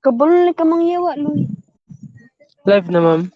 Kabalo ni ka mangyawa, Loy. Live na, ma'am.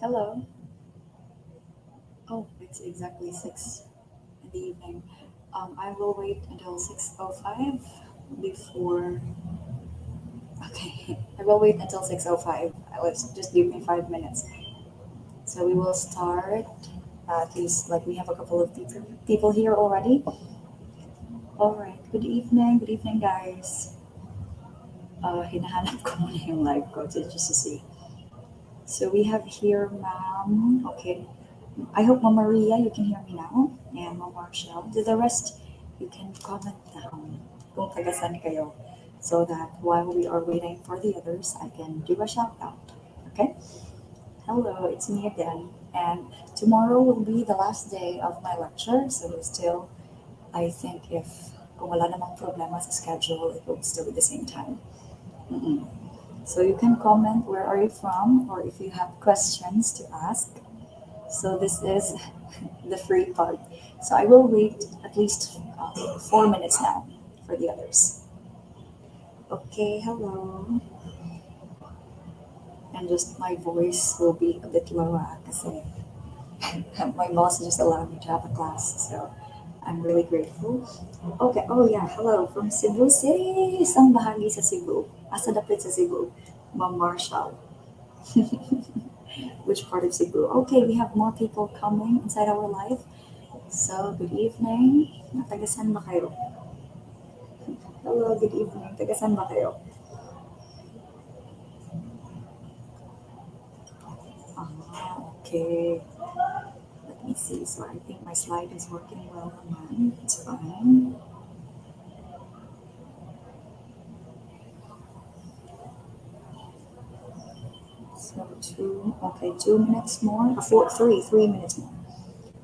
Hello. Oh, it's exactly 6 in the evening. I will wait until 6:05 before. Okay, I will wait until 6:05. Let's just give me 5 minutes. So we will start. At least, like, we have a couple of people here already. All right. Good evening. Good evening, guys. Hinahanap ko muna yung live ko just to see. So we have here, ma'am. Okay. I hope, Mama Maria, you can hear me now. And Mama Marshall. To the rest, you can comment down kung tagasan kayo, so that while we are waiting for the others, I can do a shout out. Okay? Hello, it's me again. And tomorrow will be the last day of my lecture, so still, I think if kung wala namang problema sa schedule, it will still be the same time. Mm-mm. So you can comment where are you from, or if you have questions to ask. So this is the free part. So I will wait at least 4 minutes now for the others. Okay, hello. And just my voice will be a bit lower because my boss just allowed me to have a class. So I'm really grateful. Okay, oh yeah, hello from Cebu City. Isang bahagi sa Cebu. Asa dapit sa Cebu? Ma'am Marshall. Which part of Cebu? Okay, we have more people coming inside our life. So, good evening. Natagasan ba kayo? Hello, good evening. Tagasan ba kayo? Okay. Let me see. So, I think my slide is working well naman. It's fine. So, 2 minutes more. 3 minutes more.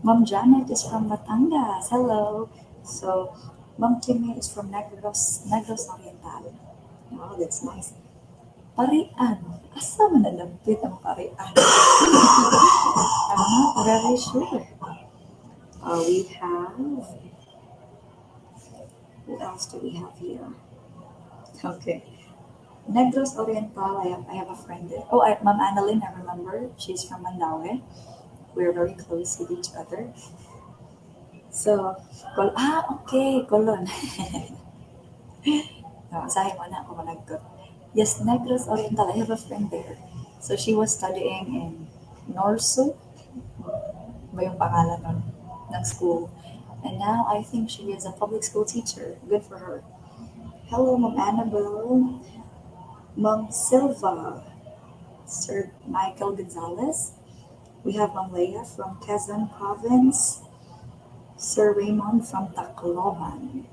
Mom Janet is from Batangas. Hello. So, Mom Timmy is from Negros Oriental. Oh, that's nice. Parian. Asa man nalapit ang Parian? I'm not very sure. We have. Who else do we have here? Okay. Negros Oriental. I have a friend there. Oh, Ma'am Annalyn, I remember. She's from Mandaue. We're very close with each other. So, okay, Colon. No, sabi mo na ako managkot. Yes, Negros Oriental. I have a friend there. So she was studying in Norso, ba yung pangalan nun, ng school. And now I think she is a public school teacher. Good for her. Hello, Ma'am Annabelle. Ma'am Silva. Sir Michael Gonzalez. We have Ma'am Leia from Quezon Province. Sir Raymond from Tacloban.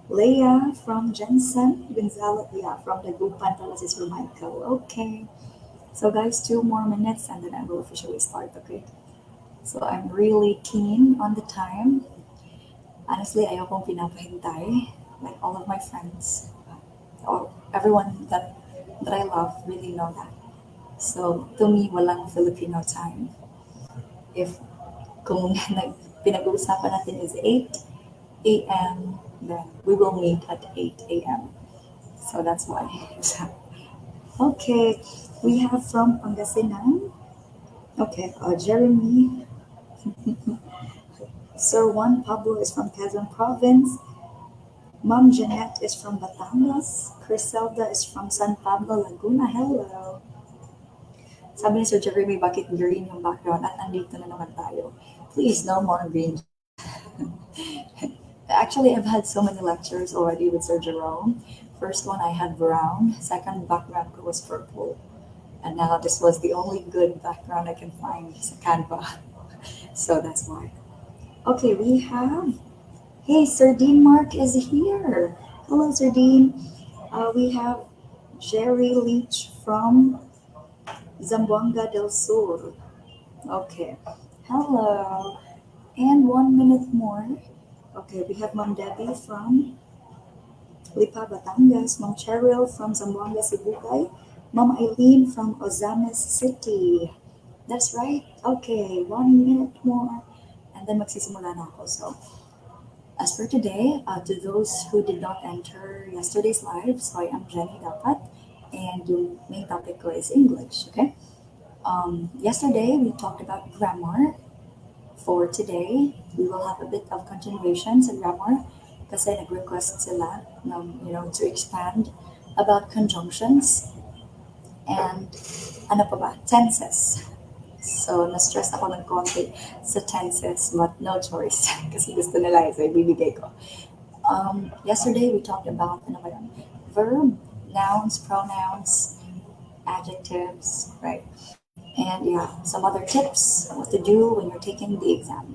Leia from Jensen. Gonzalez, yeah, from the Gupan pala si Sir Michael. Okay. So guys, 2 more minutes and then I will officially start, okay? So I'm really keen on the time. Honestly, ayokong pinapahintay. Like all of my friends, or everyone that I love really know that. So to me, walang Filipino time. If kung pinag-uusapan natin is 8 a.m., then we will meet at 8 a.m. So that's why. Okay, we have from Pangasinan. Okay, Jeremy. Sir Juan Pablo is from Quezon Province. Mom Jeanette is from Batangas. Criselda is from San Pablo, Laguna. Hello. Sabi ni Sir Jeremy, bakit green yung background? At nandito na naman tayo. Please, no more green. Actually, I've had so many lectures already with Sir Jerome. First one I had brown. Second background ko was purple. And now this was the only good background I can find sa Canva. So that's why. Okay, we have... Hey, Sir Dean Mark is here. Hello, Sir Dean. We have Jerry Leach from Zamboanga del Sur. Okay. Hello. And 1 minute more. Okay, we have Mom Debbie from Lipa, Batangas. Mom Cheryl from Zamboanga, Sibugay. Mom Eileen from Ozames City. That's right. Okay, 1 minute more. And then magsisimula na ako. So, as for today, to those who did not enter yesterday's live, so I am Jenny Dapat, and yung main topic ko is English, okay? Yesterday, we talked about grammar. For today, we will have a bit of continuation sa grammar kasi nag-request sila to expand about conjunctions and ano pa ba, tenses. So, na-stress ako ng konti sa tenses, but no choice. Kasi gusto nila so ibibigay ko. Yesterday, we talked about verb, nouns, pronouns, adjectives, right? And yeah, some other tips on what to do when you're taking the exam.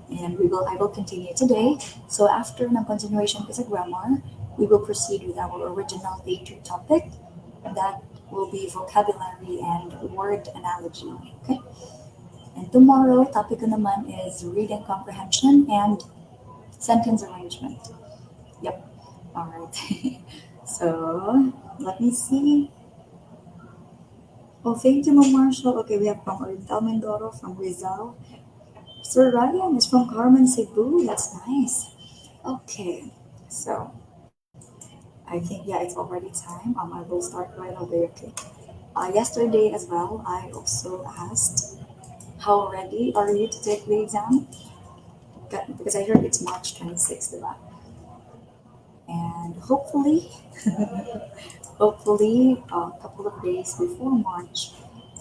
And I will continue today. So after ng continuation ko sa grammar, we will proceed with our original day 2 topic. That will be vocabulary and word analogy. Okay? And tomorrow, topic ko naman is reading comprehension and sentence arrangement. Yep. All right. So, let me see. Oh, thank you, Ma'am Marshall. Okay, we have from Oriental Mindoro, from Rizal. Sir Ryan is from Carmen, Cebu. That's nice. Okay, so I think, yeah, it's already time. I will start right away, okay? Yesterday as well, I also asked, how ready are you to take the exam? Because I heard it's March 26th, diba? And hopefully, a couple of days before March,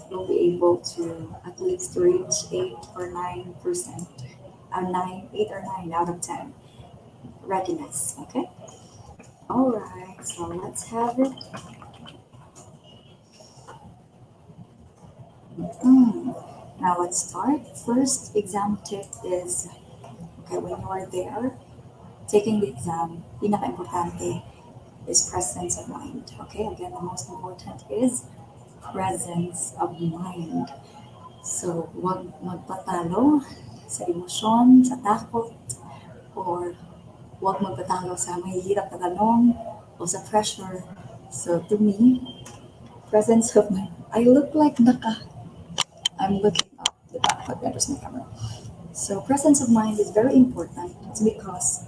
you'll be able to at least reach 8 or 9%, 8 or 9 out of 10 readiness, okay? All right, so let's have it. Now let's start. First exam tip is, okay, when you are there, taking the exam, pinaka-importante is presence of mind. Okay, again, the most important is presence of mind. So, wag magpatalo sa emosyon, sa takot, or wag magpatalo sa mahihirap na tanong o sa pressure. So, to me, presence of mind. I look like I'm looking up the back, but there's my camera. So, presence of mind is very important. It's because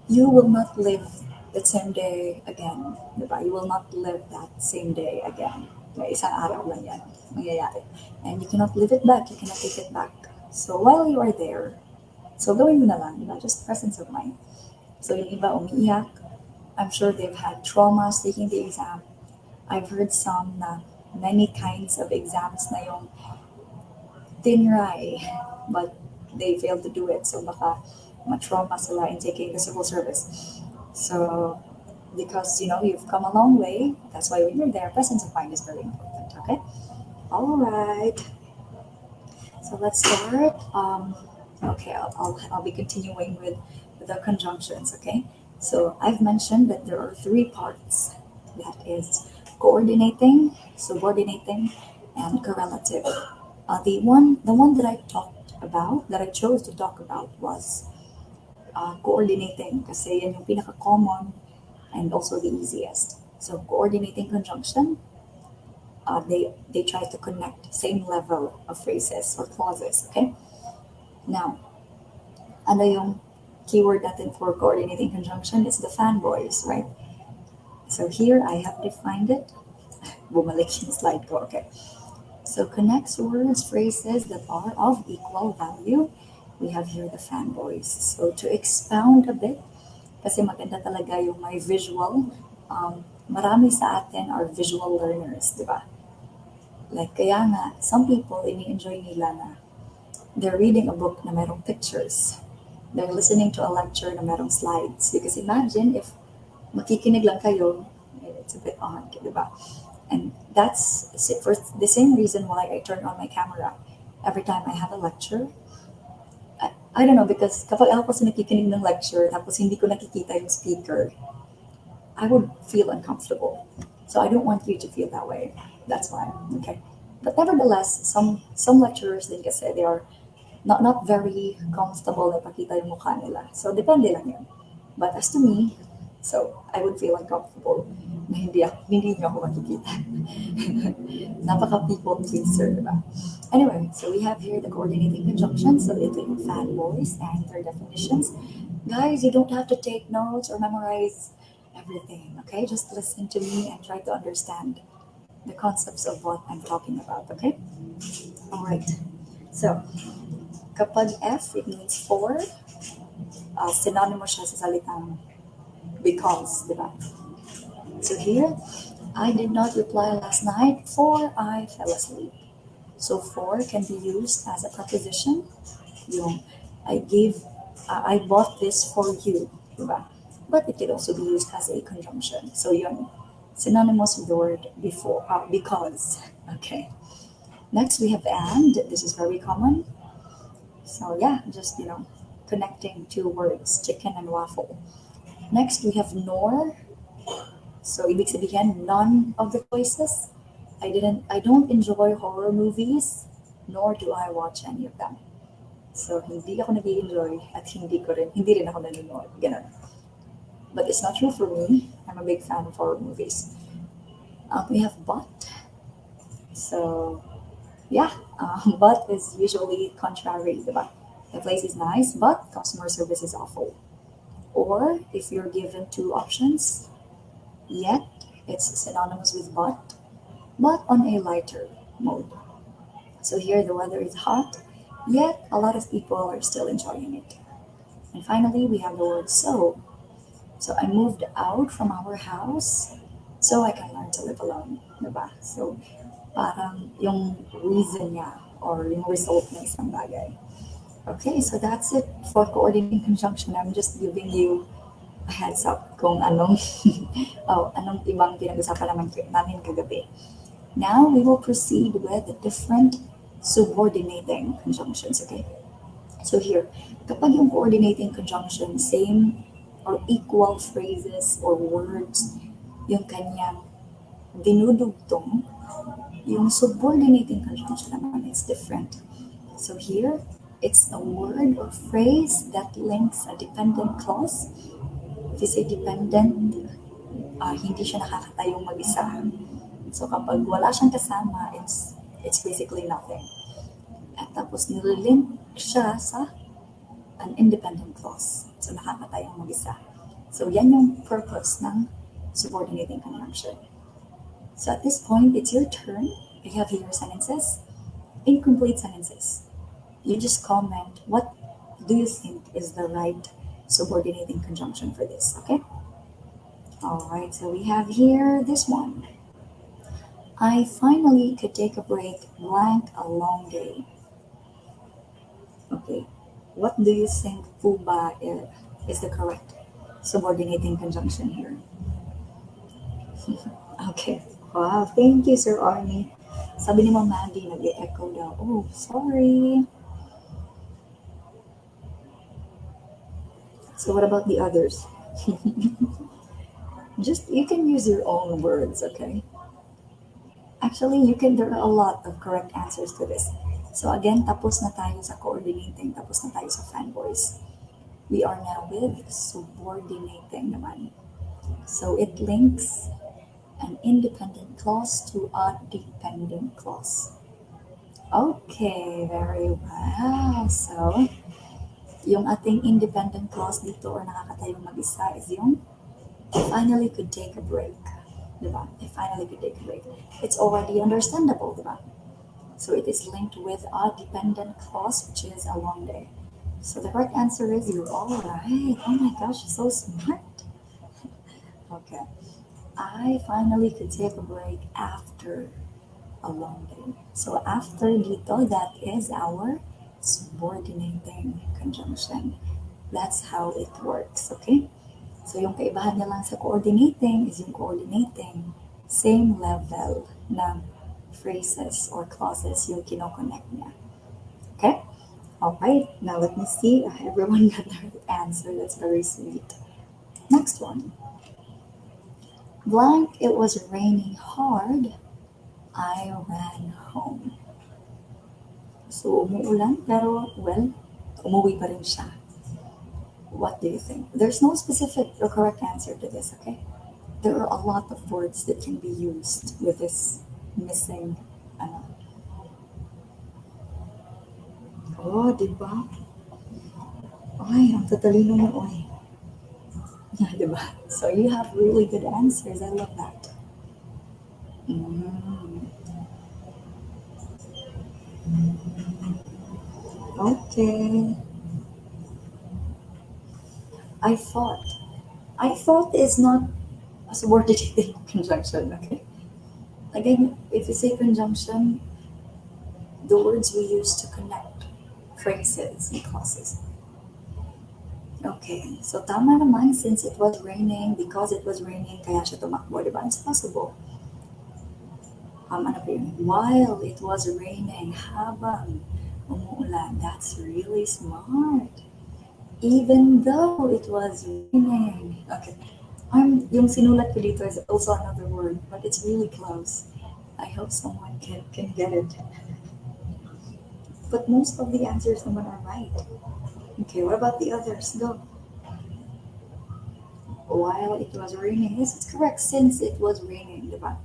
you will not live the same day again. Diba? You will not live that same day again. Isang araw lang yan mangyayari. And you cannot live it back. You cannot take it back. So, while you are there, so gawin mo na lang, diba? Just presence of mind. So, yung iba umiiyak, I'm sure they've had traumas taking the exam. I've heard some na many kinds of exams na yung tinry, but they failed to do it. So, baka ma-trauma sila in taking the civil service. So, because, you've come a long way, that's why when you're there, presence of mind is very important, okay? All right. So, let's start. Okay, I'll be continuing with the conjunctions, okay? So, I've mentioned that there are 3 parts. That is coordinating, subordinating, and correlative. The one that I chose to talk about was coordinating kasi yan yung pinaka-common and also the easiest. So coordinating conjunction, they try to connect same level of phrases or clauses, okay? Now, ano yung keyword natin for coordinating conjunction is the fanboys, right? So here I have defined it. Bumalik yung slide ko, okay? So connects words, phrases that are of equal value. We have here the fanboys. So to expound a bit, Kasi maganda talaga yung may visual. Marami sa atin are visual learners, di ba? Like, kaya nga, some people, ini-enjoy nila na they're reading a book na merong pictures. They're listening to a lecture na merong slides. Because imagine if makikinig lang kayo, it's a bit odd, di ba? And that's for the same reason why I turn on my camera every time I have a lecture. I don't know, because kapag ako kasi nakikinig ng lecture, tapos hindi ko nakikita yung speaker, I would feel uncomfortable. So I don't want you to feel that way. That's why, okay? But nevertheless, some lecturers din kasi they are not very comfortable na pakita yung mukha nila. So depende lang yun. But as to me, so I would feel uncomfortable na hindi niyo ako makikita. Napaka people pleaser, diba? Anyway, so we have here the coordinating conjunctions. So ito yung fanboys and their definitions. Guys, you don't have to take notes or memorize everything, okay? Just listen to me and try to understand the concepts of what I'm talking about, okay? All right. So, kapag F, it means for. Synonymous siya sa salitang because, diba? So here, I did not reply last night for I fell asleep. So for can be used as a preposition. Yung I bought this for you, diba? But it can also be used as a conjunction. So yun, synonymous with the word before, because. Okay. Next we have and. This is very common. So yeah, just connecting two words, chicken and waffle. Next we have nor. So ibig sabihin none of the choices. I don't enjoy horror movies, nor do I watch any of them. So hindi ako nag-enjoy at hindi rin ako nanonood. Ganun. But it's not true for me. I'm a big fan of horror movies. We have but. So yeah, but is usually contrary, diba? The place is nice, but customer service is awful. Or if you're given two options, yet it's synonymous with but on a lighter mode. So here the weather is hot, yet a lot of people are still enjoying it. And finally, we have the word so. So I moved out from our house so I can learn to live alone, diba? So parang yung reason niya or yung result ng isang bagay. Okay, so that's it for coordinating conjunction. I'm just giving you a heads up kung anong anong ibang pinag-usapan namin kagabi. Now we will proceed with different subordinating conjunctions, okay? So here, kapag yung coordinating conjunction, same or equal phrases or words, yung kanyang dinudugtong, yung subordinating conjunction naman is different. So here, it's a word or phrase that links a dependent clause. If you say dependent, hindi siya nakakatayong mag-isa. So kapag wala siyang kasama, it's basically nothing. At tapos nililink siya sa an independent clause. So nakakatayong mag-isa. So yan yung purpose ng subordinating conjunction. So at this point, it's your turn. I have here sentences, incomplete sentences. You just comment what do you think is the right subordinating conjunction for this, okay? Alright, so we have here this one. I finally could take a break, blank a long day. Okay, what do you think Puba is the correct subordinating conjunction here? Okay, wow, thank you, Sir Arnie. Sabi ni Ma'am Maggie, nag-echo daw. Oh, sorry. So what about the others? You can use your own words, okay? Actually, there are a lot of correct answers to this. So again, tapos na tayo sa coordinating, tapos na tayo sa fanboys. We are now with subordinating naman. So it links an independent clause to a dependent clause. Okay, very well. So, yung ating independent clause dito or nakakatayong mag-isa is yung I finally could take a break. Diba? I finally could take a break. It's already understandable, diba? So it is linked with a dependent clause, which is a long day. So the correct answer is you're all right. Oh my gosh, you're so smart. Okay. I finally could take a break after a long day. So after dito, that is our subordinating conjunction. That's how it works, okay? So yung kaibahan niya lang sa coordinating is yung coordinating same level ng phrases or clauses yung kinoconnect niya. Okay? Alright, now let me see. Everyone got their answer. That's very sweet. Next one. Blank, it was raining hard. I ran home. So, umuulan, pero, well, umuwi pa rin siya. What do you think? There's no specific or correct answer to this, okay? There are a lot of words that can be used with this missing, ano. Oh, diba? Ay, ang tatalino mo, oy. Yeah, diba? So you have really good answers. I love that. Okay. I thought. I thought is not a subordinating conjunction, okay? Again, if you say conjunction, the words we use to connect phrases and clauses. Okay, so tama naman since it was raining, because it was raining, kaya siya tumakbo, diba? It's possible. Ano pa yun? While it was raining, habang umuulan, that's really smart. Even though it was raining. Okay. Yung sinulat ko dito is also another word, but it's really close. I hope someone can get it. But most of the answers naman are right. Okay, what about the others? Go. While it was raining. Yes, it's correct since it was raining, diba?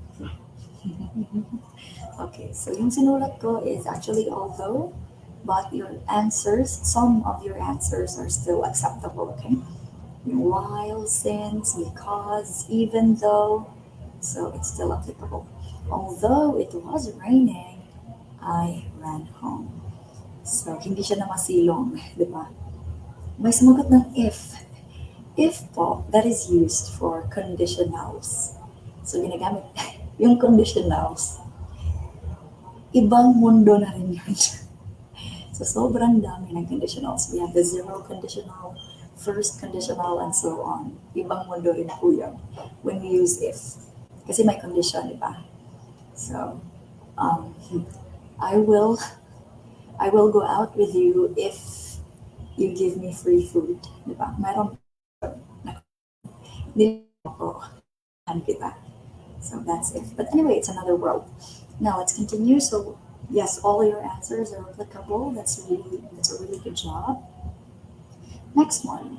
Okay, so yung sinulat ko is actually although, but your answers, some of your answers are still acceptable, okay? While, since, because, even though, so it's still applicable. Although it was raining, I ran home. So, hindi siya na masilong, di ba? May sumagot ng if. If po, that is used for conditionals. So, ginagamit yung conditionals. Ibang mundo na rin yun. So, sobrang dami ng conditionals. We have the zero conditional, first conditional, and so on. Ibang mundo rin po yun when we use if. Kasi may condition, di ba? So, I will go out with you if you give me free food. Di ba? Mayroon hindi ako kita. So that's it. But anyway, it's another world. Now let's continue. So yes, all your answers are applicable. That's a really good job. Next one.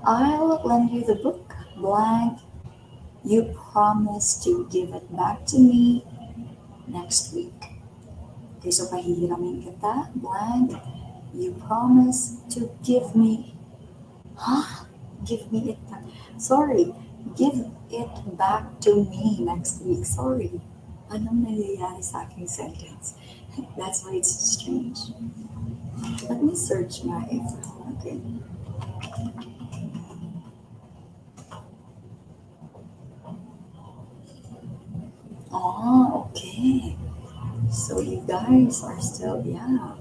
I'll lend you the book, blank. You promise to give it back to me next week. Okay, so pahihiramin kita, blank. You promise to give me, give me it back. Sorry, give it back to me next week. Sorry. Anong nangyayari sa aking sentence? That's why it's strange. Let me search my okay. Oh, okay. So you guys are still, yeah.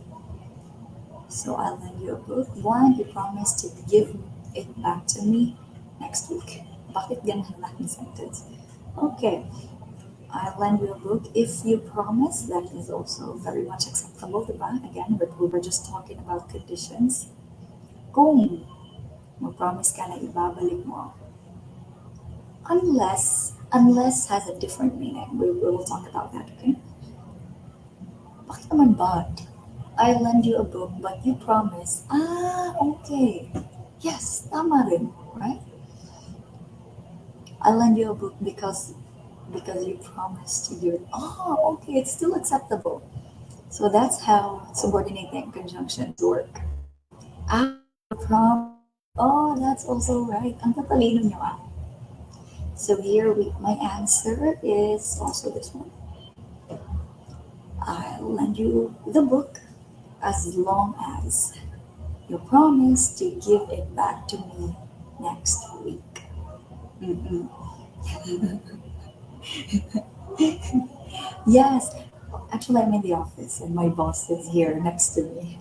So I'll lend you a book. One, you promise to give it back to me next week. Bakit ganun lang yung sentence? Okay. I'll lend you a book if you promise. That is also very much acceptable, diba? Again, but we were just talking about conditions. Kung mag-promise ka na ibabalik mo. Unless has a different meaning. We will talk about that, okay? Bakit naman but? I lend you a book, but you promise. Okay. Yes, tama rin, right? I lend you a book because you promised to give it. Oh, okay, it's still acceptable. So that's how subordinating conjunctions work. Oh, that's also right. Ang tatalino nyo ah. So here my answer is also this one. I'll lend you the book as long as. You promise to give it back to me next week. Mm-mm. Yes, actually, I'm in the office and my boss is here next to me.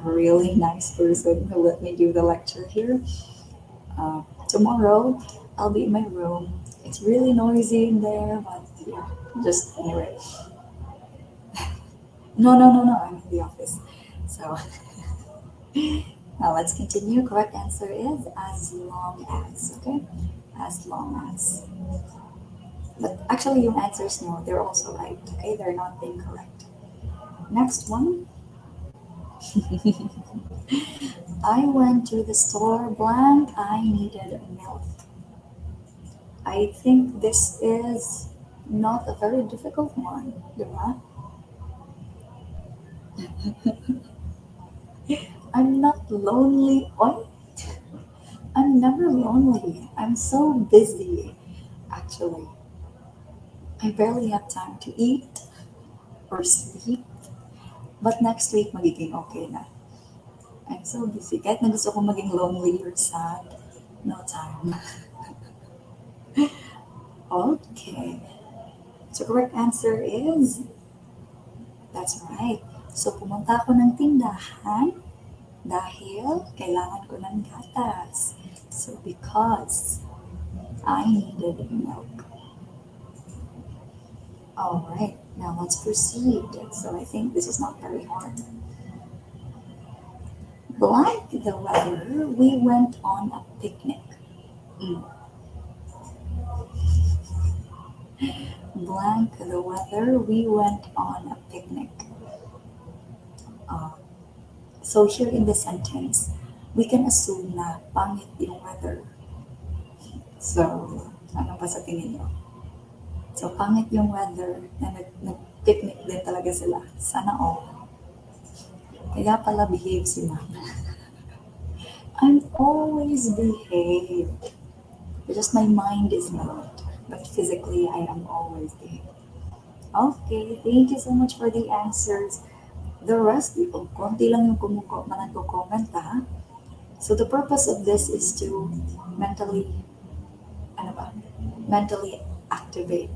A really nice person who let me do the lecture here. Tomorrow, I'll be in my room. It's really noisy in there, but yeah, just anyway. No, I'm in the office. So now let's continue. Correct answer is as long as, okay? As long as. But actually, yung answers, no, they're also right, okay? They're not incorrect. Next one. I went to the store blank. I needed milk. I think this is not a very difficult one, diba? I'm not lonely. What? I'm never lonely. I'm so busy, actually. I barely have time to eat or sleep. But next week, magiging okay na. I'm so busy. Kahit na gusto ko maging lonely or sad, no time. Okay. So correct answer is, that's right. So pumunta ako ng tindahan dahil kailangan ko ng gatas. So because I needed milk. Alright, now let's proceed. So I think this is not very hard. Like the weather, we went on a picnic. Mm. Blank the weather, we went on a picnic. Uh, so here in the sentence, we can assume na pangit yung weather. So, ano ba sa tingin nyo? So, pangit yung weather na nag-picnic din talaga sila. Sana all. Kaya pala behave si mama. I'm always behaved. Just my mind is not. But physically, I am always behaved. Okay, thank you so much for the answers. The rest, konti lang yung nagko-comment ha. So the purpose of this is to mentally, ano ba? Mentally activate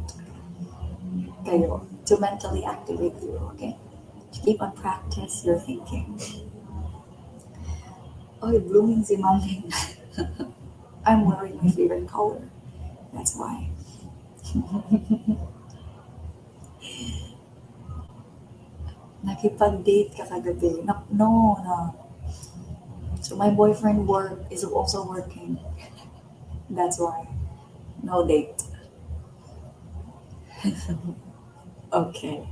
kayo. To mentally activate you, okay? To keep on practice your thinking. Oh, blooming si Maming. I'm wearing my favorite color. That's why. Nakipag-date ka kagabi. No. So my boyfriend is also working. That's why. No date. Okay.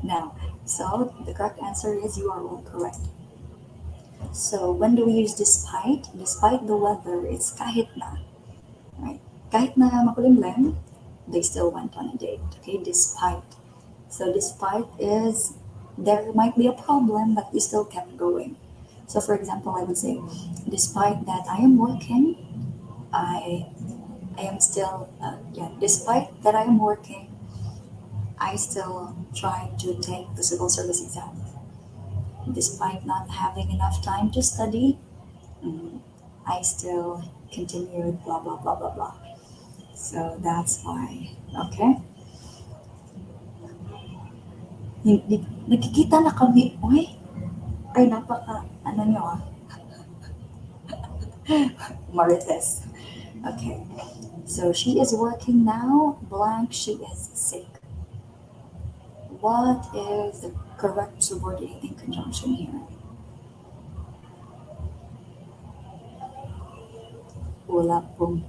Now, so the correct answer is you are all correct. So when do we use despite? Despite the weather, it's kahit na. Right? Kahit na makulimlim, they still went on a date. Okay, despite. So despite is there might be a problem, but you still kept going. So for example, I would say, despite that I am working, I am still despite that I am working, I still try to take the civil service exam. Despite not having enough time to study, I still continued blah blah blah blah blah. So that's why. Okay? Nakikita na kami. Uy, ay napaka, ano nyo ah. Marites. Okay. So she is working now, blank, she is sick. What is the correct subordinating conjunction here? Wala pong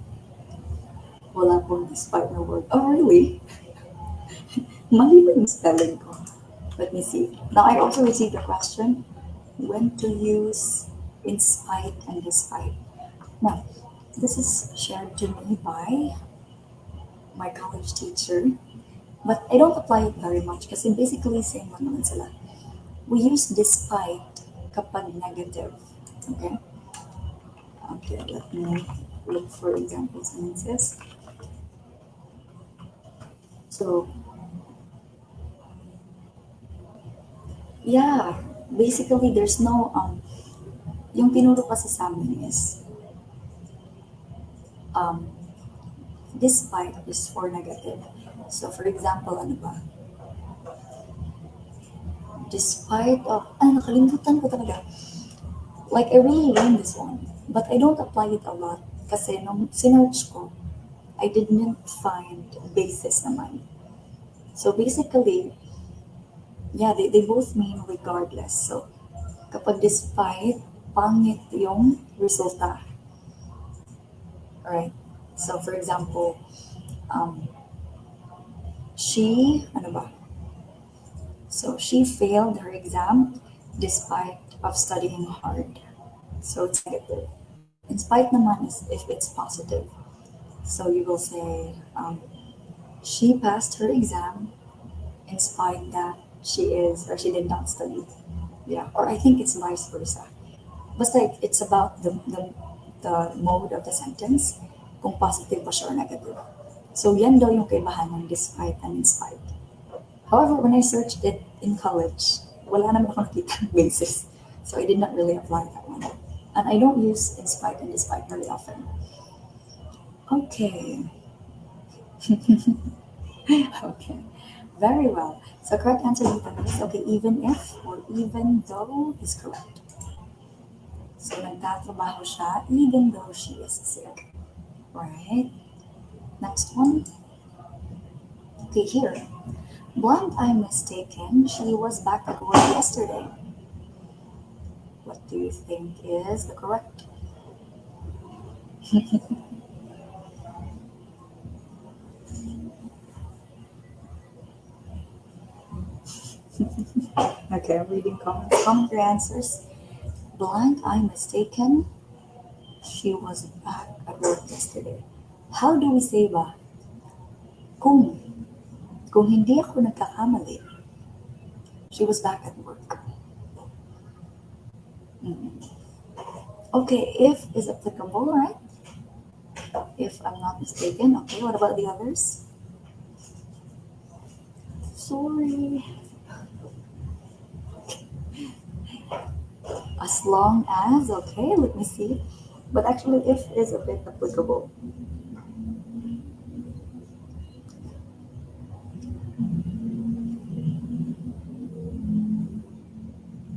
despite na word. Oh, really? Mali ba yung spelling ko? Let me see. Now, I also received a question. When to use in spite and despite. Now, this is shared to me by my college teacher. But I don't apply it very much kasi basically same lang naman sila. We use despite kapag negative. Okay? Okay, let me look for example sentences. So, yeah, basically there's no yung tinuro kasi sa amin is, despite is for negative. So for example, ano ba? Despite of, nakalimutan ko talaga. Like, I really learned this one, but I don't apply it a lot. Kasi nung sinearch ko, I didn't find basis naman. So basically, yeah, they both mean regardless. So kapag despite, pangit yung resulta. Alright? So for example, ano ba? So she failed her exam despite of studying hard. So it's negative. In spite naman is if it's positive. So you will say, she passed her exam in spite that she is or she did not study. Yeah, or I think it's vice versa. Basta it's about the mode of the sentence, kung positive ba siya or negative. So yan daw yung kaibahan ng despite and in spite. However, when I searched it in college, wala naman ako nakita ng basis. So I did not really apply that one. And I don't use in spite and despite very often. Okay. Okay. Very well. So correct answer dito is, okay, even if or even though is correct. So nagtatrabaho siya even though she is sick. Right? Next one. Okay, here. Blunt, I'm mistaken. She was back at work yesterday. What do you think is the correct? Okay, I'm reading comments. Comment your answers. Blank, I'm mistaken. She was back at work yesterday. How do we say ba? Kung hindi ako nagkakamali, she was back at work. Okay, if is applicable, right? If I'm not mistaken. Okay, what about the others? Sorry. As long as, okay, let me see. But actually, if is a bit applicable.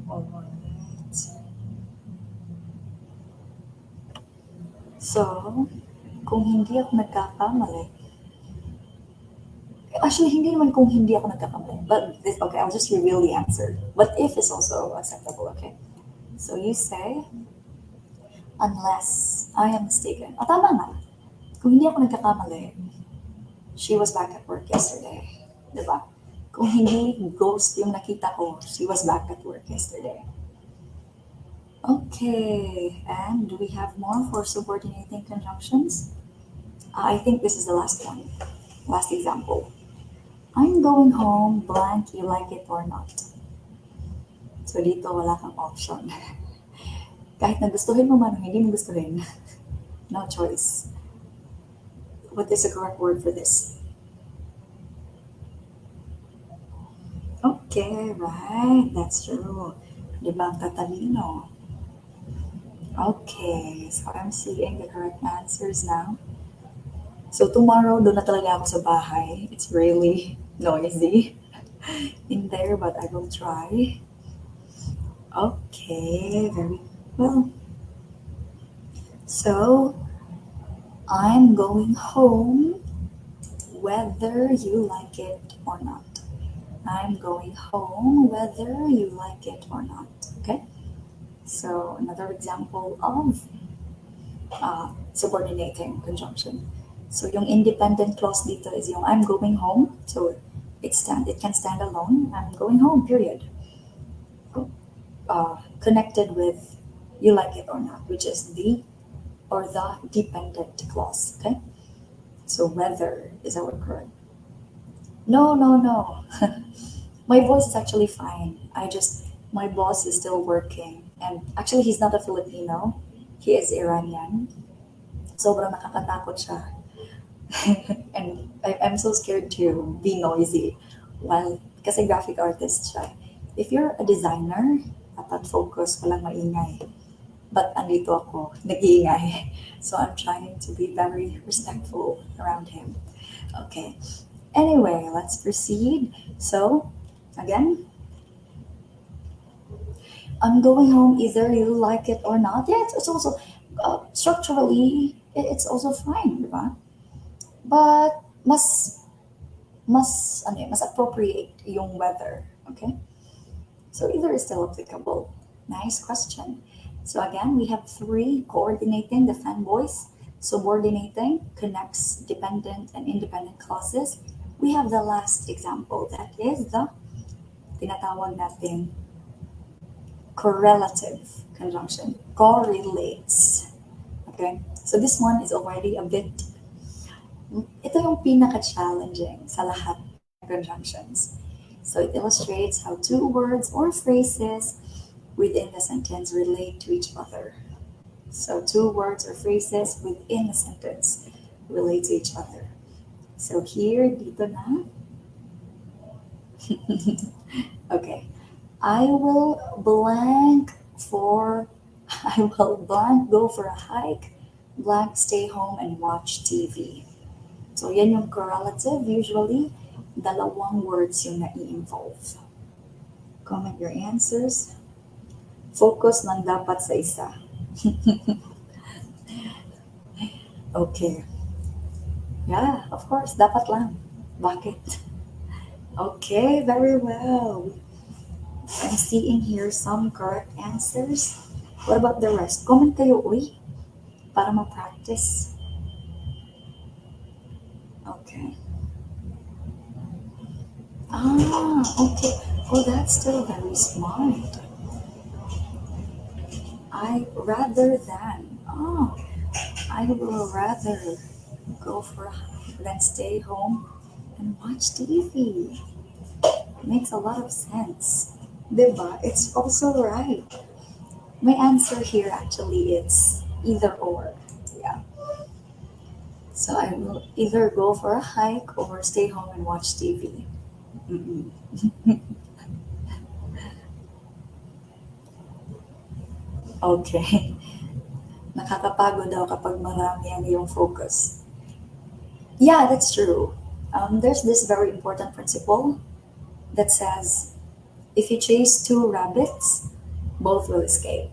Alright. So, kung hindi ako nagkakamali, actually, hindi naman kung hindi ako nagkakamali. But, this, okay, I'll just reveal the answer. But if is also acceptable, okay? So you say, unless I am mistaken. Tama nga. Kung hindi ako nagkakamali, she was back at work yesterday. Diba? Kung hindi ghost yung nakita ko, she was back at work yesterday. Okay, and do we have more for subordinating conjunctions? I think this is the last one. Last example. I'm going home, blank, you like it or not. So dito wala kang option. Kahit nagustuhin mo man o hindi mo gustuhin, no choice. What is the correct word for this? Okay, right, that's true. Diba ang tatalino? Okay, so I'm seeing the correct answers now. So tomorrow, doon na talaga ako sa bahay. It's really noisy in there, but I will try. Okay, very well. So, I'm going home whether you like it or not. I'm going home whether you like it or not. Okay? So, another example of subordinating conjunction. So, yung independent clause dito is yung I'm going home. So, it can stand alone. I'm going home, period. Connected with you like it or not, which is the dependent clause. Okay? So, whether is our correct. No. My voice is actually fine. My boss is still working. And actually, he's not a Filipino. He is Iranian. Sobrang nakakatakot siya. And I'm so scared to be noisy. Kasi graphic artist siya. If you're a designer, dapat focus, walang maingay. But andito ako, nag-iingay. So I'm trying to be very respectful around him. Okay. Anyway, let's proceed. So, again, I'm going home either you like it or not. Yeah, it's also structurally it's also fine, diba? But mas appropriate yung weather, okay? So either is still applicable. Nice question. So again, we have three: coordinating the fan voice, subordinating connects dependent and independent clauses. We have the last example, that is the tinatawag natin correlative conjunction, correlates. Okay? So this one is already a bit, ito yung pinaka-challenging sa lahat ng conjunctions. So it illustrates how two words or phrases within the sentence relate to each other. So two words or phrases within a sentence relate to each other. So here, dito na. Okay. I will blank for, I will blank go for a hike, blank stay home and watch TV. So yan yung correlative. Usually, dalawang words yung nai-involve. Comment your answers. Focus lang dapat sa isa. Okay. Yeah, of course, dapat lang. Bakit? Okay, very well. I'm seeing here some correct answers. What about the rest? Comment kayo, uy, para ma-practice. Okay. Okay. Oh, that's still very smart. I rather than. Oh, I will rather go for a hike than stay home and watch TV. Makes a lot of sense. Diba? It's also right. My answer here actually is either or. Yeah. So I will either go for a hike or stay home and watch TV. Mm-mm. Okay. Nakakapagod daw kapag marami ang iyong focus. Yeah, that's true. There's this very important principle that says if you chase two rabbits, both will escape.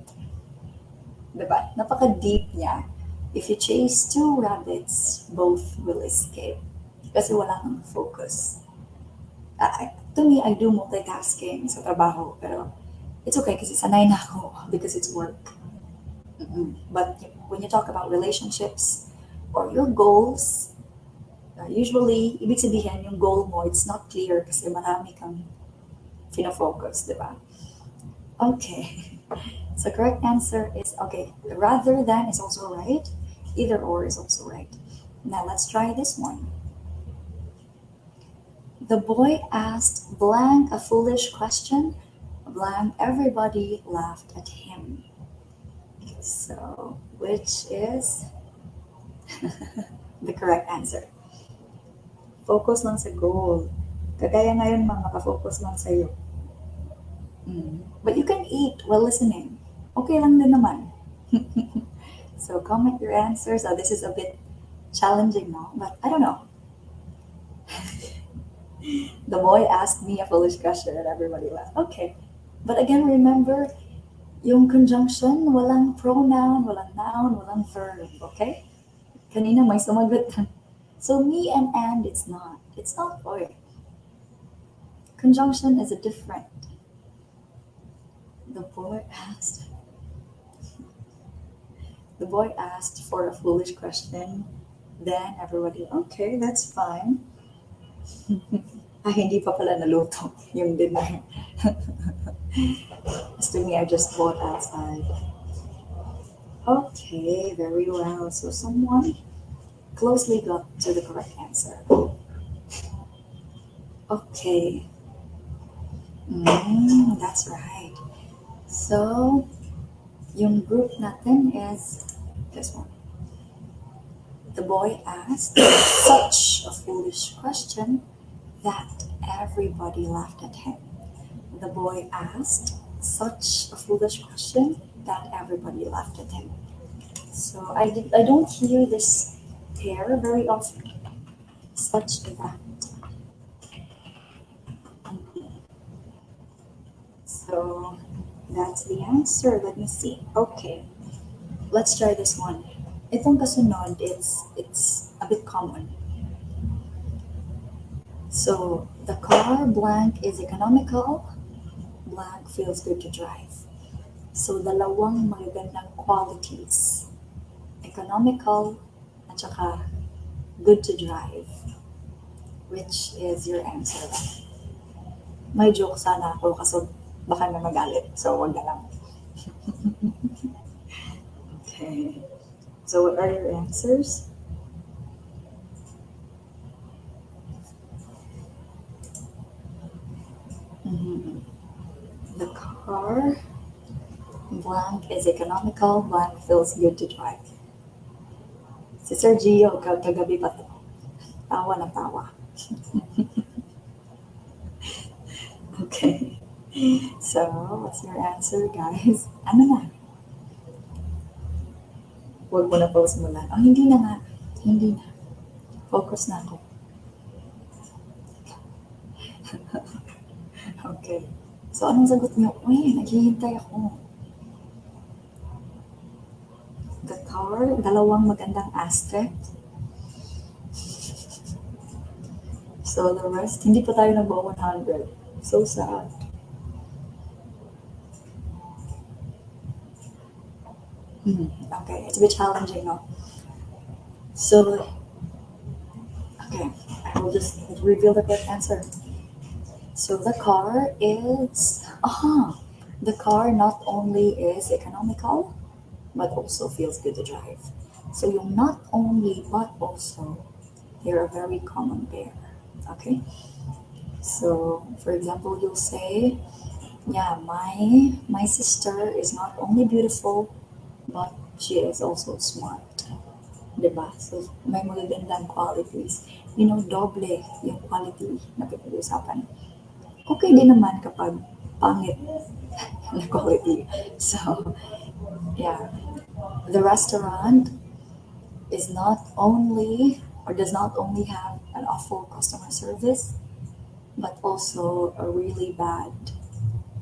Diba? Napaka-deep niya. If you chase two rabbits, both will escape. Kasi wala kang focus. To me, I do multitasking sa trabaho, pero it's okay kasi sanay na ako because it's work. But when you talk about relationships or your goals, usually, ibig sabihin yung goal mo, it's not clear kasi marami kang fina-focus, di ba? Okay. So correct answer is, okay, rather than is also right. Either or is also right. Now let's try this one. The boy asked blank a foolish question, blank everybody laughed at him. So, which is the correct answer? Focus lang sa goal. Kagaya ngayon mga nakafocus lang sa'yo. But you can eat while listening. Okay lang din naman. So comment your answers. Oh, this is a bit challenging now, but I don't know. The boy asked me a foolish question and everybody laughed. Okay. But again, remember, yung conjunction, walang pronoun, walang noun, walang verb. Okay? Kanina may sumagot. So me and it's not. It's not or. Conjunction is a different. The boy asked for a foolish question. Then everybody, okay, that's fine. Hindi pa pala naluto yung dinner. As to me, I just bought outside. Okay, very well. So someone closely got to the correct answer. Okay. That's right. So, yung group natin is this one. The boy asked such a foolish question that everybody laughed at him. The boy asked such a foolish question that everybody laughed at him. So I don't hear this pair very often, such that. So that's the answer. Let me see. Okay, let's try this one. Itong kasunod, it's a bit common. So the car blank is economical, blank feels good to drive. So dalawang magagandang qualities, economical at saka good to drive. Which is your answer? May joke sana ako kaso baka na magalit. So wag na lang. Okay. So what are your answers? Mhm. The car blank is economical, blank feels good to drive. Si Sir Gio, kagabi pa to. Tawa na tawa. Okay. So, what's your answer, guys? Ano na? Huwag mo na post mo na. Oh, hindi na nga. Hindi na. Focus na ako. Okay. So, anong sagot niyo? Uy, naghihintay ako. The car, dalawang magandang aspect. So, the rest, hindi pa tayo nagbawa 100. So sad. Okay, it's a bit challenging, no? So, okay, I will just reveal the correct answer. So the car is, the car not only is economical, but also feels good to drive. So yung not only, but also, they're a very common pair. Okay? So, for example, you'll say, yeah, my sister is not only beautiful, but she is also smart. Diba? So, may magagandang qualities. You know, doble yung quality na pinag-usapan. Okay din naman kapag pangit na quality. So, yeah. The restaurant is not only or does not only have an awful customer service, but also a really bad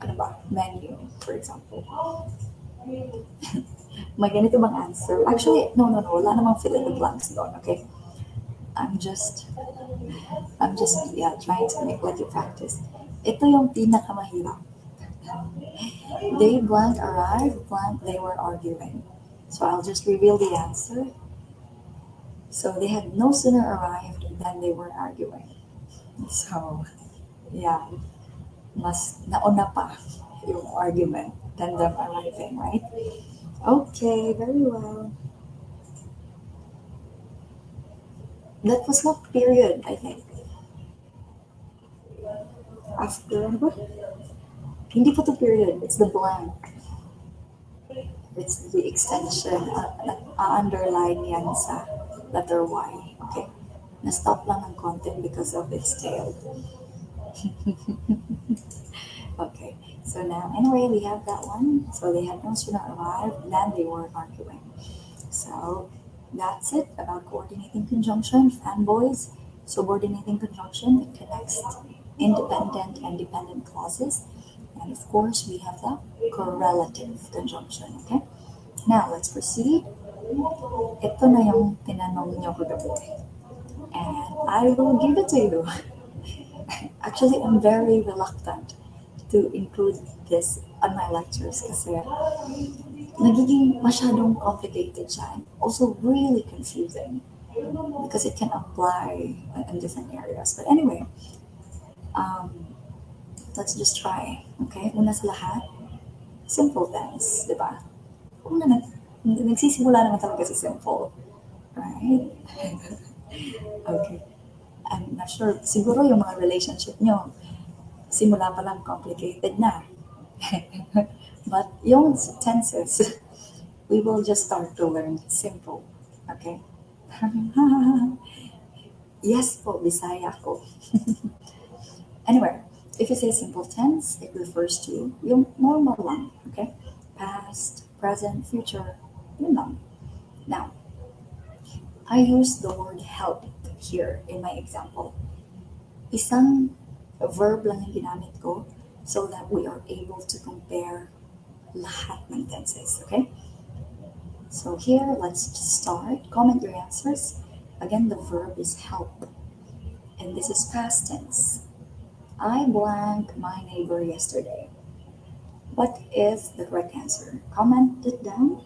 ano ba, menu, for example. May ganito bang answer? Actually, no. Wala namang fill in the blanks doon, okay? I'm just, yeah, trying to make like you practice. Ito yung pinakamahirap. They blank arrived, blank they were arguing. So I'll just reveal the answer. So they had no sooner arrived than they were arguing. So, yeah, mas nauna pa yung argument than them arriving, right? Okay, very well. That was not period, I think. After, ano ba? Hindi pa to period, it's the blank. It's the extension, underline yan sa letter Y, okay? Na-stop lang ng content because of its tail. Okay, so now, anyway, we have that one. So they had no sooner arrived than they were arguing. So that's it about coordinating conjunction, fanboys. Subordinating conjunction, it connects independent and dependent clauses. And of course, we have the correlative conjunction, okay? Now, let's proceed. Ito na yung tinanong niyo kagabi. And I will give it to you. Actually, I'm very reluctant to include this on my lectures kasi nagiging masyadong complicated siya and also really confusing because it can apply in different areas. But anyway, let's just try. Okay? Una sa lahat, simple tense, di ba? Nagsisimula naman talaga sa simple. Right? Okay. I'm not sure. Siguro yung mga relationship nyo, simula pa lang complicated na. But yung tenses, we will just start to learn simple. Okay? Yes po, Bisaya ko. Anyway, if you say simple tense, it refers to yung normal lang. Okay? Past, present, future, yun lang. Now, I use the word help here in my example. Isang verb lang yung ginamit ko so that we are able to compare lahat ng tenses, okay? So here, let's start. Comment your answers. Again, the verb is help. And this is past tense. I blank my neighbor yesterday. What is the correct answer? Comment it down.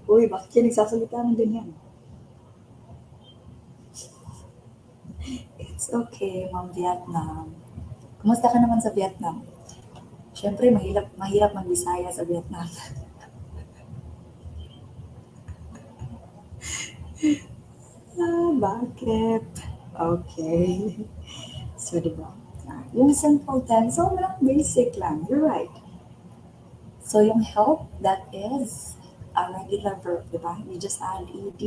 Uy, bakit yan nagsasalita ng ganyan? It's okay, Ma'am Vietnam. Kumusta ka naman sa Vietnam? Siyempre, mahirap mag-Bisaya sa Vietnam. Bakit? Okay. So, diba? Yung simple tense, sobrang basic lang. You're right. So, yung help, that is a regular verb, diba? You just add ed.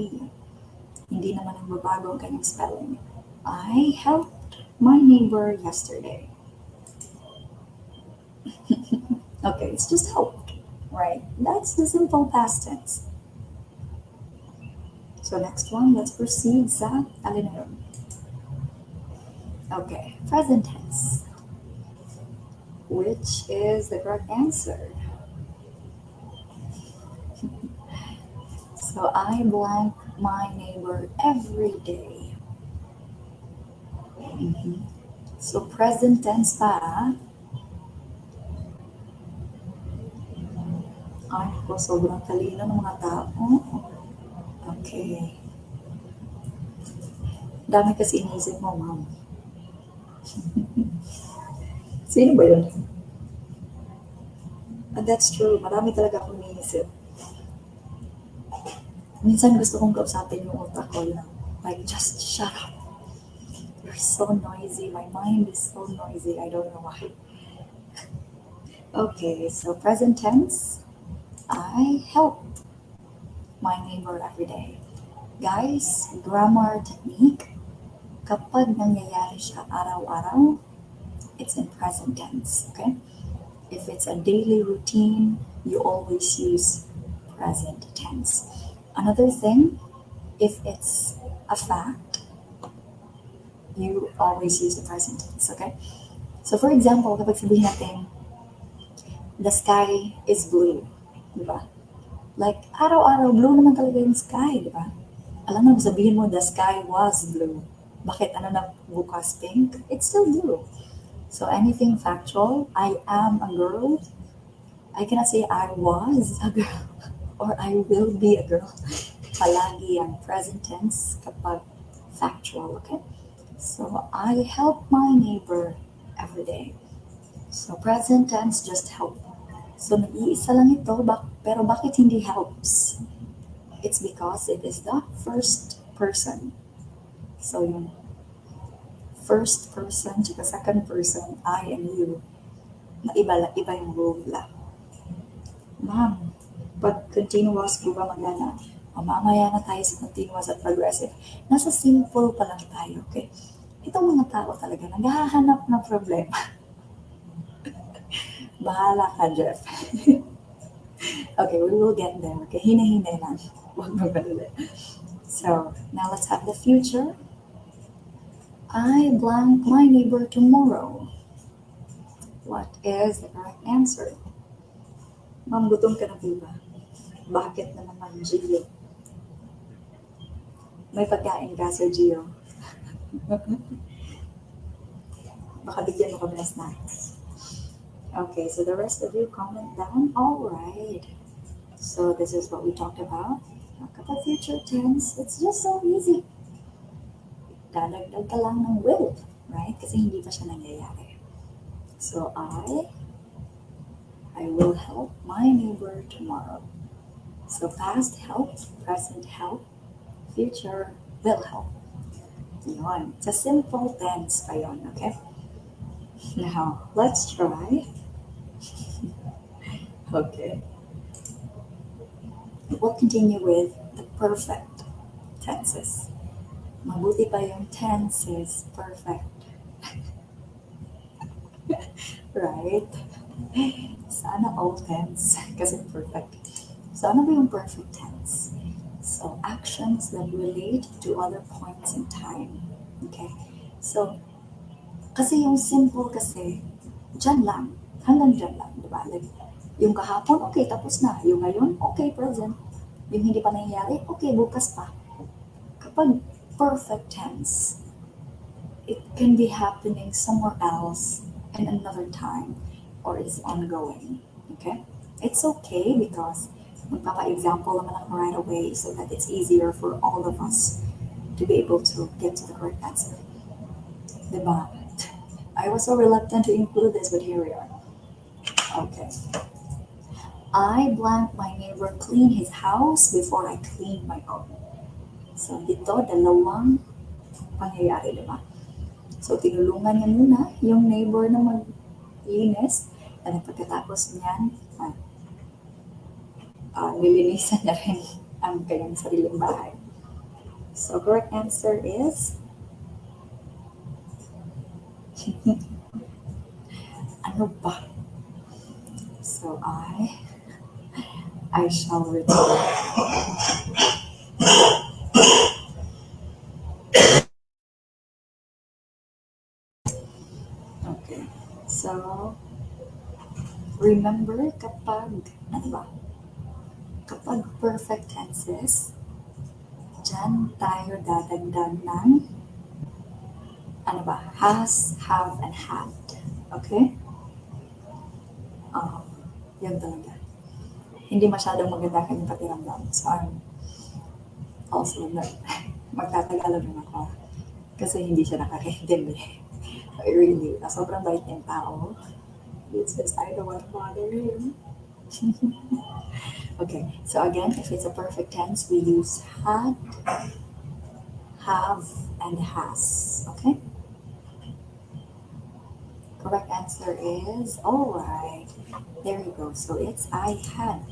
Hindi naman nagbabago ang kanyang spelling. I helped my neighbor yesterday. Okay, it's just helped, right? That's the simple past tense. So next one, let's proceed sa alin na yun? Okay, present tense. Which is the correct answer? So I blank my neighbor every day. So present tense pa. Ay ko, sobrang talino ng mga tao. Okay. Dami kasi iniisip mo, ma'am. Sino ba yun? And that's true. Marami talaga akong iniisip. Minsan gusto kong kausapin yung utak ko lang. Like, just shut up. You're so noisy. My mind is so noisy. I don't know why. Okay, so present tense. I help my neighbor every day. Guys, grammar technique. Kapag nangyayari siya araw-araw, it's in present tense, okay? If it's a daily routine, you always use present tense. Another thing, if it's a fact, you always use the present tense, okay? So for example, kapag sabihin natin, the sky is blue, di ba? Like, araw-araw, blue naman talaga yung sky, di ba? Alam mo, sabihin mo, the sky was blue. Bakit ano na bukas pink? It's still blue. So anything factual, I am a girl. I cannot say I was a girl or I will be a girl. Palagi ang present tense kapag factual, okay? So I help my neighbor every day. So present tense, just help. So nag-iisa lang ito, pero bakit hindi helps? It's because it is the first person. So yung first person tsaka second person, I and you, iba yung rule lang. Ma'am, pag continuous po ba magana? O mamaya na tayo sa continuous at progressive. Nasa simple pa lang tayo, okay? Itong mga tao talaga naghahanap ng problema. Bahala ka, Jeff. Okay, we will get there. Okay, hina-hinay lang. Huwag magalala. So, now let's have the future. I blank my neighbor tomorrow. What is the correct answer? Ma'am, gutom ka na po ba? Bakit na naman, Gio? May pagkain ka, Sir Gio. Baka bigyan mo kami ng snacks. Okay, so the rest of you comment down. All right. So this is what we talked about. Kapag future tense, it's just so easy. Dadagdag ka lang ng will, right? Kasi hindi pa siya nangyayari. So I will help my neighbor tomorrow. So past help, present help, future will help. Yun. It's a simple tense pa yun, okay? Now, let's try. Okay. We'll continue with the perfect tenses. Mabuti pa yung tense is perfect. Right? Sana all tense. Kasi perfect. So, ano ba yung perfect tense? So, actions that relate to other points in time. Okay? So, kasi yung simple kasi, dyan lang. Hanggang dyan lang. Diba? Like, yung kahapon, okay, tapos na. Yung ngayon, okay, present. Yung hindi pa nangyayari, okay, bukas pa. Kapag perfect tense, it can be happening somewhere else in another time or is ongoing. Okay? It's okay because magpapa-example naman ako right away so that it's easier for all of us to be able to get to the correct answer. Diba? I was so reluctant to include this, but here we are. Okay. I blank my neighbor clean his house before I clean my own. So, dito, dalawang pangyayari, diba? So, tinulungan niya muna yung neighbor na maglinis. At pagkatapos niyan, nilinisan niya rin ang kanyang sariling bahay. So, correct answer is ano ba? So, I shall return. Okay. So, remember ano ba? Kapag perfect tenses, dyan tayo dadagdag ng, ano ba? Has, have, and had. Okay? Yan talaga. Hindi masyadong maganda kanyang pakiramdam. So, I'm also magtatagalog naman ako. Kasi hindi siya nakakaintindi. Really, sobrang bait niyang tao. It's just, I don't want to bother him. Okay, so again, if it's a perfect tense, we use had, have, and has. Okay? Correct answer is, alright. There you go. So it's I had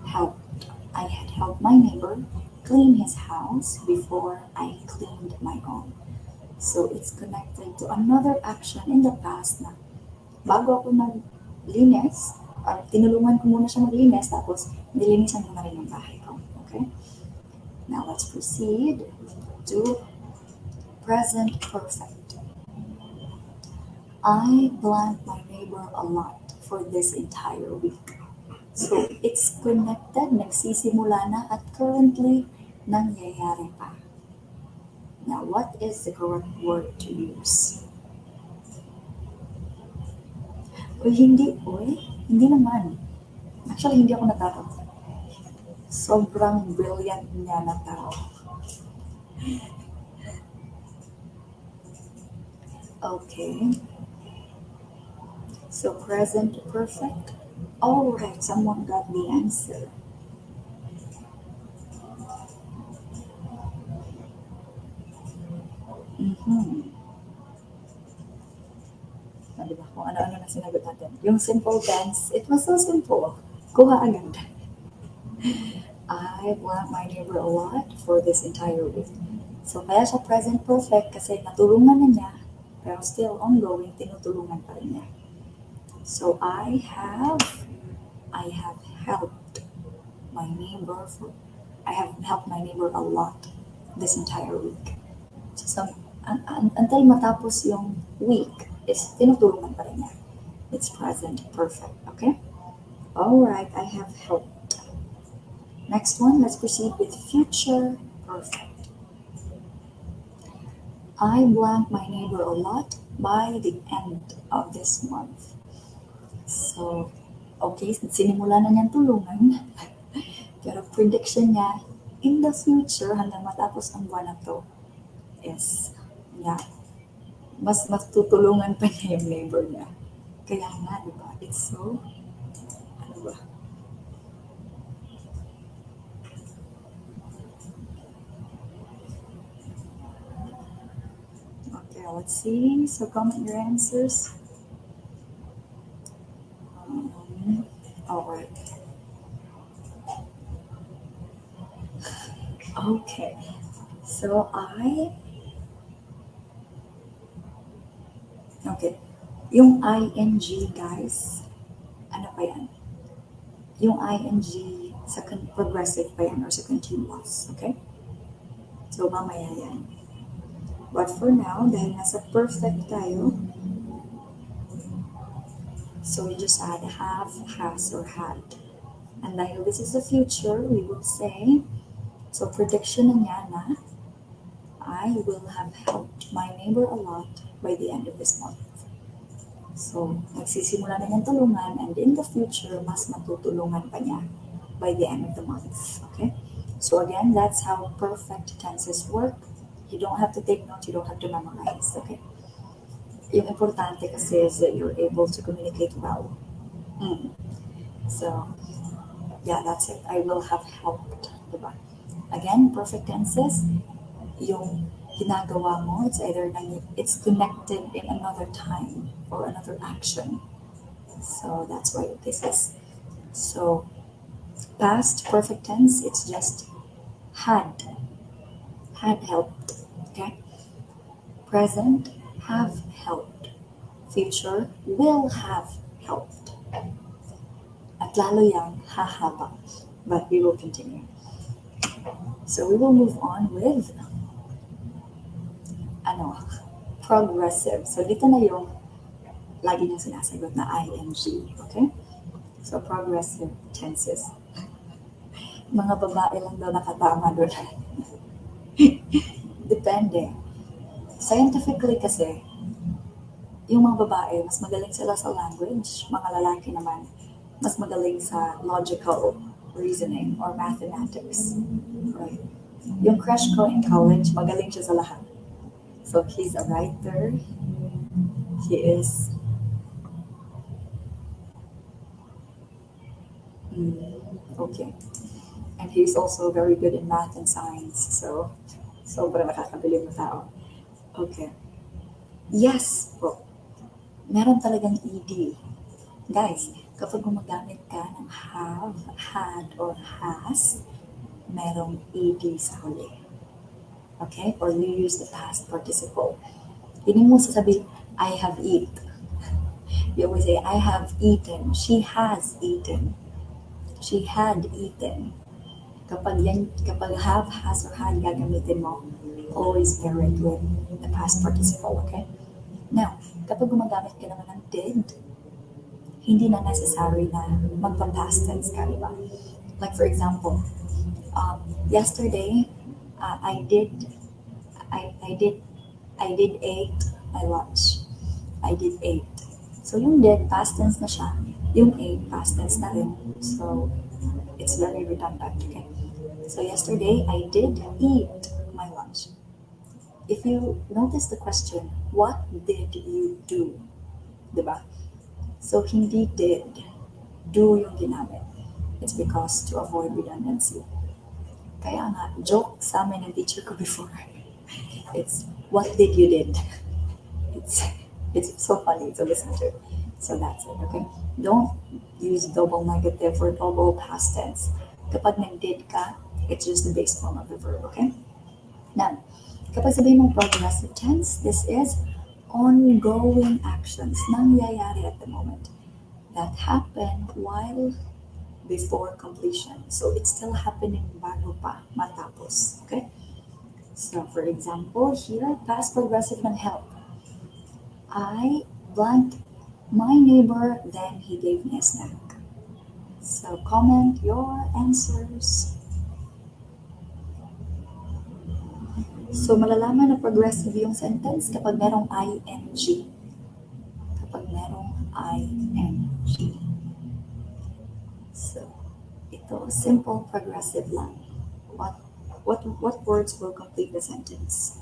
helped. I had helped my neighbor clean his house before I cleaned my own. So it's connected to another action in the past na bago ako naglinis, tinulungan ko muna siya maglinis, tapos nilinisan ko na rin yung bahay ko. Okay? Now let's proceed to present perfect. I blanked my neighbor a lot for this entire week. So it's connected, nagsisimula na at currently nangyayari pa. Now, what is the correct word to use? Hindi naman. Actually, hindi ako nataro. Sobrang brilliant niya nataro. Okay. So, present perfect. Alright, someone got the answer. Diba? Kung ano-ano na sinagot natin. Yung simple tense, it was so simple. Kuha agad. I want my neighbor a lot for this entire week. So, kaya siya present perfect kasi natulungan na niya, pero still ongoing, tinutulungan pa rin niya. So, I have helped my neighbor a lot this entire week. So, until matapos yung week, is tinutulungan pa rin niya. It's present perfect, okay? Alright, I have helped. Next one, let's proceed with future perfect. I blank my neighbor a lot by the end of this month. So, okay, sinimula na niyang tulungan. Pero prediction niya, in the future, hanggang matapos ang buwan na to, is, mas tutulungan pa niya yung neighbor niya. Kaya nga, di ba? It's so, ano ba? Okay, let's see. So comment your answers. Alright. Okay. So okay. Yung ing, guys, ano pa yan? Yung ing sa progressive pa yan or sa continuous, okay? So, mamaya yan. But for now, dahil nasa perfect tayo, so we just add have, has, or had. And dahil this is the future, we would say, so prediction na niya na, I will have helped my neighbor a lot by the end of this month. So, nagsisimula na niyang tulungan and in the future, mas matutulungan pa niya by the end of the month. Okay? So again, that's how perfect tenses work. You don't have to take notes, you don't have to memorize. Okay? Yung importante kasi is that you're able to communicate well. So, yeah, that's it. I will have helped. Diba? Again, perfect tenses, yung ginagawa mo, it's either it's connected in another time or another action. So that's why this is. So past perfect tense, it's just had helped. Okay. Present, have helped. Future, will have helped. At lalo yang hahaba. But we will continue. So we will move on with progressive. So dito na yung lagi niyong sinasagot na ing. Okay? So progressive tenses. Mga babae lang daw nakatama doon. Depende. Scientifically kasi, yung mga babae, mas magaling sila sa language. Mga lalaki naman, mas magaling sa logical reasoning or mathematics. Right? Yung crush ko in college, magaling siya sa lahat. So he's a writer. He is okay. And he's also very good in math and science. So, sobrang nakakabilib na tao. Okay. Yes po. Meron talagang ed. Guys, kapag gumagamit ka ng have, had, or has, merong ed sa huli. Okay? Or you use the past participle. Hindi mo sasabihin, I have eat. You always say, I have eaten. She has eaten. She had eaten. Kapag have, has, or had gagamitin mo, always pair it with the past participle, okay? Now, kapag gumagamit ka naman ng did, hindi na necessary na magpa-past tense ka, diba? Like for example, yesterday, I did ate my lunch. I did ate. So yung did, past tense na siya. Yung ate, past tense na rin. So, it's very redundant, okay? So yesterday, I did eat my lunch. If you notice the question, what did you do? Diba? So, hindi did. Do yung ginamit. It's because to avoid redundancy. Kaya nga, joke sa amin ng teacher ko before. It's, what did you did? It's so funny to listen to. So that's it, okay? Don't use double negative or double past tense. Kapag nag-did ka, it's just the base form of the verb, okay? Now, kapag sabihin mong progressive tense, this is ongoing actions, nangyayari at the moment, that happened while before completion. So it's still happening bago pa matapos, okay? So for example, here, past progressive ng help. I blanked my neighbor, then he gave me a snack. So comment your answers. So malalaman na progressive yung sentence kapag merong ing. Kapag merong ing. So ito, simple progressive lang. What words will complete the sentence?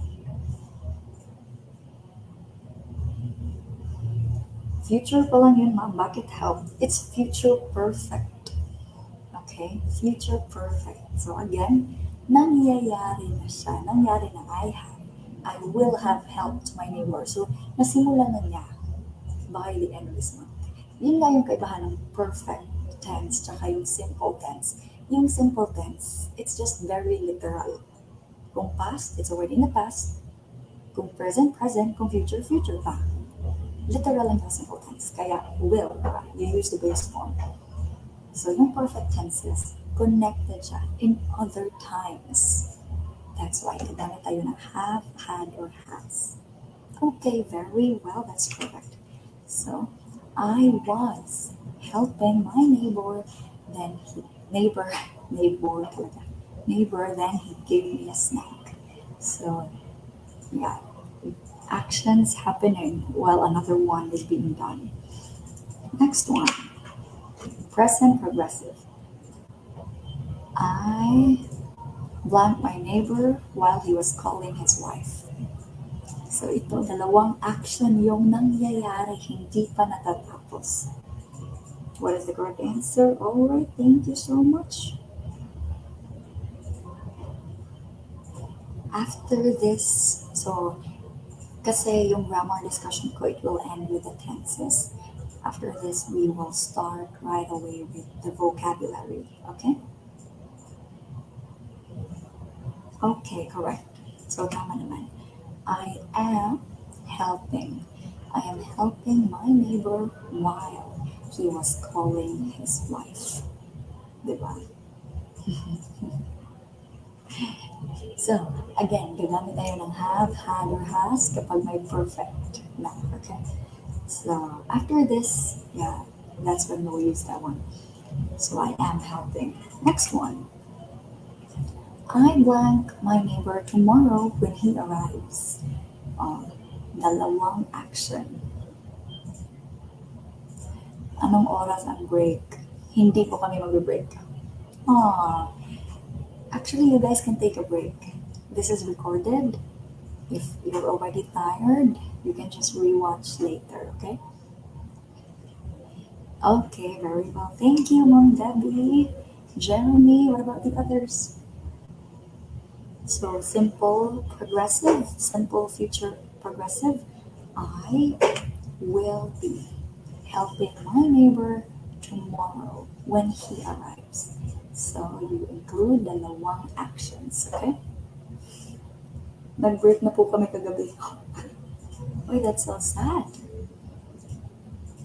Future pa lang yun, ma'am. Bakit help? It's future perfect. Okay? Future perfect. So again, nangyayari na siya. Nangyari na I will have helped my neighbor. So, nasimulan na niya by the end of this month. Yun nga yung kaibahan ng perfect tense tsaka yung simple tense. Yung simple tense, it's just very literal. Kung past, it's already in the past. Kung present, present. Kung future, future pa. literal and simple tense. Kaya will, diba? You use the base form. So yung perfect tenses, connected siya in other times. That's why gagamit tayo ng have, had, or has. Okay, very well. That's correct. So, I was helping my neighbor, then neighbor, talaga. Neighbor, then he gave me a snack. So, yeah, actions happening while another one is being done. Next one, present progressive. I blanked my neighbor while he was calling his wife. So ito, dalawang action yung nangyayari, hindi pa natatapos. What is the correct answer? Alright, thank you so much. After this, so, kasi yung grammar discussion ko, it will end with the tenses. After this, we will start right away with the vocabulary, okay? Okay, correct. So, tama naman. I am helping. I am helping my neighbor while he was calling his wife. Diba? So, again, gagamit tayo ng have, had, or has kapag may perfect na, okay? So, after this, yeah, that's when we'll use that one. So, I am helping. Next one. I blank my neighbor tomorrow when he arrives. Dalawang action. Anong oras ang break? Hindi po kami mag-break. Actually, you guys can take a break. This is recorded. If you're already tired, you can just rewatch later, okay? Okay, very well. Thank you, Mom Debbie. Jeremy, what about the others? So, simple progressive, simple future progressive. I will be helping my neighbor tomorrow when he arrives. So, you include dalawang actions, okay? Nag-break na po kami kagabi. Oy, that's so sad.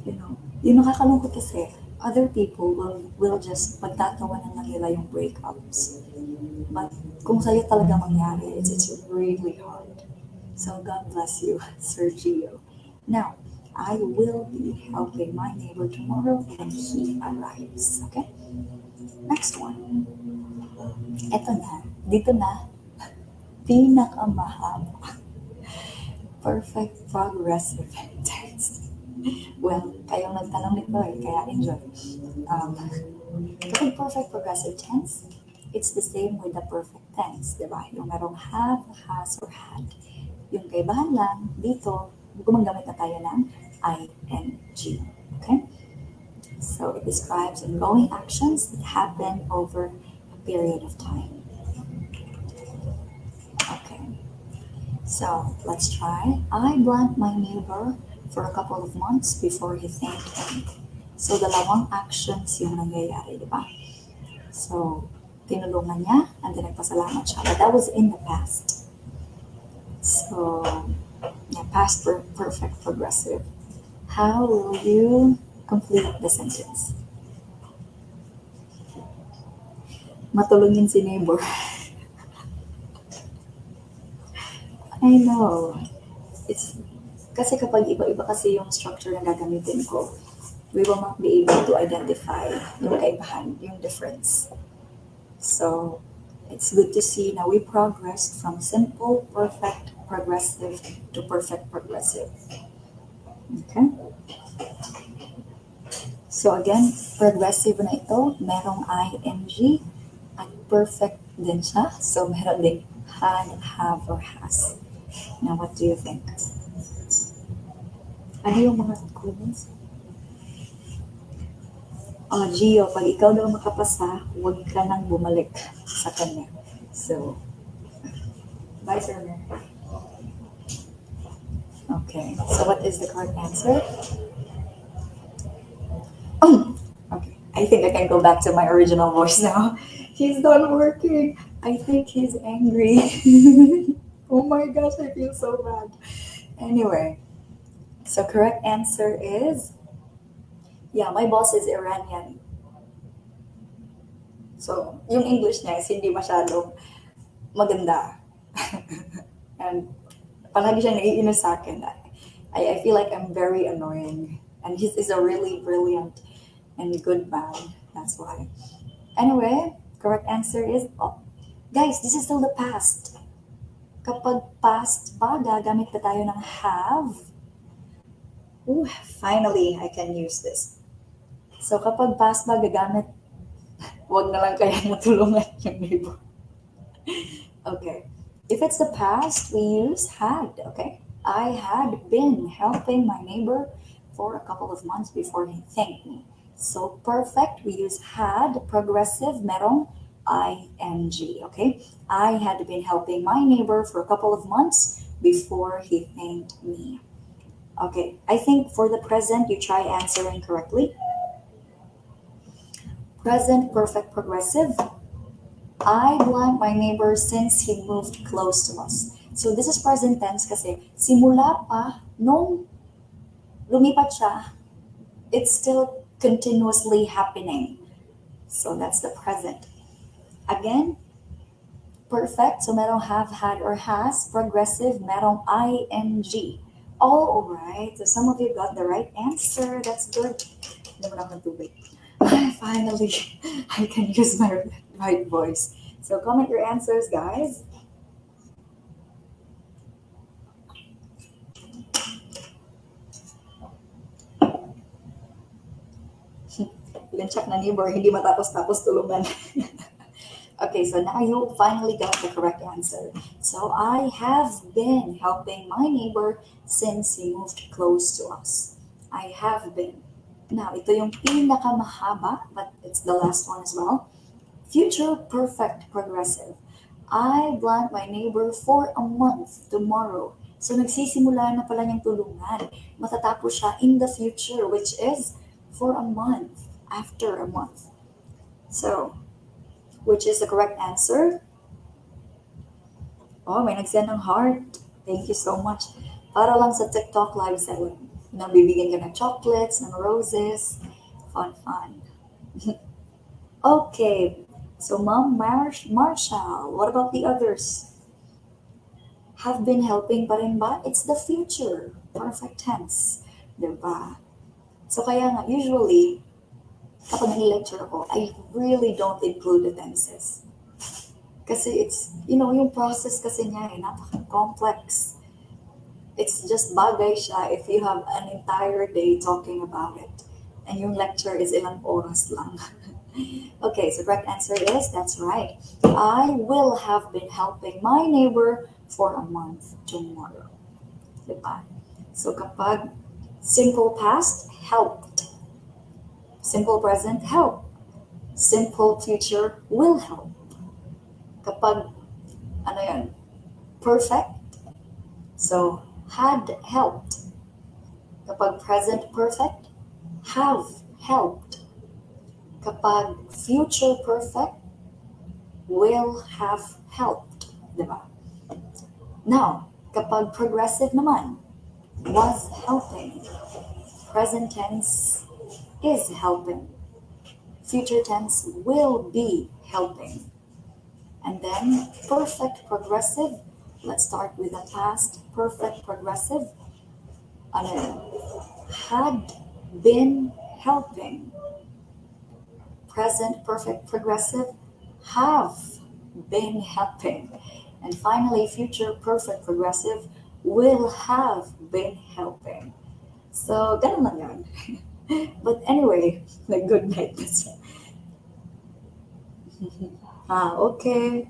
You know, yung nakakalungkot kasi, other people will just pagtatawanan lang nila yung breakups. But kung sa'yo talaga mangyari, it's really hard. So, God bless you, Sir Gio. Now, I will be helping my neighbor tomorrow when he arrives, okay? Next one. Eto na. Dito na. Pinakamahaba. Perfect progressive tense. Well, kayong nagtanong nito kaya enjoy. Kapag perfect progressive tense, it's the same with the perfect tense, diba? Yung merong have, has, or had. Yung kaibahan lang, dito, gumagamit na tayo ng ing. Okay? So it describes ongoing actions that happen over a period of time. Okay. So let's try. I blanked my neighbor for a couple of months before he thanked me. So dalawang actions yung nangyayari, di ba? So tinulungan niya and then nagpasalamat siya. But that was in the past. So yeah, past perfect progressive. How will you complete the sentence? Matulungin si neighbor. I know. It's kasi kapag iba-iba kasi yung structure na gagamitin ko, we will not be able to identify yung kaibahan, yung difference. So, it's good to see na we progressed from simple, perfect, progressive to perfect progressive. Okay? So again, progressive na ito, merong ing at perfect din siya. So meron din had, have, or has. Now, what do you think? Ano yung mga comments? Gio, pag ikaw daw makapasa, huwag ka nang bumalik sa kanya. So, bye, Sir Mer. Okay, so what is the correct answer? Okay, I think I can go back to my original voice now. He's not working. I think he's angry. Oh my gosh, I feel so bad. Anyway, So correct answer is, yeah, my boss is Iranian. So, yung English niya is hindi masyadong maganda. And palagi siyang naiinis sa akin. I feel like I'm very annoying. And he's a really brilliant and good man. That's why. Anyway, correct answer is, oh, guys, this is still the past. Kapag past pa, gagamit pa tayo ng have. Ooh, finally, I can use this. So kapag past pa, gagamit, wag na lang kaya matulungan yung neighbor. Okay. If it's the past, we use had, okay? I had been helping my neighbor for a couple of months before he thanked me. So perfect, we use had, progressive, merong ing, okay? I had been helping my neighbor for a couple of months before he thanked me. Okay, I think for the present, you try answering correctly. Present, perfect, progressive. I blanked my neighbor since he moved close to us. So this is present tense kasi simula pa nung lumipat siya, it's still continuously happening. So that's the present. Again, perfect. So merong have, had, or has. Progressive, merong ing. All right. So some of you got the right answer. That's good. Naman ako ng tubig. Finally, I can use my right voice. So comment your answers, guys. Linchak na neighbor, hindi matapos-tapos tulungan. Okay, so now you finally got the correct answer. So I have been helping my neighbor since he moved close to us. I have been. Now, ito yung pinakamahaba, but it's the last one as well. Future perfect progressive. I blank my neighbor for a month tomorrow. So nagsisimula na pala niyang tulungan. Matatapos siya in the future, which is for a month, after a month. So, which is the correct answer? Oh, may nagsend ng heart. Thank you so much. Para lang sa TikTok live selling. Nabibigyan ka ng chocolates, ng roses. Fun, fun. Okay. So, Mom Marshall, what about the others? Have been helping pa rin ba? It's the future. Perfect tense. Diba? So, kaya nga, usually, kapag nag-lecture ako, I really don't include the tenses. Kasi it's, yung process kasi niya napaka-complex. It's just bagay siya if you have an entire day talking about it. And yung lecture is ilang oras lang. Okay, so correct answer is, that's right. I will have been helping my neighbor for a month tomorrow. Diba? So kapag simple past, helped. Simple present, help. Simple future, will help. Kapag, perfect, so had helped. Kapag present perfect, have helped. Kapag future perfect, will have helped. Diba? Now, kapag progressive naman, was helping. Present tense is helping. Future tense will be helping. And then perfect progressive. Let's start with the past perfect progressive. Had been helping. Present perfect progressive, have been helping. And finally, future perfect progressive, will have been helping. So, ganun lang yun. But anyway, good night. Okay.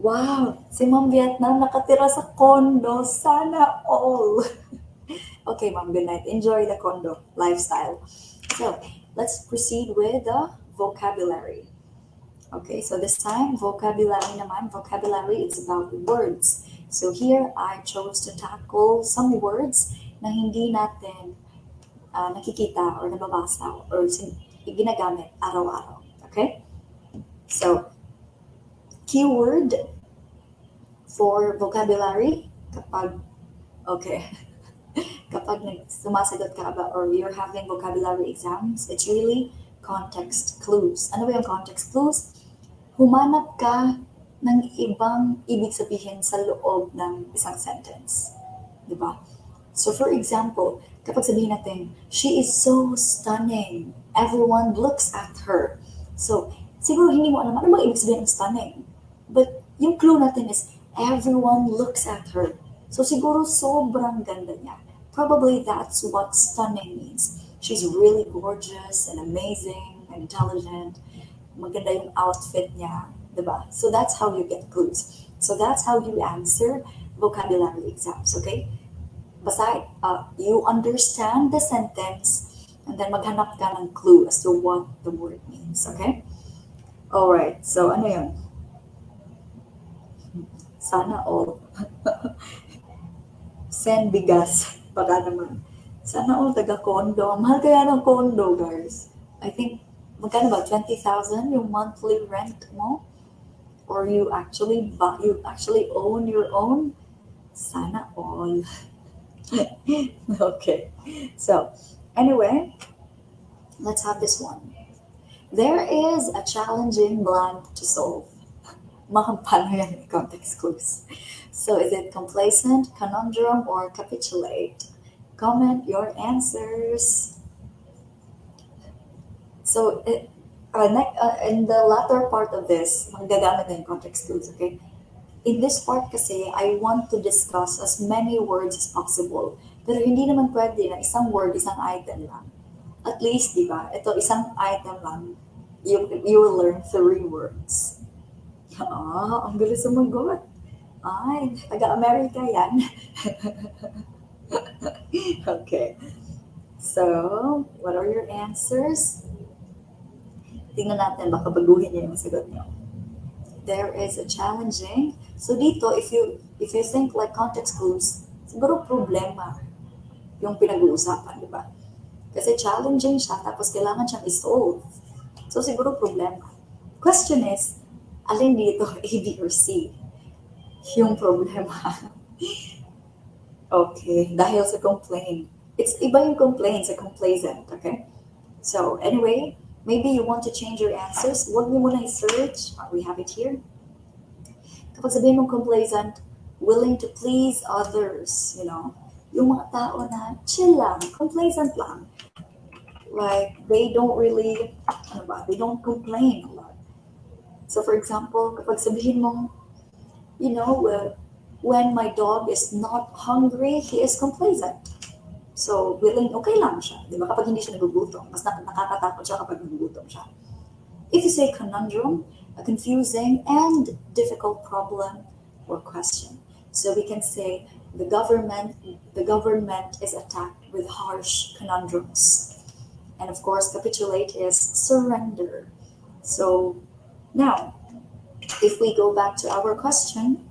Wow, si Ma'am Vietnam nakatira sa condo. Sana all. Okay, Ma'am, good night. Enjoy the condo lifestyle. So, let's proceed with the vocabulary. Okay, so this time, vocabulary naman. Vocabulary is about words. So here, I chose to tackle some words na hindi natin nakikita or nababasa or ginagamit araw-araw. Okay? So, keyword for vocabulary kapag, okay. kapag sumasagot ka ba or you're having vocabulary exams, it's really context clues. Ano ba yung context clues? Humanap ka ng ibang ibig sabihin sa loob ng isang sentence. Diba? So for example, kapag sabihin natin, she is so stunning. Everyone looks at her. So, siguro hindi mo alam ano ba ibig sabihin ng stunning. But yung clue natin is, everyone looks at her. So siguro sobrang ganda niya. Probably that's what stunning means. She's really gorgeous and amazing and intelligent. Maganda yung outfit niya. Diba? So that's how you get clues. So that's how you answer vocabulary exams, okay? Basta you understand the sentence and then maghanap ka ng clue as to what the word means, okay? Alright, so ano yun? Sana all. Send bigas. Baka naman. Sana all taga-condo. Ang mahal kaya ng condo, guys. I think, magkano ba? 20,000 yung monthly rent mo? Or you actually own your own? Sana all. Okay. So, anyway, let's have this one. There is a challenging blank to solve. Paano yan, context clues. So, is it complacent, conundrum, or capitulate? Comment your answers. So, in the latter part of this, magagamit na yung context clues, okay? In this part kasi, I want to discuss as many words as possible. Pero hindi naman pwede na isang word, isang item lang. At least, di ba? Ito, isang item lang. You will learn 3 words. Ang bilis sumagot. Ay, taga-America yan. Okay. So, what are your answers? Tingnan natin, baka baguhin niyo yung sagot niyo. There is a challenging. So dito, if you think like context clues, siguro problema yung pinag-uusapan, di ba? Kasi challenging siya, tapos kailangan siyang i-solve. So siguro problema. Question is, alin dito, A, B, or C? Yung problema. Okay, dahil sa complain. It's iba yung complain sa complacent, okay? So anyway, maybe you want to change your answers. Huwag niyo muna i-search. We have it here. Kapag sabihin mong complacent, willing to please others, you know, yung mga tao na chill lang, complacent lang. Like, they don't really, they don't complain a lot. So for example, kapag sabihin mong, you know, when my dog is not hungry, he is complacent. So, willing, okay lang siya. Di ba? Kapag hindi siya nagugutom, mas nakakatakot siya kapag nagugutom siya. If you say conundrum, a confusing and difficult problem or question. So we can say the government is attacked with harsh conundrums. And of course, capitulate is surrender. So now, if we go back to our question,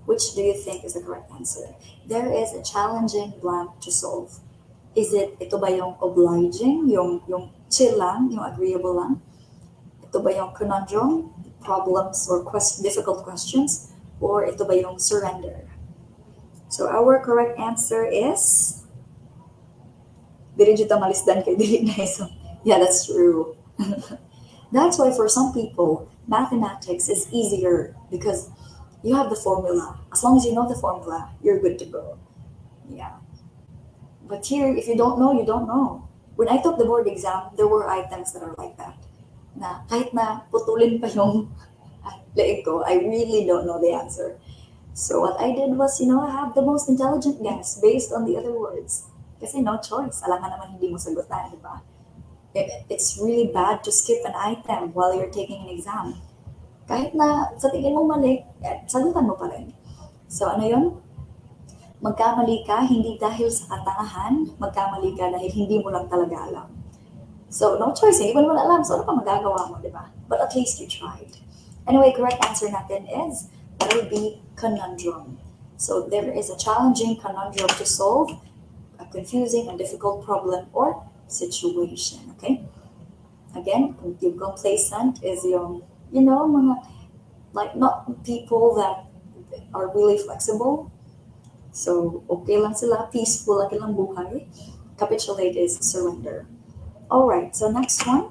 which do you think is the correct answer? There is a challenging blank to solve. Ito ba yung obliging, yung chill lang, yung agreeable lang? Ito ba yung conundrum, problems or difficult questions? Or ito ba yung surrender? So our correct answer is, dili jud ta malisdan kay dili na iso. Yeah, that's true. That's why for some people, mathematics is easier because you have the formula. As long as you know the formula, you're good to go. Yeah. But here, if you don't know, you don't know. When I took the board exam, there were items that are like that. Na kahit na putulin pa yung leeg ko, I really don't know the answer. So what I did was, I have the most intelligent guess based on the other words. Kasi no choice. Alam ka naman hindi mo sagutan, di ba? It's really bad to skip an item while you're taking an exam. Kahit na sa tingin mo mali, sagutan mo pa rin. So ano yun? Magkamali ka hindi dahil sa katangahan, magkamali ka dahil hindi mo lang talaga alam. So no choice, hindi mo naman alam, so ano pa magagawa mo, di ba? But at least you tried. Anyway, correct answer natin is, that would be conundrum. So there is a challenging conundrum to solve, a confusing and difficult problem or situation, okay? Again, yung complacent is yung, mga, like not people that are really flexible. So, okay lang sila, peaceful lang ilang buhay. Capitulate is surrender. All right, so next one.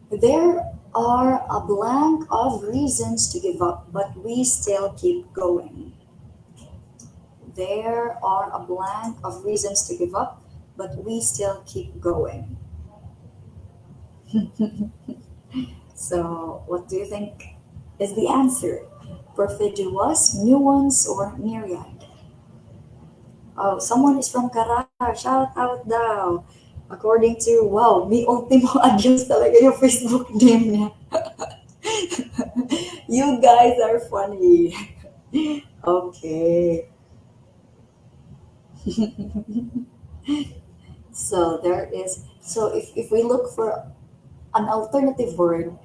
There are a blank of reasons to give up, but we still keep going. There are a blank of reasons to give up, but we still keep going. So, what do you think is the answer? Perfidious, nuance, or myriad? Oh, someone is from Karar. Shout out daw. According to, wow, mi ultimo adios talaga yung Facebook name niya. You guys are funny. Okay. So if we look for an alternative word,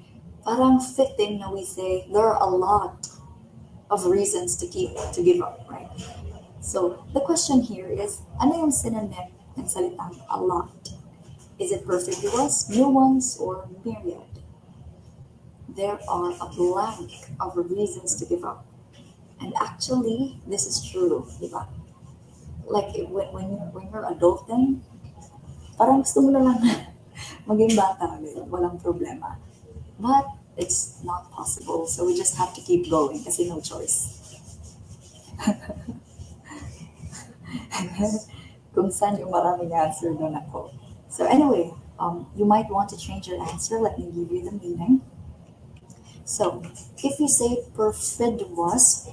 parang fitting na we say there are a lot of reasons to give up, right? So the question here is, ano yung synonym ng salitang a lot? Is it perfidious, nuance, or myriad? There are a blank of reasons to give up. And actually, this is true, di ba? Like when you're adulting, parang gusto mo na lang maging bata ulit, walang problema. But it's not possible, so we just have to keep going kasi no choice. Kung saan yung maraming answer doon ako. So anyway, you might want to change your answer. Let me give you the meaning. So, if you say perfidious,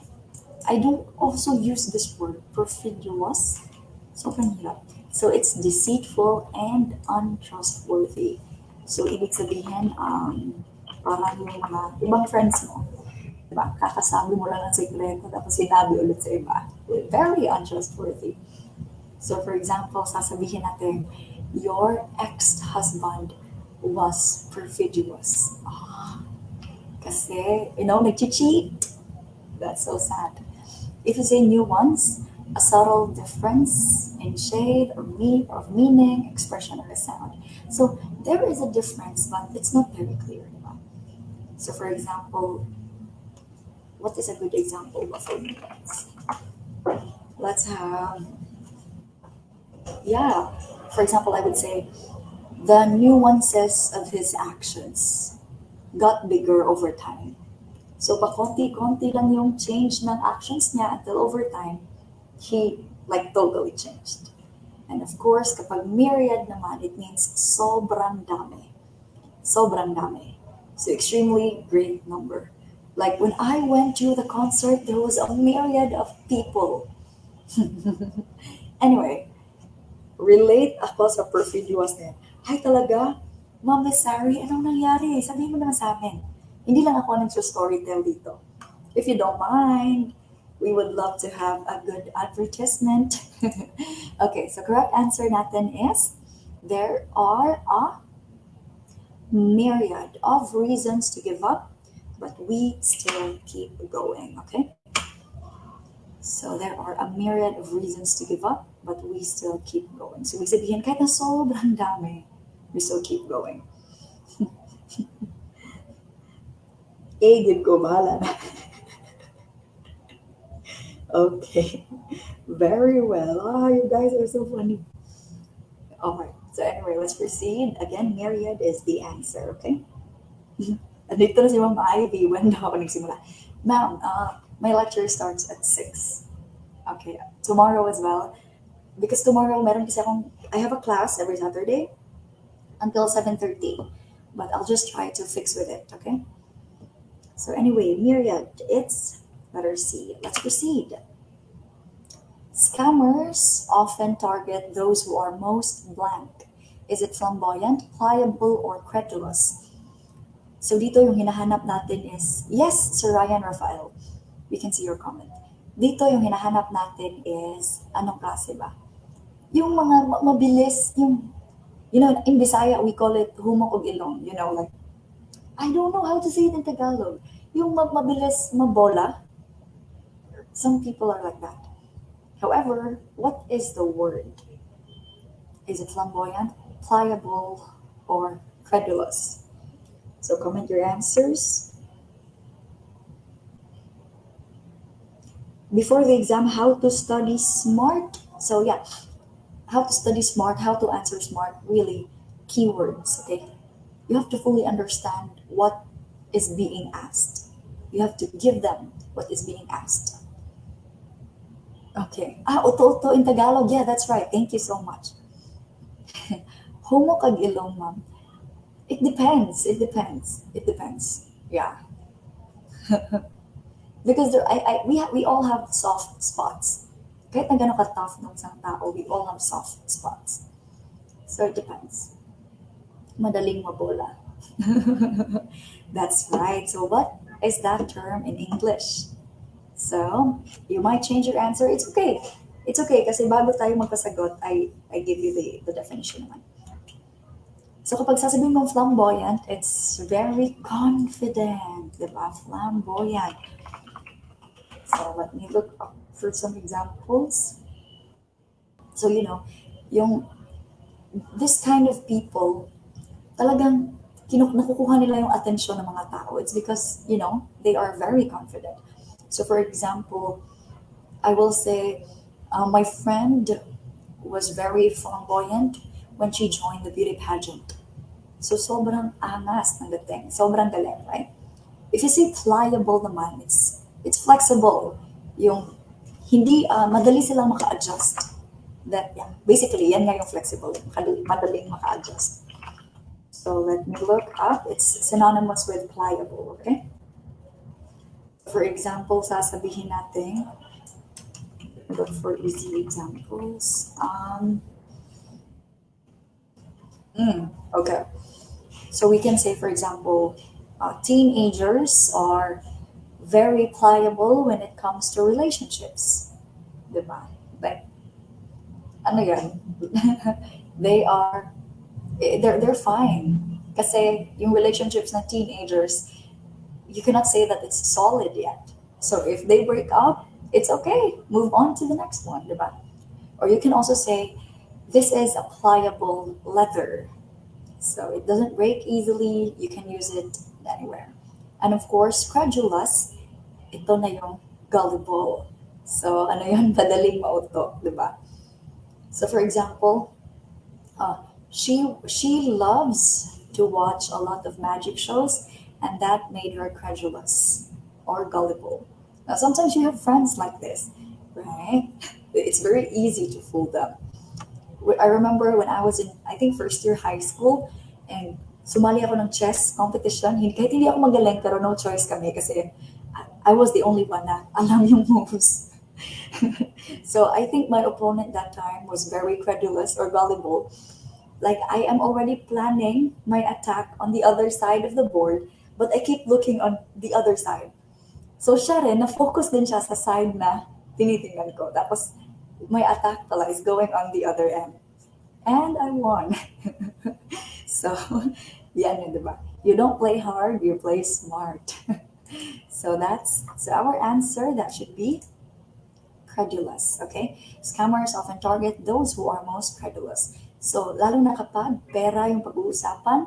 I don't also use this word, perfidious. Sobrang hirap. So, it's deceitful and untrustworthy. So, ibig sabihin, parang yung mga ibang friends mo, diba? Kakasabi mo lang ng sekreto tapos sinabi ulit sa iba. Very untrustworthy. So, for example, sasabihin natin, your ex-husband was perfidious. Kasi, nag-cheat. That's so sad. If you say nuance, a subtle difference in shade or meaning, expression, or sound. So there is a difference, but it's not very clear. Diba? So for example, what is a good example of nuance? Let's have, yeah. For example, I would say, the nuances of his actions got bigger over time. So, pakonti-konti lang yung change ng actions niya until over time, he like totally changed. And of course, kapag myriad naman, it means sobrang dami. Sobrang dami. So, extremely great number. Like when I went to the concert, there was a myriad of people. Anyway, relate ako sa perfidious na yan. Ay talaga, Ma'am Miss Sari, anong nangyari? Sabihin mo naman sa amin. Hindi lang ako nag-storytell dito. If you don't mind, we would love to have a good advertisement. Okay, so correct answer natin is, there are a myriad of reasons to give up, but we still keep going, okay? So there are a myriad of reasons to give up, but we still keep going. So ibig sabihin, kahit na sobrang dami, we still keep going. Good ko, bahala na. Okay, very well. You guys are so funny. Alright, so anyway, let's proceed. Again, myriad is the answer, okay? Andito na si Ma'am Ivy. When daw ako nagsimula? Ma'am, my lecture starts at 6. Okay, tomorrow as well. Because tomorrow, I have a class every Saturday until 7:30. But I'll just try to fix with it, okay? So anyway, myriad, it's letter C. Let's proceed. Scammers often target those who are most blank. Is it flamboyant, pliable, or credulous? So dito yung hinahanap natin is, yes, Sir Ryan Rafael, we can see your comment. Dito yung hinahanap natin is, anong klase ba? Yung mga mabilis, yung, in Bisaya, we call it humok og ilong, like, I don't know how to say it in Tagalog. Yung mabilis mabola, some people are like that. However, what is the word? Is it flamboyant, pliable, or credulous? So comment your answers. before the exam, how to study smart. So yeah, how to study smart, how to answer smart, really keywords, okay? You have to fully understand what is being asked. You have to give them what is being asked. Okay. Oto-oto in Tagalog. Yeah, that's right. Thank you so much. Homo kag ilong, ma'am. It depends. It depends. It depends. Yeah. Because we all have soft spots. Kahit na gano'n ka-tough ng isang tao, we all have soft spots. So it depends. Madaling mabola. That's right. So what is that term in English? So you might change your answer. It's okay. It's okay kasi bago tayo magpasagot, I give you the definition naman. So kapag sasabihin mong flamboyant, it's very confident, diba? Flamboyant. So let me look up for some examples. So yung this kind of people, talagang nakukuha nila yung atensyon ng mga tao. It's because, they are very confident. So for example, I will say, my friend was very flamboyant when she joined the beauty pageant. So sobrang angas ng dating. Sobrang galing, right? If you say pliable naman, it's flexible. Yung hindi, madali silang maka-adjust. That, yeah, basically, yan nga yung flexible. Madaling maka-adjust. So let me look up. It's synonymous with pliable, okay? For example, sasabihin natin, look for easy examples. Okay. So we can say, for example, teenagers are very pliable when it comes to relationships. Diba? Like, ano yan? They're fine. Kasi yung relationships ng teenagers, you cannot say that it's solid yet. So if they break up, it's okay. Move on to the next one, diba? Or you can also say, this is a pliable leather. So it doesn't break easily. You can use it anywhere. And of course, credulous, ito na yung gullible. So ano yun? Madaling mauto, diba? So for example, she loves to watch a lot of magic shows, and that made her credulous or gullible. Now sometimes you have friends like this, right? It's very easy to fool them. I remember when I was in, I think, first year high school, and sumali ako ng chess competition. Kahit hindi ako magaling, pero no choice kami kasi I was the only one na alam yung moves. So I think my opponent that time was very credulous or gullible. Like, I am already planning my attack on the other side of the board, but I keep looking on the other side. So siya rin, na-focus din siya sa side na tinitingnan ko. Tapos, my attack pala is going on the other end. And I won. So, yan yun, diba? You don't play hard, you play smart. So our answer, that should be credulous, okay? Scammers often target those who are most credulous. So, lalo na kapag pera yung pag-uusapan,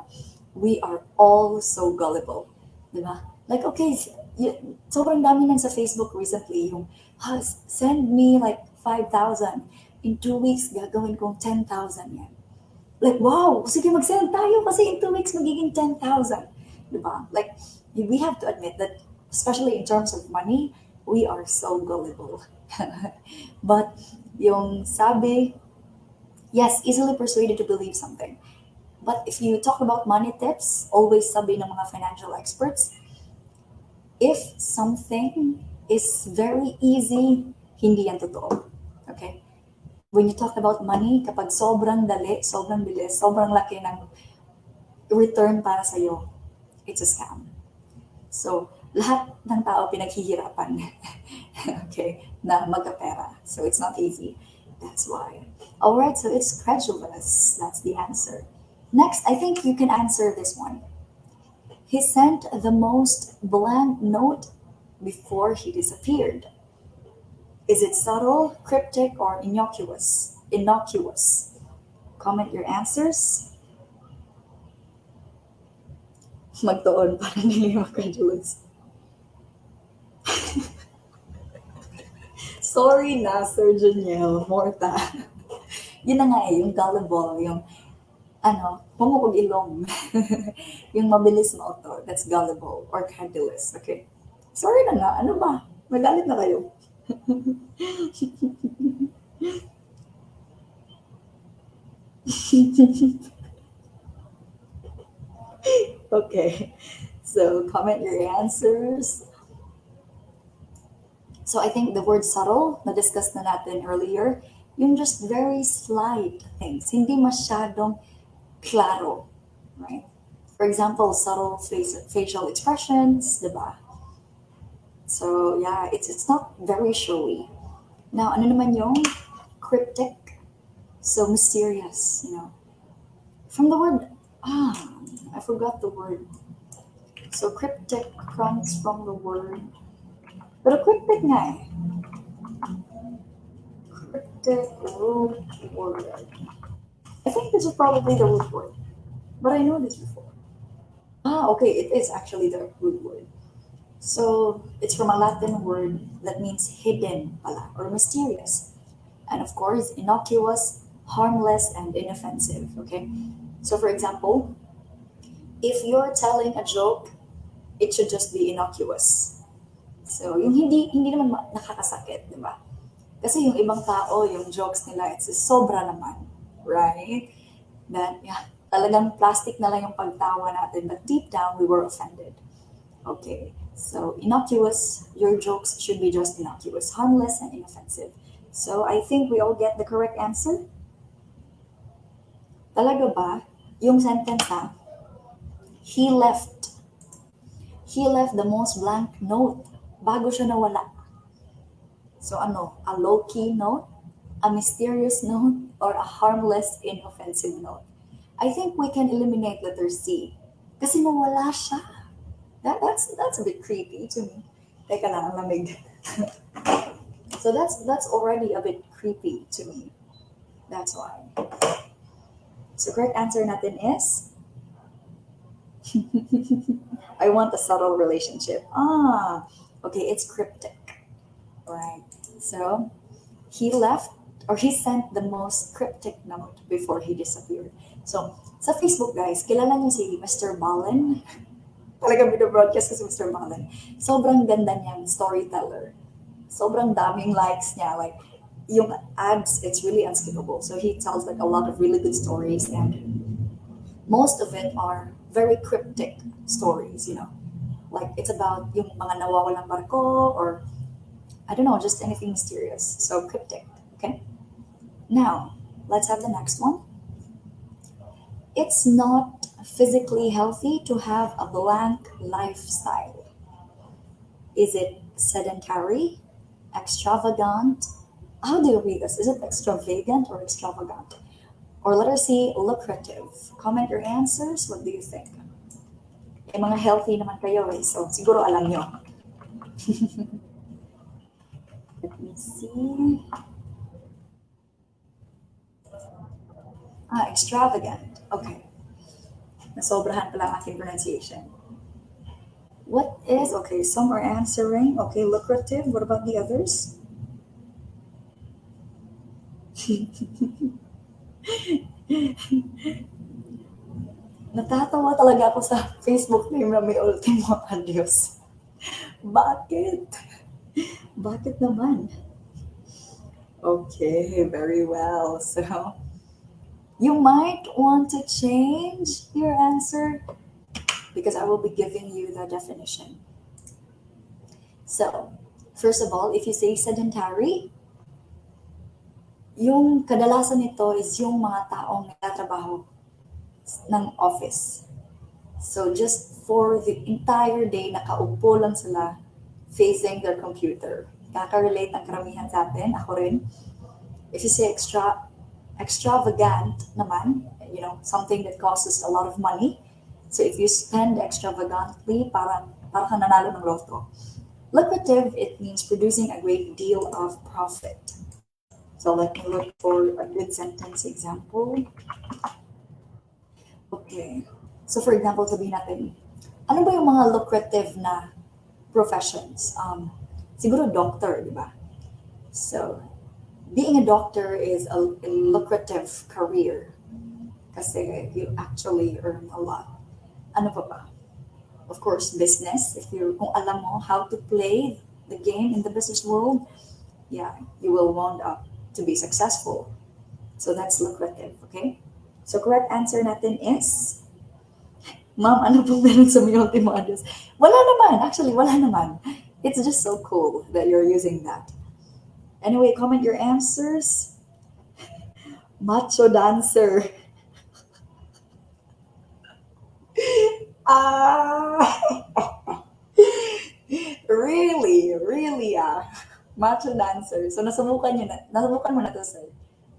we are all so gullible. Diba? Like, okay, sobrang dami nang sa Facebook recently yung, send me like 5,000. In 2 weeks, gagawin kong 10,000 yan. Like, wow, sige, mag-send tayo kasi in 2 weeks magiging 10,000. Diba? Like, we have to admit that, especially in terms of money, we are so gullible. But yung sabi, yes, easily persuaded to believe something. But if you talk about money tips, always sabi ng mga financial experts, if something is very easy, hindi yan totoo. Okay? When you talk about money, kapag sobrang dali, sobrang bilis, sobrang laki ng return para sa'yo, it's a scam. So, lahat ng tao pinaghihirapan okay, na magkapera. So, it's not easy. That's why. Alright, so it's credulous. That's the answer. Next, I think you can answer this one. He sent the most bland note before he disappeared. Is it subtle, cryptic, or innocuous? Innocuous. Comment your answers. Magtuon para nila yung credulous. Sorry na, Sir Juniel, Morta. Yun na nga yung gullible, yung pumukog ilong. Yung mabilis mauto, that's gullible or credulous, okay? Sorry na nga, ano ba? Magalit na kayo. Okay, so comment your answers. So I think the word subtle, na-discuss na natin earlier, yung just very slight things, hindi masyadong klaro, right? For example, subtle facial expressions, diba? So yeah, it's not very showy. Now, ano naman yung cryptic? So mysterious, From the word, I forgot the word. So cryptic comes from the word, pero cryptic nga eh. Cryptic root word. I think this is probably the root word, but I know this before. Okay, it is actually the root word. So it's from a Latin word that means hidden pala, or mysterious. And of course, innocuous, harmless, and inoffensive, okay? So for example, if you're telling a joke, it should just be innocuous. So yung hindi naman nakakasakit, di ba? Kasi yung ibang tao, yung jokes nila, it's sobra naman, right? That, yeah, talagang plastic na lang yung pagtawa natin, but deep down, we were offended. Okay, so innocuous, your jokes should be just innocuous, harmless, and inoffensive. So I think we all get the correct answer. Talaga ba? Yung sentence he left the most blank note bago siya nawala. So a low-key note, a mysterious note, or a harmless, inoffensive note? I think we can eliminate letter C. Kasi nawala siya. That's a bit creepy to me. Teka lang, ang lamig. So that's already a bit creepy to me. That's why. So correct answer natin is I want a subtle relationship. Okay, it's cryptic. Right. So he left or he sent the most cryptic note before he disappeared. So sa Facebook guys, kilala niyo si Mr. Ballen? Talagang binobroadcast ko si Mr. Ballen. Sobrang ganda niyang storyteller. Sobrang daming likes niya. Like, yung ads, it's really unskippable. So he tells like a lot of really good stories and most of it are very cryptic stories, Like it's about yung mga nawawalang barko or I don't know, just anything mysterious. So cryptic, okay? Now, let's have the next one. It's not physically healthy to have a blank lifestyle. Is it sedentary, extravagant? How do you read this? Is it extravagant or extravagant? Or letter C, lucrative. Comment your answers. What do you think? Eh, mga healthy naman kayo eh. So, siguro alam nyo. Let me see. Extravagant. Okay. Nasobrahan pala ang aking pronunciation. What is, okay, some are answering. Okay, lucrative. What about the others? Natatawa talaga ako sa Facebook name na may ultimo adios. Bakit? Bakit naman? Okay, very well. So, you might want to change your answer because I will be giving you the definition. So, first of all, if you say sedentary, yung kadalasan nito is yung mga taong nagtatrabaho ng office. So, just for the entire day, nakaupo lang sila facing their computer. Kaka-relate ang karamihan sa atin, ako rin. If you say extravagant naman, something that costs a lot of money. So if you spend extravagantly, para kang nanalo ng lotto. Lucrative, it means producing a great deal of profit. So let me look for a good sentence example. Okay. So for example, sabihin natin, ano ba yung mga lucrative na professions? Siguro doctor, di ba? So, being a doctor is a lucrative career kasi you actually earn a lot. Ano pa ba? Of course, business. If you kung alam mo how to play the game in the business world, yeah, you will wound up to be successful. So that's lucrative, okay? So correct answer natin is, Ma'am, ano pong meron sa may ultimo address? Wala naman. Actually, wala naman. It's just so cool that you're using that. Anyway, comment your answers. Macho dancer. Ah, really, macho dancer. So nasubukan mo na to, sir.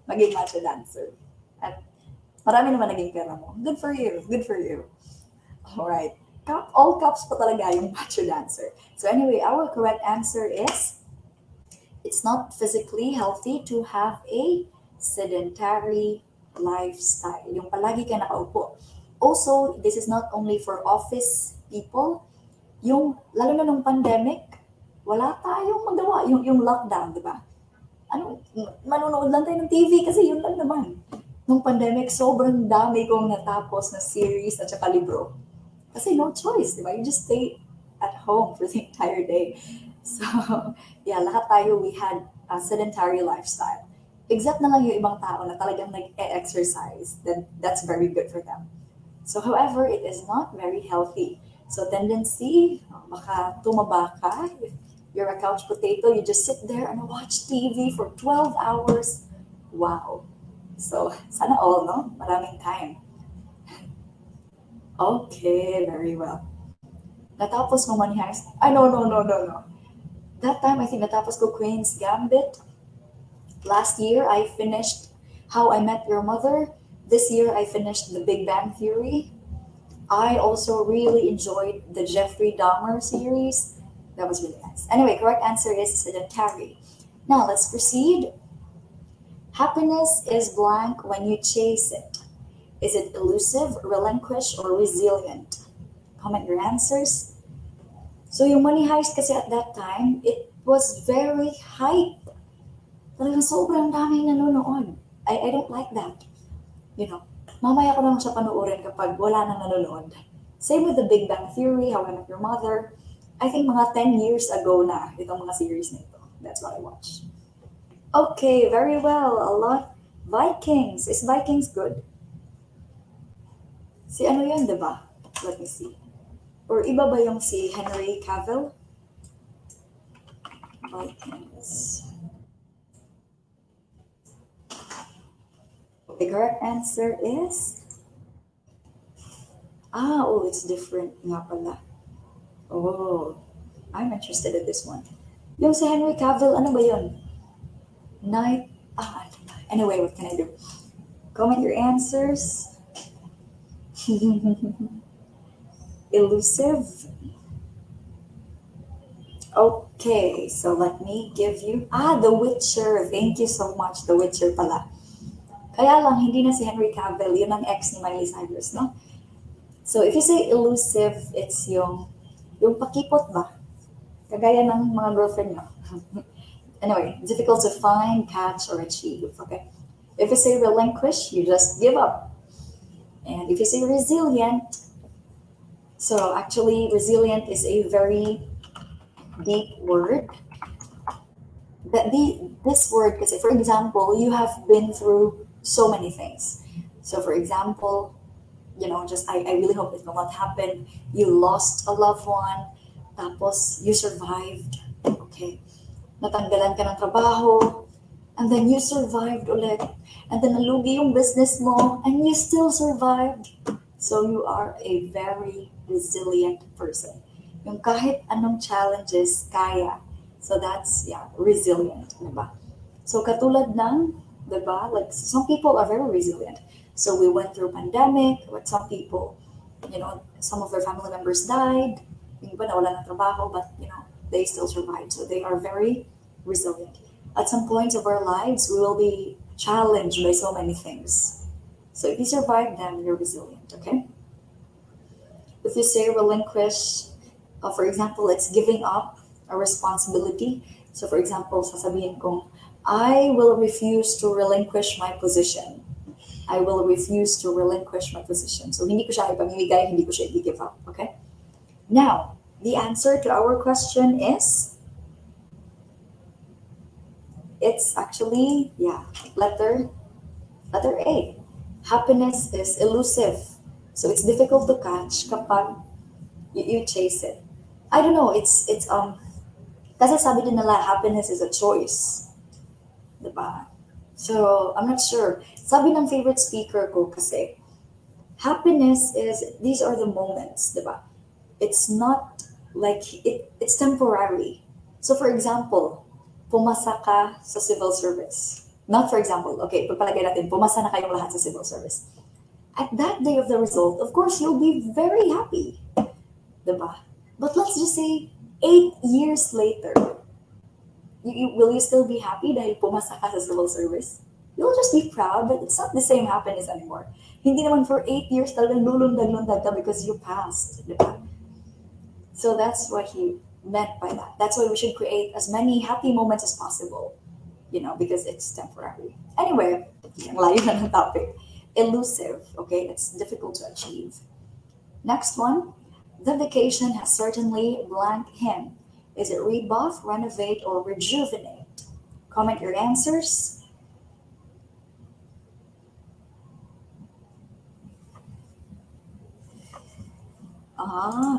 Maging macho dancer. At marami naman naging pera mo. Good for you. Good for you. Alright. All caps pa talaga yung macho dancer. So anyway, our correct answer is, it's not physically healthy to have a sedentary lifestyle. Yung palagi ka nakaupo. Also, this is not only for office people. Yung, lalo na nung pandemic, wala tayong magawa. Yung lockdown, di ba? Ano, manonood lang tayo ng TV kasi yun lang naman. Nung pandemic, sobrang dami kong natapos na series at saka libro. Kasi no choice, di ba? You just stay at home for the entire day. So, yeah, lahat tayo, we had a sedentary lifestyle. Except na lang yung ibang tao na talagang nag-exercise, then that's very good for them. So, however, it is not very healthy. So, tendency, baka tumaba ka. If you're a couch potato, you just sit there and watch TV for 12 hours. Wow. So, sana all, no? Maraming time. Okay, very well. Natapos mo Money Heist? Ay, no. That time, I think natapos ko Queen's Gambit. Last year, I finished How I Met Your Mother. This year, I finished The Big Bang Theory. I also really enjoyed the Jeffrey Dahmer series. That was really nice. Anyway, correct answer is sedentary. Now, let's proceed. Happiness is blank when you chase it. Is it elusive, relinquish, or resilient? Comment your answers. So yung Money Heist kasi at that time, it was very hype. Talagang sobrang daming nanonood. I don't like that. You know, mamaya ko lang siya panoorin kapag wala nang nanonood. Same with The Big Bang Theory, How I Met Your Mother. I think mga 10 years ago na itong mga series nito. That's what I watched. Okay, very well. A lot. Vikings. Is Vikings good? Si ano yan, diba? Let me see. Or iba ba yung si Henry Cavill? Vikings. The correct answer is... it's different nga pala. Oh, I'm interested in this one. Yung si Henry Cavill, ano ba yun? Anyway, what can I do? Comment your answers. Elusive. Okay, so let me give you... The Witcher. Thank you so much. The Witcher pala. Kaya lang, hindi na si Henry Cavill. Yun ang ex ni Miley Cyrus, no? So, if you say elusive, it's yung pakipot ba? Kagaya ng mga girlfriend nyo. Anyway, difficult to find, catch, or achieve, okay? If you say relinquish, you just give up. And if you say resilient, so actually, resilient is a very deep word. This word, kasi for example, you have been through so many things. So for example, I really hope it will not happen. You lost a loved one, tapos you survived. Okay. Natanggalan ka ng trabaho, and then you survived ulit. And then nalugi yung business mo, and you still survived. So you are a very resilient person. Yung kahit anong challenges, kaya. So that's, resilient, diba? So katulad ng, diba, like some people are very resilient. So we went through pandemic, with some people, some of their family members died, yung iba nawala ng trabaho, but, they still survived. So they are very resilient. At some points of our lives, we will be challenged by so many things. So if you survive them, you're resilient, okay? If you say relinquish, for example, it's giving up a responsibility. So for example, sasabihin kong, I will refuse to relinquish my position. I will refuse to relinquish my position. So hindi ko siya ipamimigay, hindi ko siya i-give up. Okay? Now, the answer to our question is, it's actually, letter A. Happiness is elusive. So it's difficult to catch kapag you chase it. I don't know, kasi sabi din nila, happiness is a choice. Diba? So, I'm not sure. Sabi ng favorite speaker ko kasi, happiness is, these are the moments, diba? It's not like, it's temporary. So for example, pumasa ka sa civil service. Not for example, okay, pagpalagay natin, pumasa na kayong lahat sa civil service. At that day of the result, of course, you'll be very happy. Diba? But let's just say, 8 years later, will you still be happy dahil pumasa ka sa civil service? You'll just be proud, but it's not the same happiness anymore. Hindi naman for 8 years talagang lulundag-lundag ka because you passed. Diba? So that's what he meant by that. That's why we should create as many happy moments as possible, because it's temporary. Anyway, ang layo na ng topic. Elusive, okay? It's difficult to achieve. Next one, the vacation has certainly blank him. Is it rebuff, renovate, or rejuvenate? Comment your answers.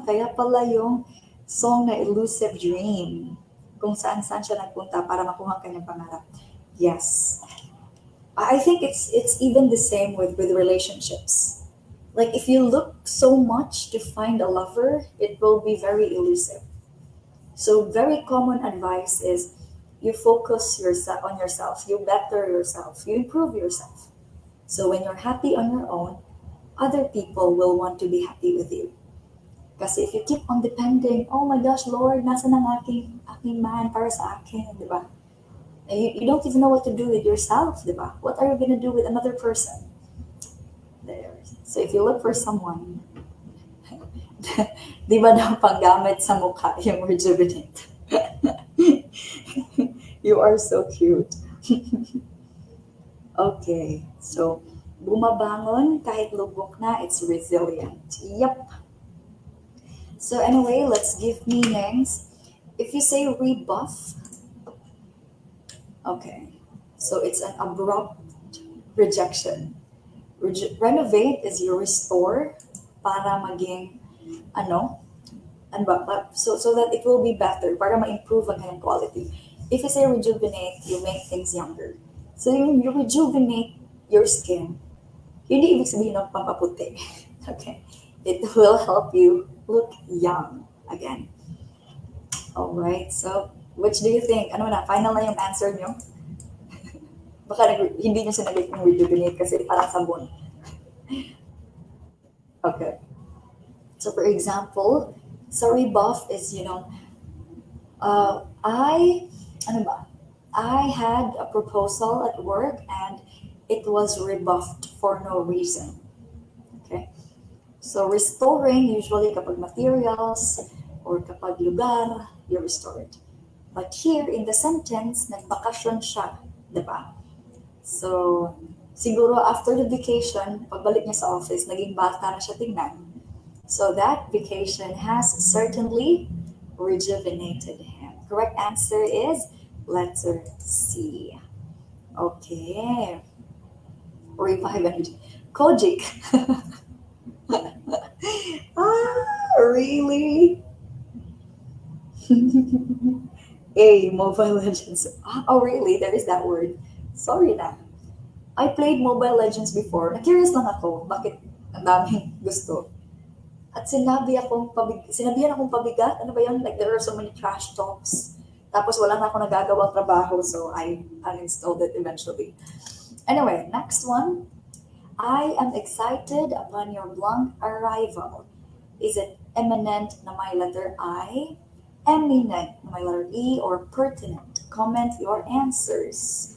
Kaya pala yung song na Elusive Dream. Kung saan-saan siya nagpunta para makuha ang kanyang pangarap. Yes. I think it's even the same with relationships. Like if you look so much to find a lover, it will be very elusive. So very common advice is you focus on yourself, you better yourself, you improve yourself. So when you're happy on your own, other people will want to be happy with you. Kasi if you keep on depending, oh my gosh, Lord, nasa ng aking man para sa akin, di ba? You don't even know what to do with yourself, di ba? What are you gonna do with another person? There. So if you look for someone, di ba daw panggamit sa mukha yung rejuvenate? You are so cute. Okay, so bumabangon kahit lubok na, it's resilient. Yep. So anyway, let's give meanings. If you say rebuff, okay, so it's an abrupt rejection. Renovate is you restore para maging so that it will be better, para ma-improve ang kanyang quality. If you say rejuvenate, you make things younger. So you rejuvenate your skin. Hindi ibig sabihin ng pampaputi. Okay. It will help you look young again. Alright, so which do you think? Ano na, final na yung answer nyo? Baka hindi nyo sinagot yung rejuvenate kasi parang sabon. Okay. So for example, sa rebuff is, I had a proposal at work and it was rebuffed for no reason. Okay. So restoring, usually kapag materials or kapag lugar, you restore it. But here in the sentence, nagbakasyon siya, di ba? So, siguro after the vacation, pagbalik niya sa office, naging bata na siya tingnan. So that vacation has certainly rejuvenated him. Correct answer is letter C. Okay. Revive energy. Kojic. Really? A, Mobile Legends. Oh, really? There is that word. Sorry na. I played Mobile Legends before. Na-curious lang ako, bakit ang daming gusto. At sinabihan akong pabigat. Ano ba yun? Like, there are so many trash talks. Tapos wala na ako nagagawang trabaho, so I uninstalled it eventually. Anyway, next one. I am excited upon your blank arrival. Is it eminent na may letter I, eminent na may letter E, or pertinent? Comment your answers.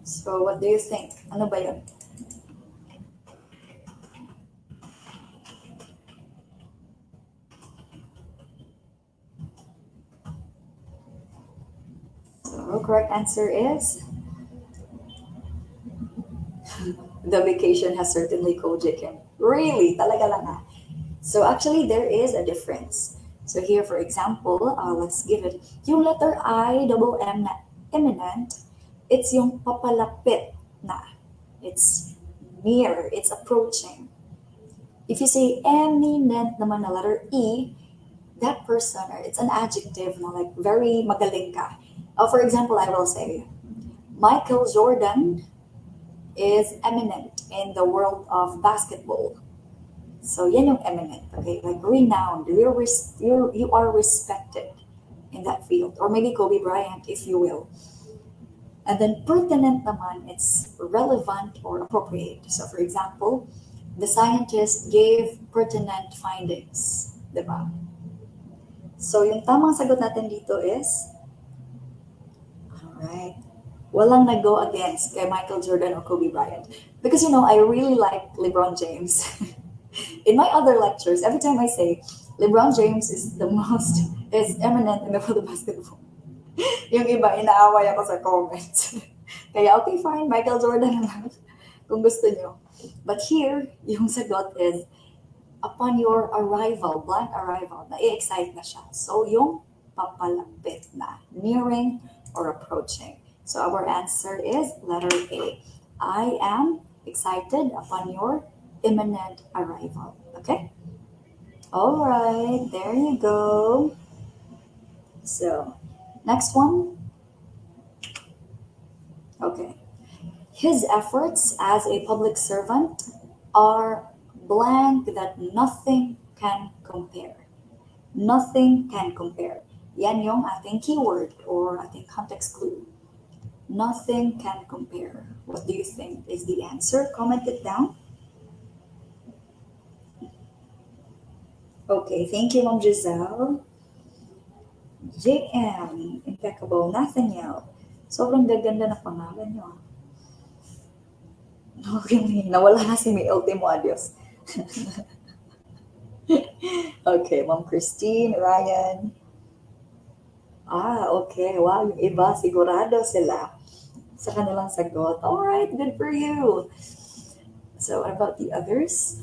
So what do you think? Ano ba yun? correct answer is the vacation has certainly Kojik him. Really? Talaga lang ah. So actually, there is a difference. So here, for example, let's give it, yung letter I, double M na imminent, it's yung papalapit na. It's near, it's approaching. If you say eminent naman na letter E, that person, or it's an adjective na like very magaling ka. For example, I will say, Michael Jordan is eminent in the world of basketball. So yan yung eminent, okay? Like renowned, you are respected in that field. Or maybe Kobe Bryant, if you will. And then pertinent naman, it's relevant or appropriate. So for example, the scientist gave pertinent findings, di ba? So yung tamang sagot natin dito is, alright, walang nag-go against kay Michael Jordan or Kobe Bryant. Because I really like LeBron James. In my other lectures, every time I say LeBron James is eminent in the world of basketball, yung iba, inaaway ako sa comments. Kaya, okay, fine, Michael Jordan lang, kung gusto nyo. But here, yung sagot is, upon your arrival, blank arrival, na-excite na siya. So, yung papalapit na, nearing or approaching. So, our answer is letter A. I am excited upon your imminent arrival. Okay? All right, there you go. So, next one. Okay. His efforts as a public servant are blank that nothing can compare. Nothing can compare. Yan yung ating keyword or ating context clue. Nothing can compare. What do you think is the answer? Comment it down. Okay, thank you, Ma'am Giselle. JM, impeccable. Nathaniel, sobrang gaganda na pangalan nyo. Okay, nawala na si May Ultimo Adios. Okay, Ma'am Christine, Ryan. Okay. Wow, yung iba, sigurado sila sa kanilang sagot. Alright, good for you. So, what about the others?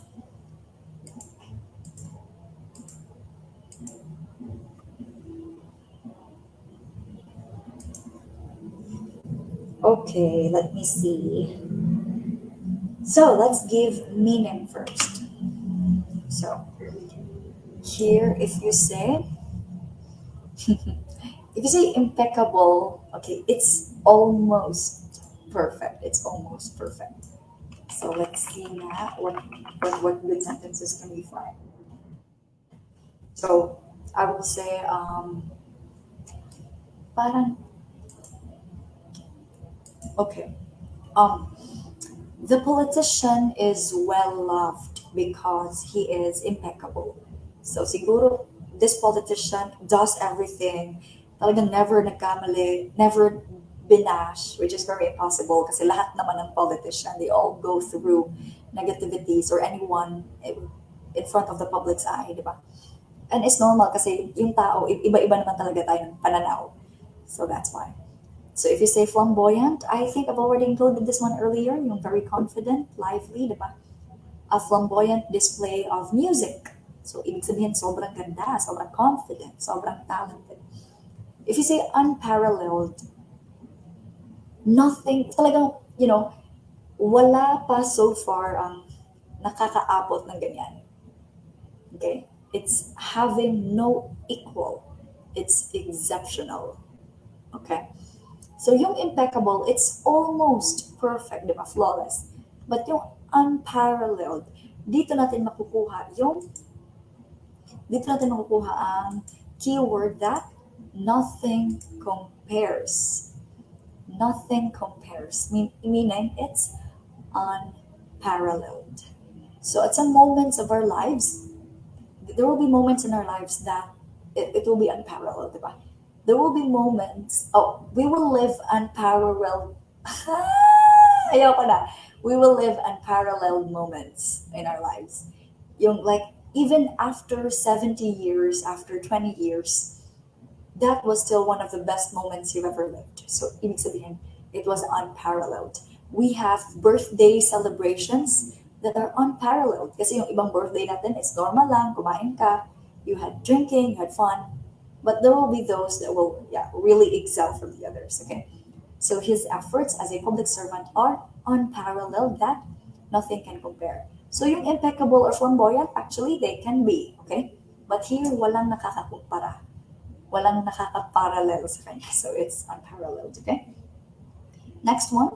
Okay, let me see. So let's give meaning first. So here, if you say impeccable, okay, it's almost perfect. It's almost perfect. So let's see now what good sentences can we find. So I will say parang okay. The politician is well loved because he is impeccable. So siguro this politician does everything. Talagang never nagkamali, never binash, which is very impossible kasi lahat naman ng politician, they all go through negativities or anyone in front of the public's eye, di ba? And it's normal kasi yung tao, iba-iba naman talaga tayo ng pananaw. So that's why. So if you say flamboyant, I think I've already included this one earlier, yung very confident, lively, di ba? A flamboyant display of music. So ibig sabihin, sobrang ganda, sobrang confident, sobrang talented. If you say unparalleled, nothing, talagang, wala pa so far ang nakakaabot ng ganyan. Okay? It's having no equal. It's exceptional. Okay? So yung impeccable, it's almost perfect, di ba? Flawless. But yung unparalleled, dito natin makukuha ang keyword that nothing compares. Nothing compares. Meaning it's unparalleled. So at some moments of our lives, there will be moments in our lives that it will be unparalleled, di ba? There will be moments, we will live unparalleled, ayoko na. We will live unparalleled moments in our lives. Yung like, even after 70 years, after 20 years, that was still one of the best moments you've ever lived. So, ibig sabihin, it was unparalleled. We have birthday celebrations that are unparalleled. Kasi yung ibang birthday natin is normal lang, kumain ka, you had drinking, you had fun. But there will be those that will, yeah, really excel from the others, okay? So his efforts as a public servant are unparalleled that nothing can compare. So yung impeccable or flamboyant, actually, they can be, okay? But here, walang nakakakumpara. Walang nakakaparallel sa kanya. So it's unparalleled, okay? Next one.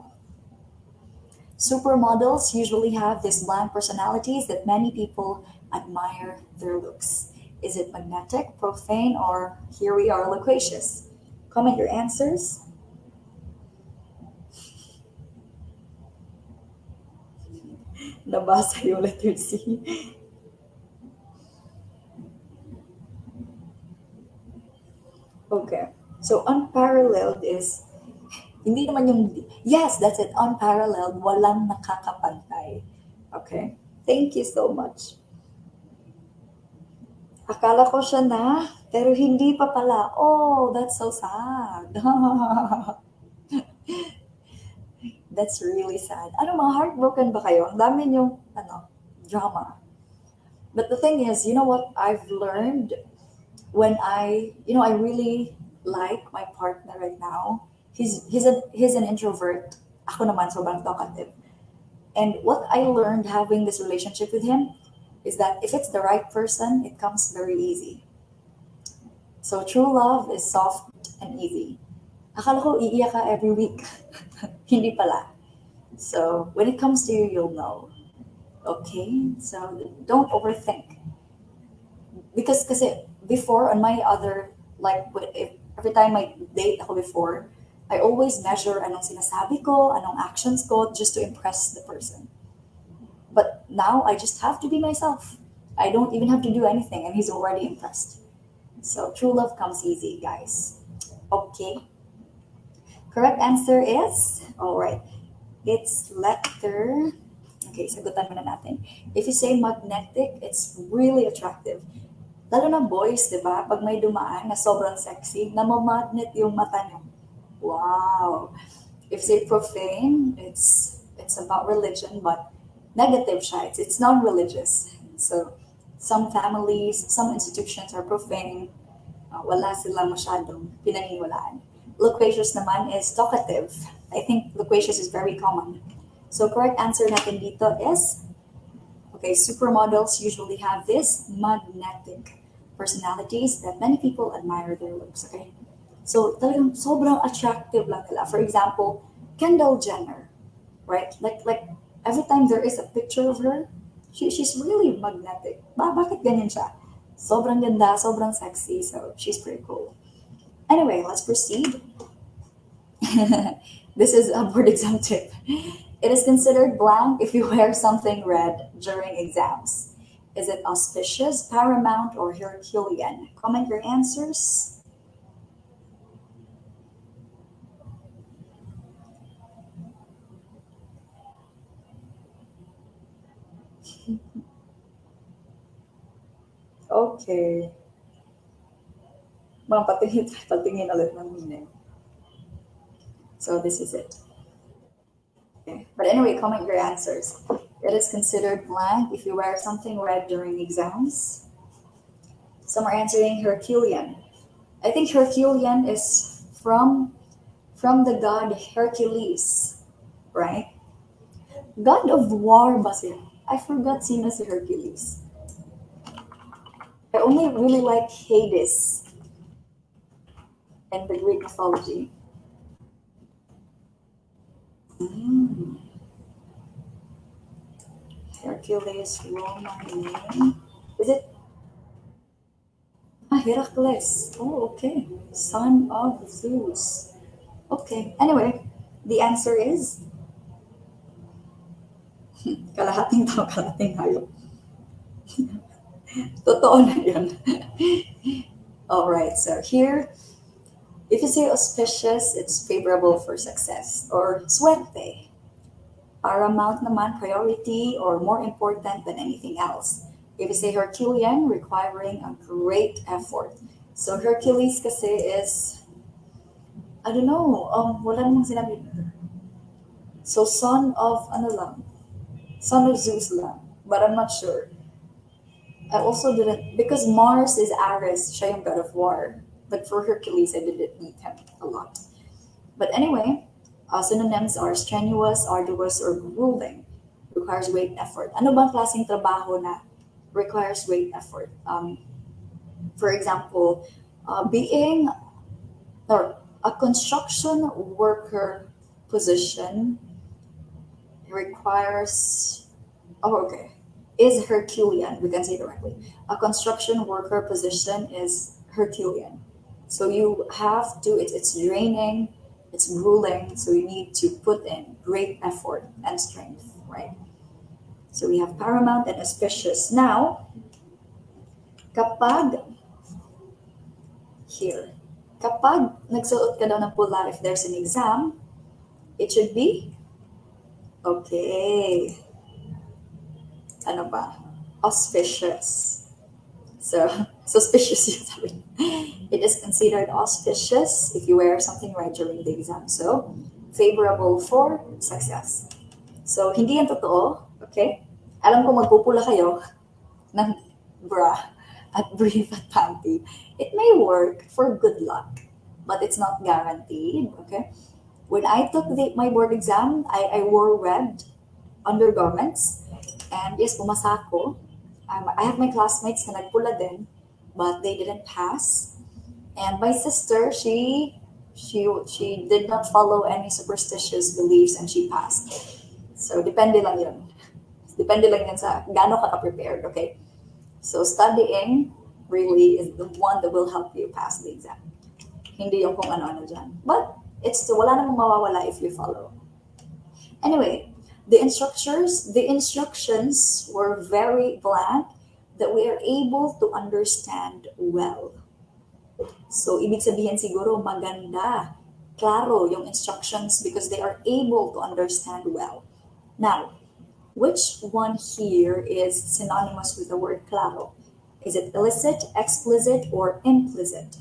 Supermodels usually have these bland personalities that many people admire their looks. Is it magnetic, profane, or here we are, loquacious? Comment your answers. Nabasa yung letter C. Okay. So unparalleled is hindi naman yung yes, that's it. Unparalleled, walang nakakapantay. Okay. Thank you so much. Akala ko siya na, pero hindi pa pala. Oh, that's so sad. That's really sad. Ano, mga heartbroken ba kayo? Ang dami yung, drama. But the thing is, you know what I've learned when I really like my partner right now. He's an introvert. Ako naman, sobrang talkative. And what I learned having this relationship with him is that if it's the right person, it comes very easy. So true love is soft and easy. Akala ko iiyak ka every week. Hindi pala. So when it comes to you, you'll know. Okay? So don't overthink. Because kasi before on my other, like every time I date ako before, I always measure anong sinasabi ko, anong actions ko just to impress the person. But now I just have to be myself. I don't even have to do anything and he's already impressed. So true love comes easy, guys. Okay. Correct answer is, all right, it's letter, okay, sagutan muna natin. If you say magnetic, it's really attractive. Lalo na boys, di ba? Pag may dumaan na sobrang sexy, namamagnet yung mata niyo. Wow. If you say profane, it's about religion, but negative siya. It's non-religious. So some families, some institutions are profane. Wala sila masyadong pinaniniwalaan. Loquacious naman is talkative. I think loquacious is very common. So correct answer natin dito is, okay, supermodels usually have this magnetic personalities that many people admire their looks, okay? So talagang sobrang attractive lang nila. For example, Kendall Jenner, right? Like every time there is a picture of her, she's really magnetic. Bakit ganyan siya? Sobrang ganda, sobrang sexy, so she's pretty cool. Anyway, let's proceed. This is a board exam tip. It is considered blank if you wear something red during exams. Is it auspicious, paramount, or Herculean? Comment your answers. Okay. Ma'am, patingin ulit ng meaning. So this is it. Okay. But anyway, comment your answers. It is considered blank if you wear something red during exams. Some are answering Herculean. I think Herculean is from the god Hercules, right? God of war ba siya? I forgot sino si Hercules. I only really like Hades in the Greek mythology. Hercules, Roman name. Is it? Heracles. Oh, okay. Son of Zeus. Okay. Anyway, the answer is kalahating tao, kalahating hayop. Totoo na yun. All right. So here, if you say auspicious, it's favorable for success. Or suerte. Paramount naman, priority, or more important than anything else. If you say Herculean, requiring a great effort. So Hercules kasi is, I don't know, wala namang sinabi. So son of ano lang, son of Zeus lang, but I'm not sure. I also didn't, because Mars is Ares, siya yung god of war. But for Hercules, I didn't meet him a lot. But anyway, synonyms are strenuous, arduous, or grueling. Requires great effort. Ano bang klaseng trabaho na requires great effort? For example, being or a construction worker position requires, oh, okay, is Herculean. We can say directly. A construction worker position is Herculean. So you have to, it's draining, it's grueling, so you need to put in great effort and strength, right? So we have paramount and auspicious. Now, kapag, here, kapag nagsuot ka daw ng pula if there's an exam, it should be, okay, ano ba? Auspicious. So, suspicious yung sabi. It is considered auspicious if you wear something right during the exam. So, favorable for success. So, hindi yan totoo, okay? Alam ko magpupula kayo ng bra at brief at panty. It may work for good luck, but it's not guaranteed, okay? When I took my board exam, I wore red undergarments. And yes, pumasa ako. I have my classmates na nagpula din, but they didn't pass. And my sister, she did not follow any superstitious beliefs and she passed. So depende lang yun. Depende lang yun sa gaano ka prepared, okay? So studying really is the one that will help you pass the exam. Hindi yung kung ano-ano dyan. But it's wala namang mawawala if you follow. Anyway, the instructions were very blank that we are able to understand well. So, ibig sabihin siguro maganda, klaro yung instructions because they are able to understand well. Now, which one here is synonymous with the word klaro? Is it illicit, explicit, or implicit?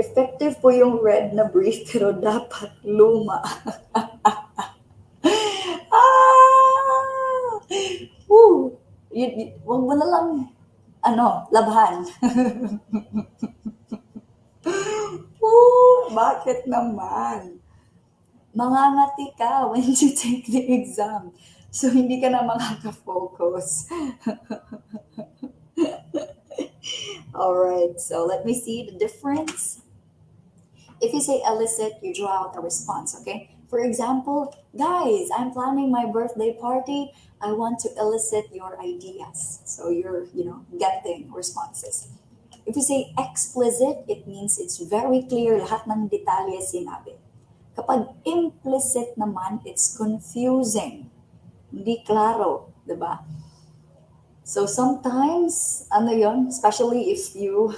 Effective po yung red na brief pero dapat luma. Woo! Wag mo na lang, labhan. Woo! Bakit naman? Mangangati ka when you take the exam. So, hindi ka na makaka-focus. Alright, so let me see the difference. If you say illicit, you draw out a response, okay? For example, guys, I'm planning my birthday party. I want to elicit your ideas. So you're, getting responses. If you say explicit, it means it's very clear, lahat ng detalye sinabi. Kapag implicit naman, it's confusing. Hindi klaro, diba? So sometimes, especially if you,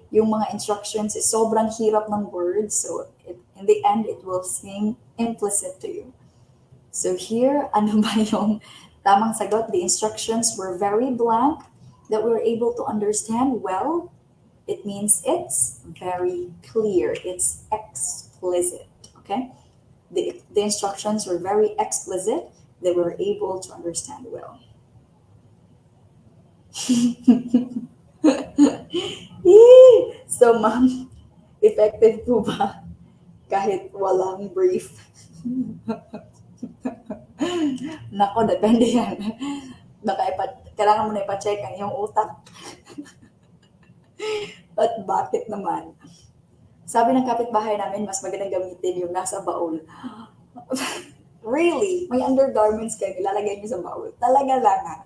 yung mga instructions is sobrang hirap ng words, so in the end, it will seem implicit to you. So here, ano ba yung tamang sagot? The instructions were very blank that we were able to understand well. It means it's very clear. It's explicit, okay? The instructions were very explicit that we were able to understand well. So, ma'am, effective po ba kahit walang brief? Nako, depende yan. Baka kailangan mo na ipacheck ang iyong utak. At bakit naman? Sabi ng kapitbahay namin, mas magandang gamitin yung nasa baul. Really? May undergarments kayo, ilalagay niyo sa baul. Talaga lang.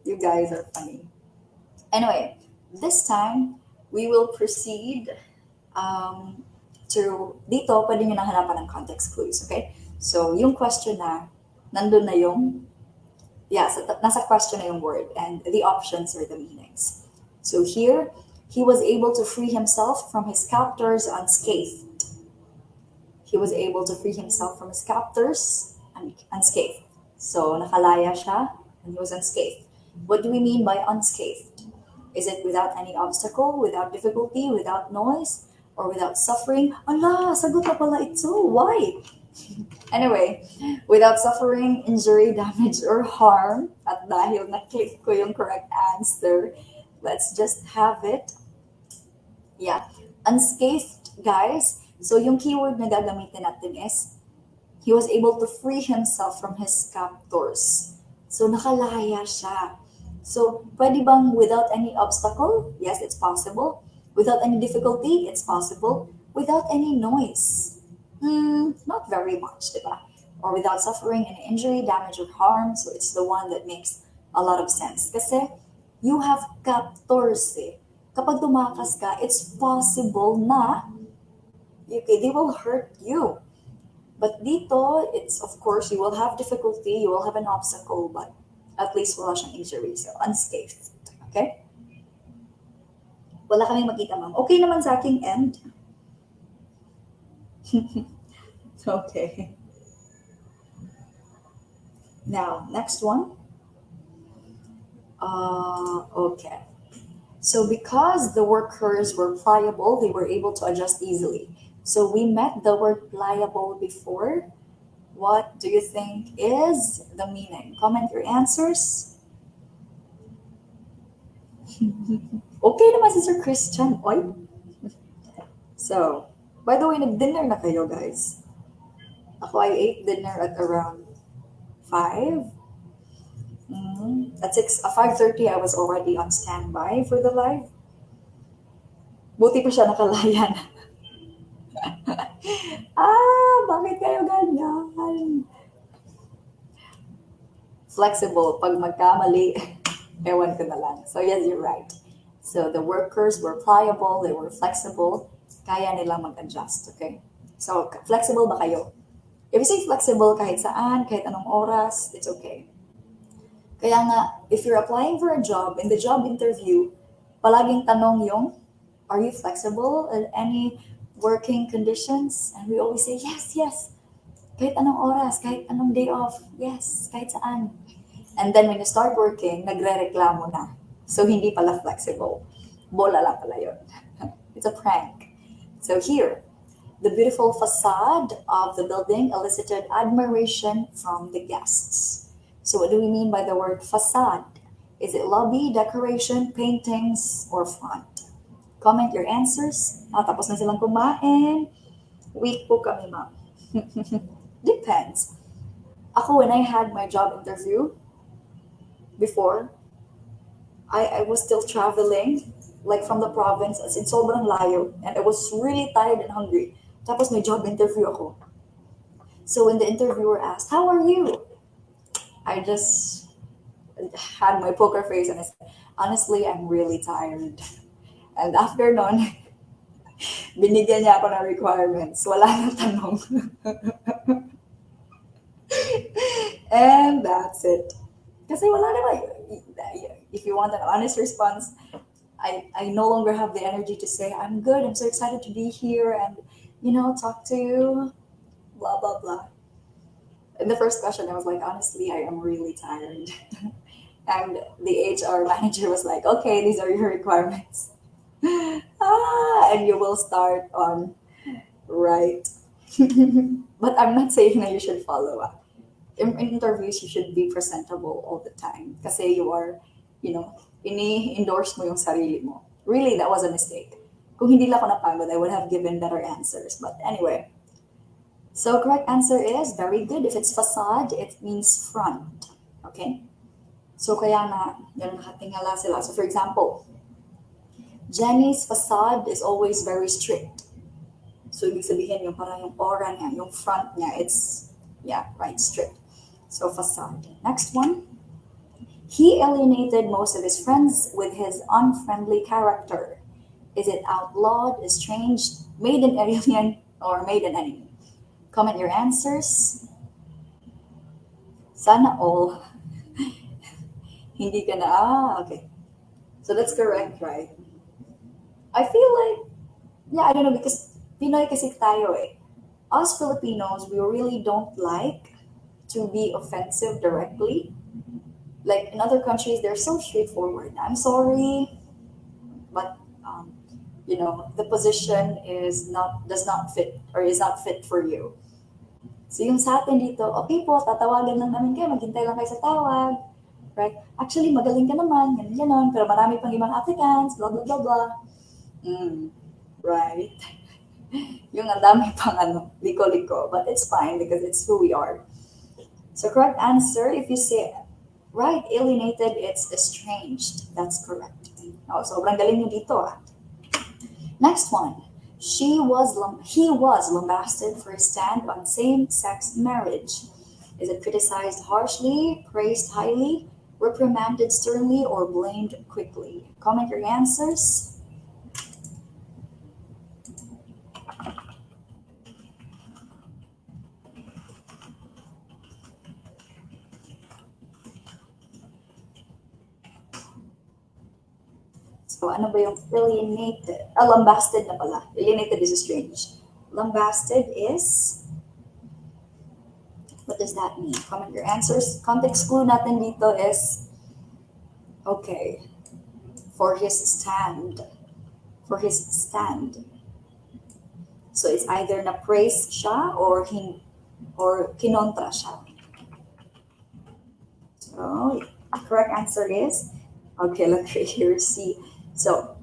You guys are funny. Anyway, this time, we will proceed to, dito, pwede nyo nang hanapan ng context clues, okay? So, yung question na, nandun na yung, nasa question na yung word, and the options are the meanings. So here, he was able to free himself from his captors unscathed. He was able to free himself from his captors unscathed. So, nakalaya siya, and he was unscathed. What do we mean by unscathed? Is it without any obstacle, without difficulty, without noise, or without suffering? Ala, sagot na pala ito. Why? Anyway, without suffering, injury, damage, or harm, at dahil na-click ko yung correct answer, let's just have it. Yeah. Unscathed, guys. So yung keyword na gagamitin natin is, he was able to free himself from his captors. So nakalaya siya. So, pwede bang without any obstacle? Yes, it's possible. Without any difficulty? It's possible. Without any noise? Not very much, diba? Or without suffering any injury, damage, or harm. So, it's the one that makes a lot of sense. Kasi, you have captors eh. Kapag tumakas ka, it's possible na they will hurt you. But dito, it's of course, you will have difficulty, you will have an obstacle, but at least wala siyang injury. So, unscathed. Okay? Wala kaming makita, ma'am. Okay naman sa aking end. Okay. Now, next one. Okay. So, because the workers were pliable, they were able to adjust easily. So, we met the word pliable before. What do you think is the meaning? Comment your answers. Okay naman si Sir Christian. Oy. So, by the way, nag-dinner na kayo, guys. Ako, I ate dinner at around 5. At 5:30, I was already on standby for the live. Buti pa siya nakalaya na. Bakit kayo ganyan? Flexible. Pag magkamali, ewan ko na lang. So yes, you're right. So the workers were pliable, they were flexible, kaya nilang mag-adjust, okay? So flexible ba kayo? If you say flexible kahit saan, kahit anong oras, it's okay. Kaya nga, if you're applying for a job, in the job interview, palaging tanong yung, are you flexible in any working conditions? And we always say, yes, yes. Kahit anong oras, kahit anong day off, yes, kahit saan. And then when you start working, nagre-reklamo na. So hindi pala flexible. Bola lang pala yun. It's a prank. So here, the beautiful facade of the building elicited admiration from the guests. So what do we mean by the word facade? Is it lobby, decoration, paintings, or front? Comment your answers. Tapos na silang kumain. Weak po kami, ma'am. Depends. Ako, when I had my job interview before, I was still traveling, like from the province, as in sobrang layo, and I was really tired and hungry. Tapos may job interview ako. So when the interviewer asked, how are you? I just had my poker face and I said, honestly, I'm really tired. And after nun, binigyan niya ako ng requirements. Wala nang tanong. And that's it. Kasi wala naman. If you want an honest response, I no longer have the energy to say, I'm good, I'm so excited to be here and, talk to you, blah, blah, blah. In the first question, I was like, honestly, I am really tired. And the HR manager was like, okay, these are your requirements. And you will start on right. But I'm not saying that you should follow up. In interviews, you should be presentable all the time. Kasi you are, ini-endorse mo yung sarili mo. Really, that was a mistake. Kung hindi lang ako napagod, I would have given better answers. But anyway. So correct answer is very good. If it's facade, it means front. Okay? So kaya na, nakatingala sila. So for example, Jenny's facade is always very strict. So ibig sabihin yung parang yung aura niya, yung front niya, it's, right, strict. So facade. Next one. He alienated most of his friends with his unfriendly character. Is it outlawed, estranged, made an alien, or made an enemy? Comment your answers. Sana all. Hindi ka na, okay. So that's correct, right? I feel like, I don't know, because Pinoy kasi tayo eh. Us Filipinos, we really don't like to be offensive directly. Like in other countries, they're so straightforward. I'm sorry. but the position does not fit or is not fit for you. So yung sa atin dito, okay po, tatawagan lang namin kayo, maghintay lang kayo sa tawag. Right? Actually, magaling ka naman, ganun, ganon, pero marami pang ibang applicants, blah, blah, blah, blah. Right? Yung ang dami pang liko-liko, but it's fine because it's who we are. So correct answer, if you say, right, alienated, it's estranged. That's correct. Oh, sobrang galing nyo dito Next one. He was lambasted for his stand on same-sex marriage. Is it criticized harshly, praised highly, reprimanded sternly, or blamed quickly? Comment your answers. So, ano ba yung alienated? Lambasted na pala. Alienated is strange. Lambasted is, what does that mean? Comment your answers. Context clue natin dito is, okay, for his stand. For his stand. So, it's either na-praise siya or kinontra siya. So, correct answer is, okay, let's here see. So,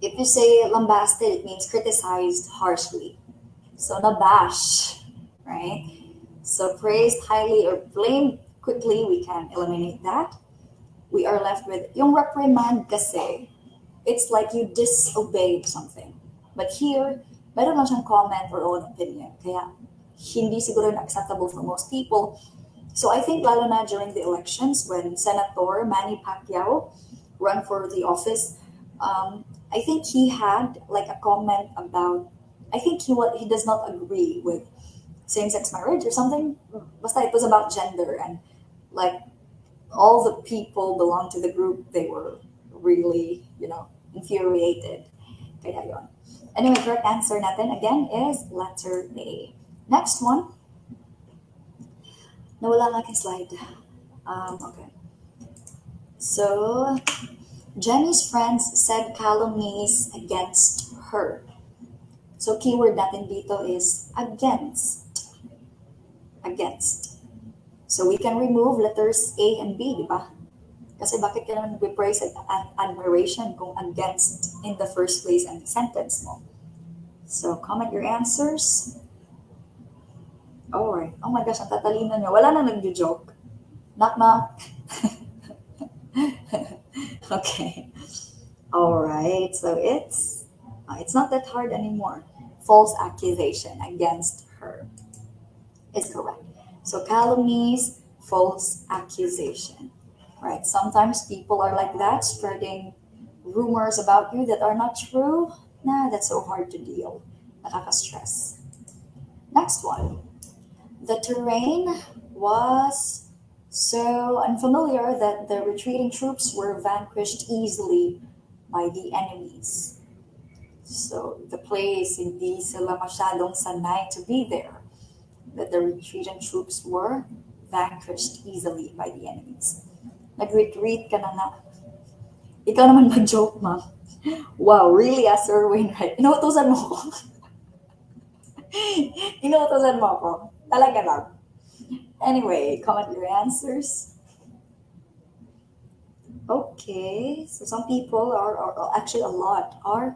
if you say lambasted, it means criticized harshly. So, nabash, right? So, praised highly or blamed quickly, we can eliminate that. We are left with, yung reprimand kasi, it's like you disobeyed something. But here, meron lang siyang comment or own opinion. Kaya, hindi siguro acceptable for most people. So, I think lalo na during the elections when Senator Manny Pacquiao run for the office, I think he had like a comment about, I think he does not agree with same-sex marriage or something. Basta it was about gender and like all the people belong to the group, they were really, infuriated. Kaya yun. Anyway, correct answer natin again is letter A. Next one. Nawala ang aking slide. Okay. So, Jenny's friends said calumnies against her. So, keyword natin dito is against. Against. So, we can remove letters A and B, di ba? Kasi bakit ka naman praise at admiration kung against in the first place and sentence mo? So, comment your answers. Alright. Oh my gosh, ang tatalino nyo. Wala na nag-joke. Knock, knock. Okay. Alright. So, it's not that hard anymore. False accusation against her is correct. So, calumnies, false accusation. Right? Sometimes people are like that, spreading rumors about you that are not true. Nah, that's so hard to deal. Nakaka-stress. Next one. The terrain was so unfamiliar that the retreating troops were vanquished easily by the enemies. So the place, hindi sila masyadong sanay to be there. That the retreating troops were vanquished easily by the enemies. Nag-retreat ka na. Ikaw naman mag-joke, ma'am. Wow, really, Sir Wainwright? Inuutosan mo ko. Inuutosan mo ako. Talaga lang. Anyway, comment your answers. Okay, so some people are actually a lot are,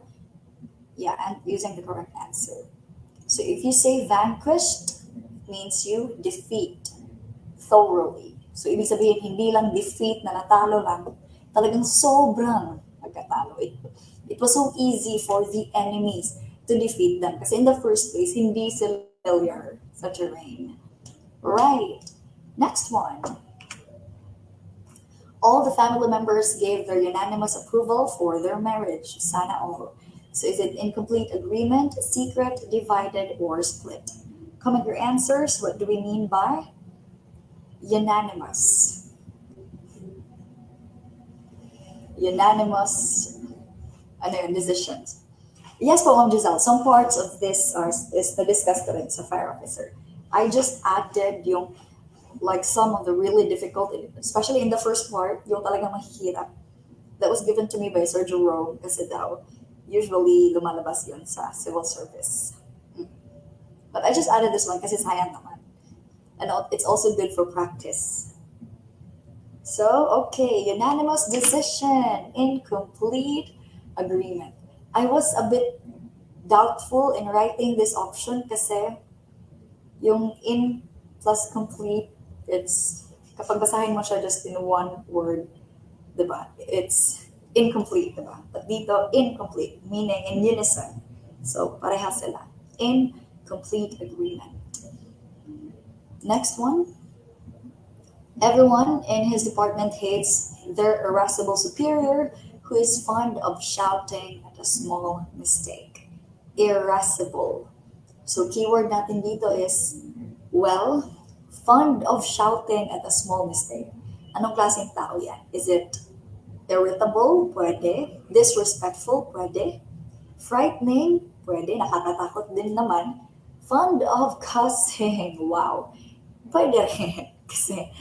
and using the correct answer. So if you say vanquished, means you defeat thoroughly. So ibig sabihin, hindi lang defeat na natalo lang, talagang sobrang nagkatalo. It was so easy for the enemies to defeat them. Kasi in the first place, hindi sila familiar sa terrain. Right. Next one. All the family members gave their unanimous approval for their marriage. Sana all. So is it incomplete agreement, secret, divided, or split? Comment your answers. What do we mean by unanimous? Unanimous decisions. Yes po, Ma'am Giselle. Some parts of this is na-discuss ko rin sa fire officer. I just added yung like some of the really difficult, especially in the first part, yung talagang mahihirap. That was given to me by Sir Jerome kasi daw, usually lumalabas yun sa civil service. But I just added this one kasi sayang naman. And it's also good for practice. So, okay, unanimous decision, incomplete agreement. I was a bit doubtful in writing this option kasi yung in plus complete, it's, kapag basahin mo siya just in one word, diba? It's incomplete, diba? But dito, incomplete, meaning in unison. So, parehas sila. Incomplete agreement. Next one. Everyone in his department hates their irascible superior who is fond of shouting at a small mistake. Irascible. So keyword natin dito is, well, fond of shouting at a small mistake. Anong klaseng tao yan? Is it irritable? Pwede. Disrespectful? Pwede. Frightening? Pwede. Nakakatakot din naman. Fond of cussing? Wow. Pwede rin. Kasi,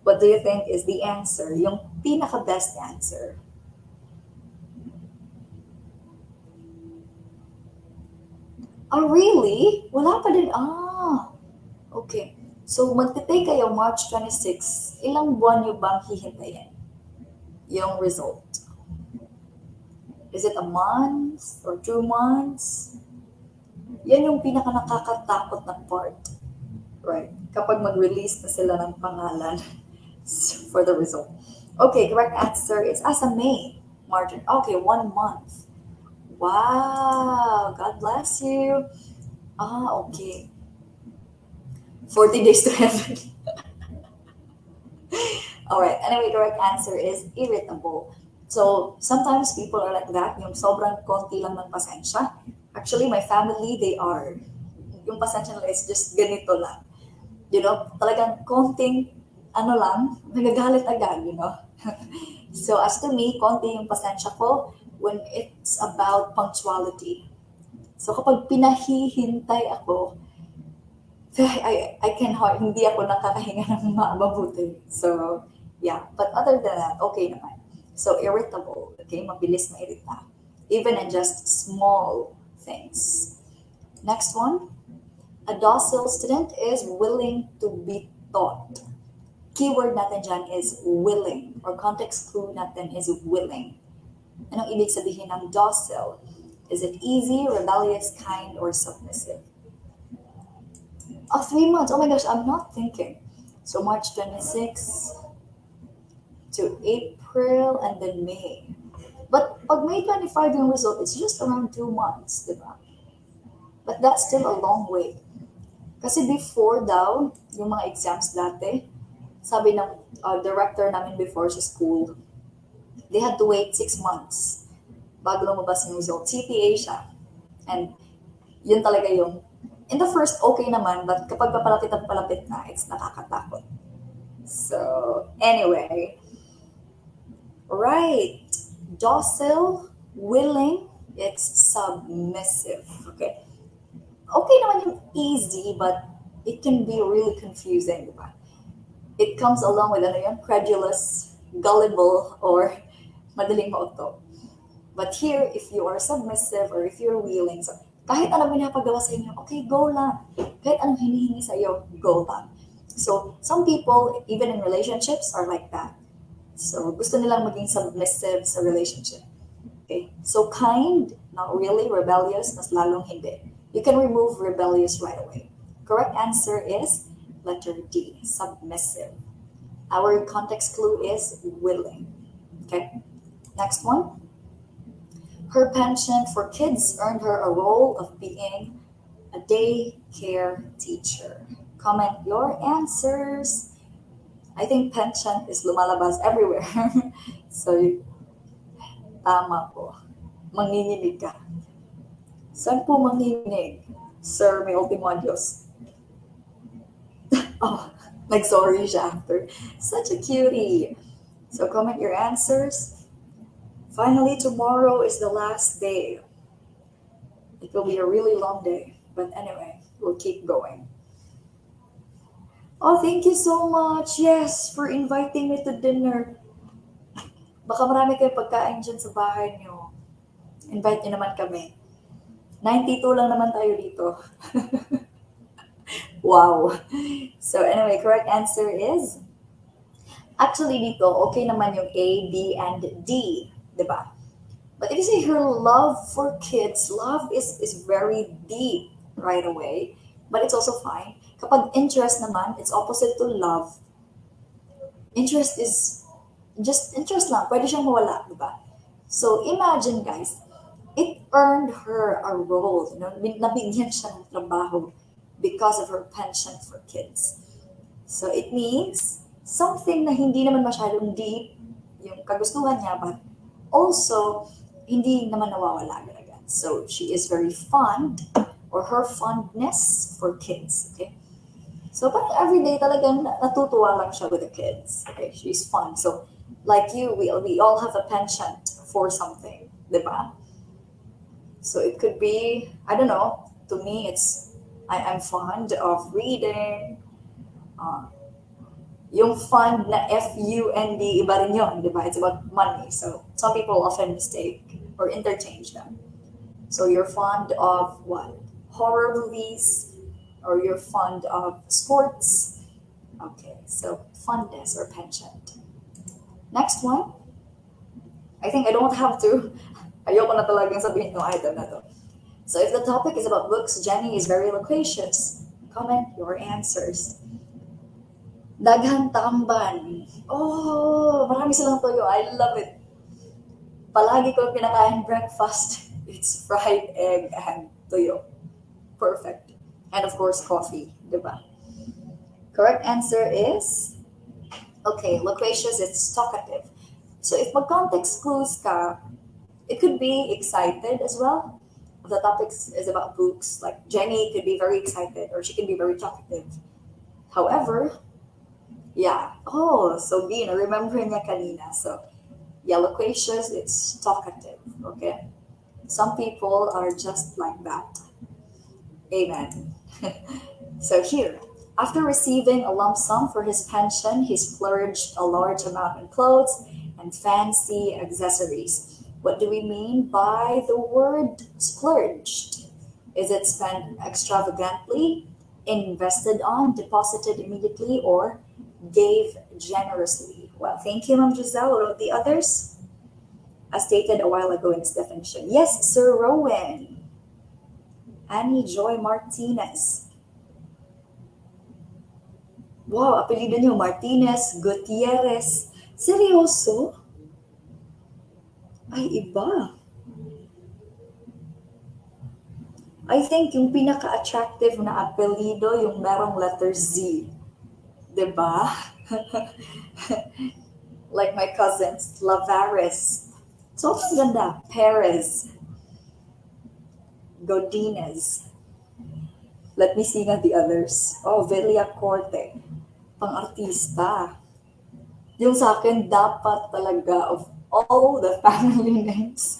what do you think is the answer? Yung pinaka-best answer. Oh, really? Wala pa din. Okay. So, magtitake kayo March 26. Ilang buwan nyo bang hihintayin yung result? Is it a month or 2 months? Yan yung pinaka-nakakatakot na part. Right. Kapag mag-release na sila ng pangalan for the result. Okay, correct answer is as a May margin. Okay, 1 month. Wow, God bless you. Okay. 40 days to heaven. Alright, anyway, correct answer is irritable. So, sometimes people are like that, yung sobrang konti lang ng pasensya. Actually, my family, they are. Yung pasensya nila is just ganito lang. You know, talagang konting, lang, nagagalit agad, you know. So, as to me, konti yung pasensya ko when it's about punctuality. So, kapag pinahihintay ako, I can hindi ako nakakahinga ng mabuti. So, yeah. But other than that, okay naman. So, irritable. Okay, mabilis mairita. Even in just small things. Next one. A docile student is willing to be taught. Keyword natin dyan is willing, or context clue natin is willing. Anong ibig sabihin ng docile? Is it easy, rebellious, kind, or submissive? 3 months. Oh my gosh, I'm not thinking. So March 26 to April and then May. But pag May 25 yung result, it's just around 2 months, diba? But that's still a long way. Kasi before daw, yung mga exams dati, sabi ng director namin before sa school, they had to wait 6 months bago lumabas yung result. CPA siya. And yun talaga yung, in the first, okay naman, but kapag papalapit at palapit na, it's nakakatakot. So, anyway. Right. Docile, willing, it's submissive. Okay. Okay naman yung easy, but it can be really confusing, diba? It comes along with credulous, gullible, or madaling mauto. But here, if you are submissive or if you're willing, so kahit anong pinapagawa sa inyo, okay, go lang. Kahit anong hinihingi sa iyo, go lang. So, some people, even in relationships, are like that. So, gusto nilang maging submissive sa relationship. Okay? So, kind, not really. Rebellious, mas lalong hindi. You can remove rebellious right away. Correct answer is letter D, submissive. Our context clue is willing. Okay. Next one. Her penchant for kids earned her a role of being a daycare teacher. Comment your answers. I think penchant is lumalabas everywhere. So, tama po. Manginginig ka. Saan po manginig? Sir, may ultimo adios. Sorry siya after. Such a cutie. So comment your answers. Finally, tomorrow is the last day. It will be a really long day. But anyway, we'll keep going. Oh, thank you so much. Yes, for inviting me to dinner. Baka marami kayong pagkain dyan sa bahay nyo. Invite nyo naman kami. 92 lang naman tayo dito. Wow. So anyway, correct answer is, actually dito, okay naman yung A, B, and D. Diba? But if you say her love for kids, love is very deep right away. But it's also fine. Kapag interest naman, it's opposite to love. Interest is just interest lang. Pwede siyang mawala, diba? So imagine guys, it earned her a role. You know, nabigyan siya ng trabaho because of her penchant for kids. So it means something na hindi naman masyadong deep yung kagustuhan niya, but also hindi naman nawawala agad. So she is very fond, or her fondness for kids. Okay? So parang everyday talagang natutuwa lang siya with the kids. Okay? She's fun. So like you, we all have a penchant for something, diba? So it could be, I don't know, to me it's, I'm fond of reading. Yung fund na F-U-N-D, iba rin yun, di ba? It's about money. So some people often mistake or interchange them. So you're fond of what? Horror movies, or you're fond of sports. Okay, so fondness or penchant. Next one. I think I don't have to. Ayoko na talagang sabihin yung item na to. So if the topic is about books, Jenny is very loquacious. Comment your answers. Daghang tamban. Oh, marami silang toyo. I love it. Palagi ko pinakain breakfast. It's fried egg and toyo. Perfect. And of course, coffee. Diba? Correct answer is, okay, loquacious, it's talkative. So if mag-context clues ka, it could be excited as well. If the topic is about books, like Jenny could be very excited or she can be very talkative. However, yeah. Oh, so Bean, remember niya kanina. So, yeah, loquacious, it's talkative. Okay? Some people are just like that. Amen. So here, after receiving a lump sum for his pension, he splurged a large amount on clothes and fancy accessories. What do we mean by the word splurged? Is it spent extravagantly, invested on, deposited immediately, or gave generously? Well, thank you, Ma'am Giselle. What about the others? As stated a while ago in its definition. Yes, Sir Rowan. Annie Joy Martinez. Wow, apelido niyo Martinez, Gutierrez. Seryoso? Ay, iba. I think yung pinaka-attractive na apelido yung merong letter Z. Diba? Like my cousins, Lavares. Sobrang ganda. Perez. Godinez. Let me see nga the others. Oh, Villacorte. Pang-artista. Yung sa akin, dapat talaga of all the family names.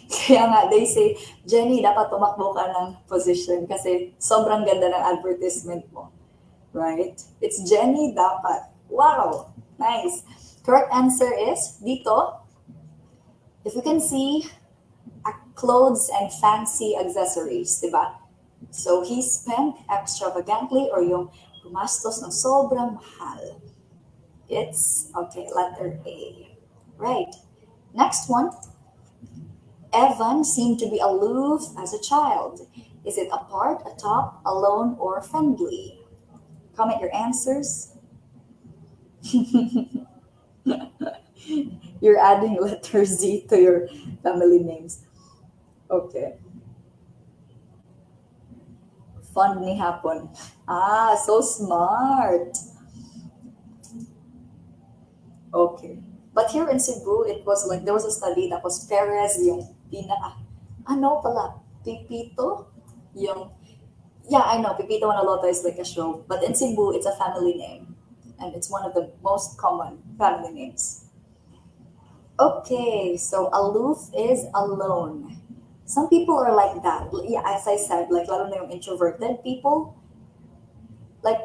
Kaya nga, they say, Jenny, dapat tumakbo ka ng position kasi sobrang ganda ng advertisement mo. Right? It's Jenny dapat. Wow! Nice. Correct answer is, dito, if you can see, clothes and fancy accessories, diba? So, he spent extravagantly or yung gumastos ng sobrang mahal. It's, okay, letter A. Right. Next one. Evan seemed to be aloof as a child. Is it apart, atop, alone, or friendly? Comment your answers. You're adding letter Z to your family names. Okay. Fun ni hapon. Ah, so smart. Okay. But here in Cebu, it was like, there was a study that was Perez yung ano pala, Pipito? Yung, yeah, I know, Pipito Manaloto is like a show. But in Cebu, it's a family name. And it's one of the most common family names. Okay, so aloof is alone. Some people are like that. Yeah, as I said, like lalo na yung introverted people. Like,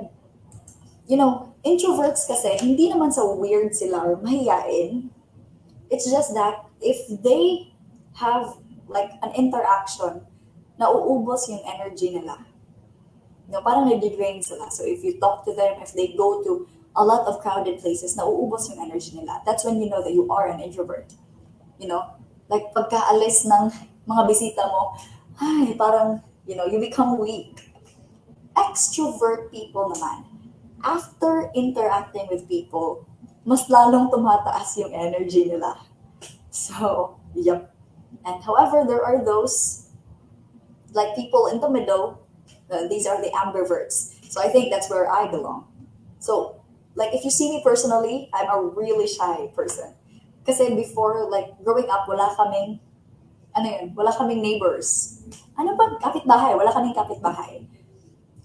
you know, introverts kasi, hindi naman sa weird sila or mahiyain. It's just that if they have like an interaction, nauubos yung energy nila. Parang nade-drain sila. So if you talk to them, if they go to a lot of crowded places, nauubos yung energy nila. That's when you know that you are an introvert. Like pagkaalis ng mga bisita mo, ay, parang, you become weak. Extrovert people naman, after interacting with people, mas lalong tumataas yung energy nila. So, yep. And however, there are those, like people in the middle, these are the ambiverts. So I think that's where I belong. So, like if you see me personally, I'm a really shy person. Kasi before, like growing up, wala kaming neighbors. Ano ba, kapitbahay? Wala kaming kapitbahay.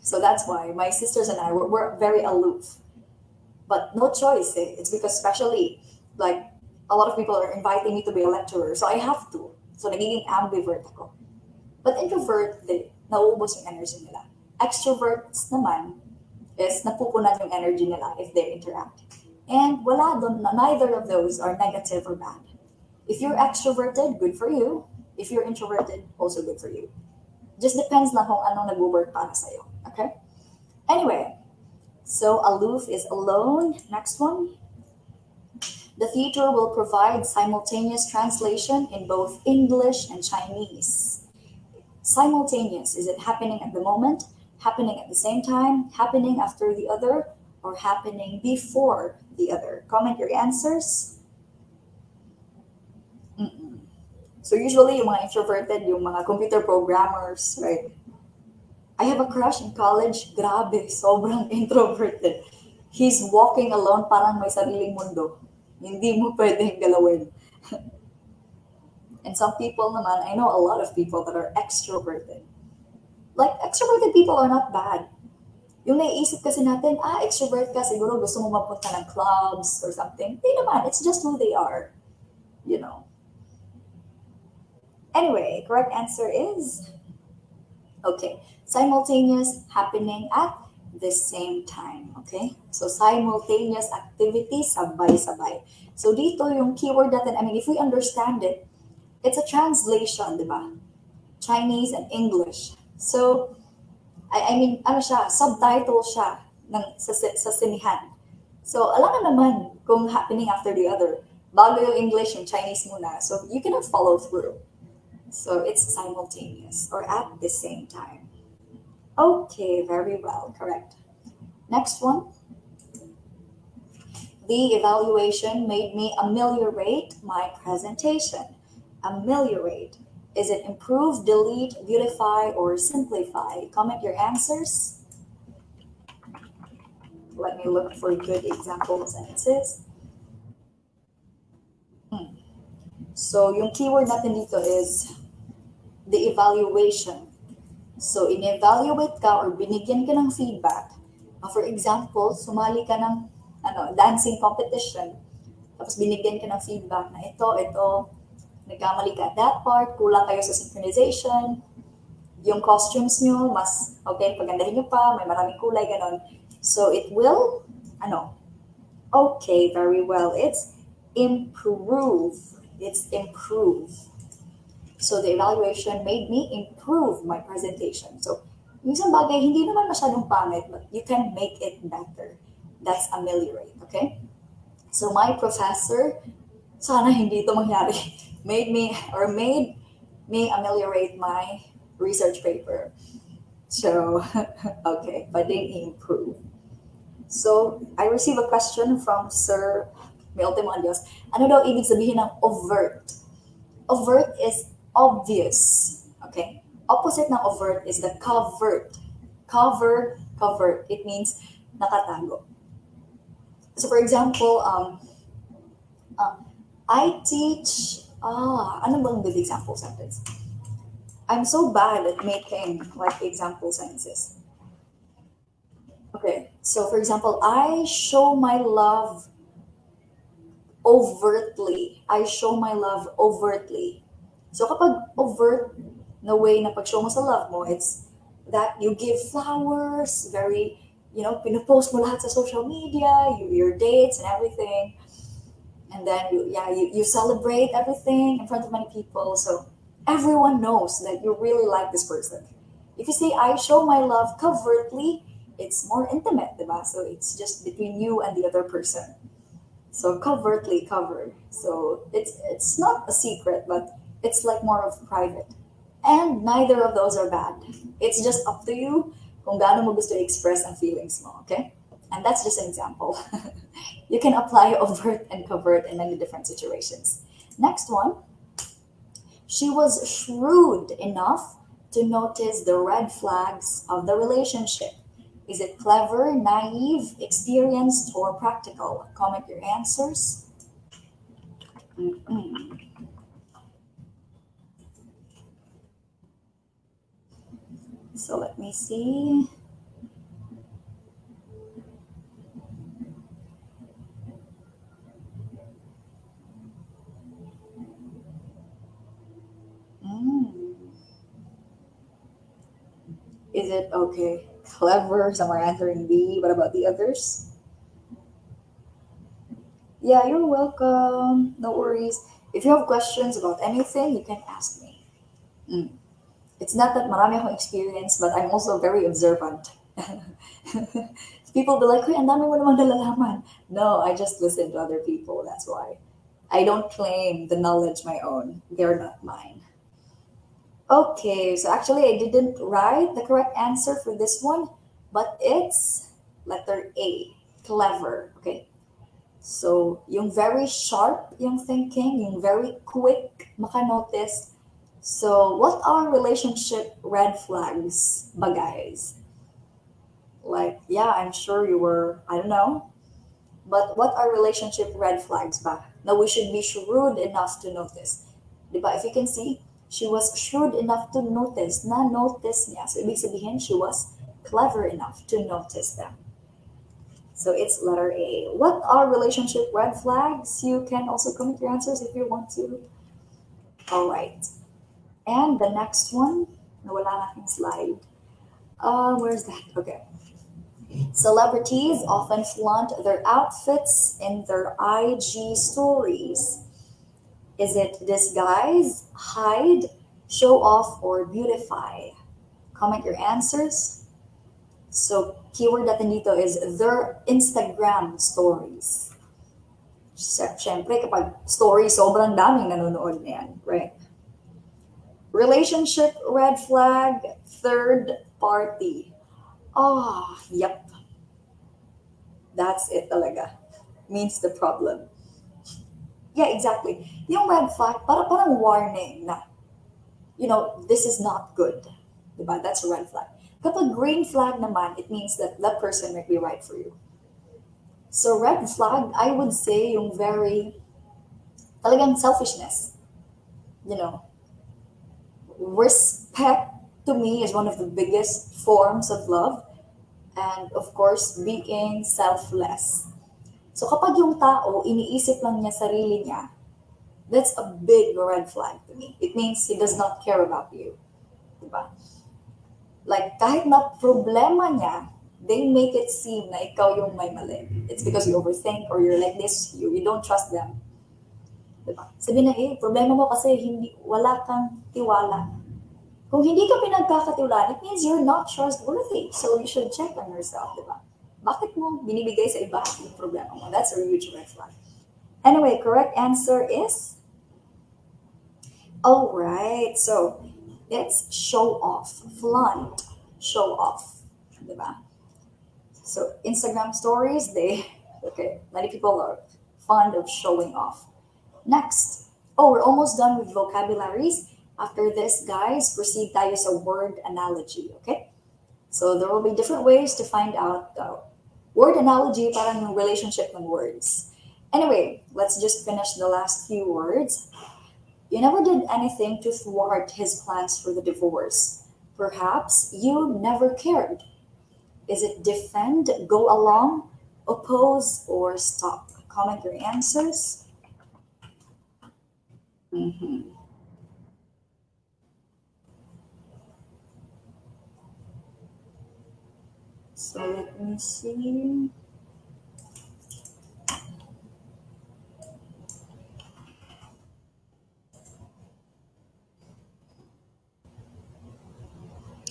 So that's why my sisters and I were very aloof. But no choice. It's because especially, like, a lot of people are inviting me to be a lecturer. So I have to. So nagiging ambivert ako. But introvert, nauubos yung energy nila. Extroverts naman is napupunan yung energy nila if they interact. And neither of those are negative or bad. If you're extroverted, good for you. If you're introverted, also good for you. Just depends na kung anong nag-work para sa'yo. Okay? Anyway, so aloof is alone. Next one. The theater will provide simultaneous translation in both English and Chinese. Simultaneous, is it happening at the moment, happening at the same time, happening after the other, or happening before the other? Comment your answers. So usually yung mga introverted, yung mga computer programmers, right? I have a crush in college. Grabe, sobrang introverted. He's walking alone, parang may sariling mundo. Hindi mo pwedeng galawin. And some people naman, I know a lot of people that are extroverted. Like, extroverted people are not bad. Yung naiisip kasi natin, extrovert ka, siguro gusto mo mapunta ng clubs or something. Hindi naman, it's just who they are. Anyway, correct answer is, okay, simultaneous, happening at the same time. Okay? So, simultaneous activity, sabay-sabay. So, dito yung keyword natin, if we understand it, it's a translation, di ba? Chinese and English. So, subtitle siya sa sinihan. So, alam ka naman kung happening after the other. Bago yung English, yung Chinese muna. So, you cannot follow through. So, it's simultaneous or at the same time. Okay, very well, correct. Next one. The evaluation made me ameliorate my presentation. Ameliorate. Is it improve, delete, beautify, or simplify? Comment your answers. Let me look for good example sentences. So, yung keyword natin dito is the evaluation. So, in-evaluate ka or binigyan ka ng feedback. For example, sumali ka ng dancing competition. Tapos binigyan ka ng feedback na ito, nagkamali ka at that part, kulang kayo sa synchronization, yung costumes nyo, mas, pagandahin nyo pa, may maraming kulay, ganon. So, it will, okay, very well. It's improve. It's improve. So, the evaluation made me improve my presentation. So, yung isang bagay, hindi naman masyadong pangit, but you can make it better. That's ameliorate, okay? So, my professor, sana hindi ito mangyari, made me ameliorate my research paper. So, okay, pwedeng improve. So, I received a question from Sir Meltimonios. Ano daw ibig sabihin ng overt? Overt is obvious. Okay? Opposite ng overt is the covert. Covert. It means nakatago. So, for example, I teach, ano bang good example sentence? I'm so bad at making example sentences. Okay, so for example, I show my love overtly. I show my love overtly. So kapag overt na way na pag-show mo sa love mo, it's that you give flowers, very, pinupost mo lahat sa social media, your dates and everything. And then you celebrate everything in front of many people, so everyone knows that you really like this person. If you say I show my love covertly, it's more intimate, diba? So it's just between you and the other person. So covertly covered. So it's not a secret, but it's like more of private. And neither of those are bad. It's just up to you kung gaano mo gusto i-express ang feelings mo, okay? And that's just an example. You can apply overt and covert in many different situations. Next one, she was shrewd enough to notice the red flags of the relationship. Is it clever, naive, experienced, or practical? Comment your answers. Mm-mm. So let me see. Mm. Is it okay? Clever. Some are answering B. What about the others? Yeah, you're welcome. No worries. If you have questions about anything, you can ask me. Mm. It's not that marami akong experience, but I'm also very observant. People be like, "Hey, ang dami mo namang nalalaman." No, I just listen to other people. That's why. I don't claim the knowledge my own. They're not mine. Okay, so actually I didn't write the correct answer for this one, but it's letter A, clever. Okay. So, yung very sharp yung thinking, yung very quick maka-notice. So, what are relationship red flags, ba guys? Like, yeah, I'm sure you were, I don't know. But what are relationship red flags ba? Now, we should be shrewd enough to notice. Diba? If you can see, she was shrewd enough to notice. Na-notice niya. So, ibig sabihin, she was clever enough to notice them. So it's letter A. What are relationship red flags? You can also comment your answers if you want to. All right. And the next one, nawala na aking slide. Where's that? Okay. Celebrities often flaunt their outfits in their IG stories. Is it disguise, hide, show off, or beautify? Comment your answers. So keyword natin dito is their Instagram stories. Siyempre, kapag story, sobrang daming nanonood na yan, right? Relationship red flag, third party. Ah, yep. That's it talaga. Means the problem. Yeah, exactly. Yung red flag, parang warning na, this is not good. Diba? That's a red flag. Kapag green flag naman, it means that that person might be right for you. So red flag, I would say yung very, talagang selfishness. Respect to me is one of the biggest forms of love, and of course being selfless. So kapag yung tao iniisip lang niya sarili niya, that's a big red flag to me. It means he does not care about you, diba? Like kahit na problema niya, they make it seem na ikaw yung may mali. It's because you overthink or you're like this, you don't trust them. Diba? Sabi na, problema mo kasi wala kang tiwala. Kung hindi ka pinagkakatiwalaan, it means you're not trustworthy. So you should check on yourself, di ba? Bakit mo binibigay sa iba yung problema mo? That's a huge red flag. Anyway, correct answer is... Alright, so it's show off. Flaunt. Show off. Di ba? So Instagram stories, many people are fond of showing off. Next. Oh, we're almost done with vocabularies. After this, guys, proceed tayo sa word analogy, okay? So there will be different ways to find out word analogy, parang yung relationship ng words. Anyway, let's just finish the last few words. You never did anything to thwart his plans for the divorce. Perhaps you never cared. Is it defend, go along, oppose, or stop? Comment your answers. Mm-hmm. So let me see.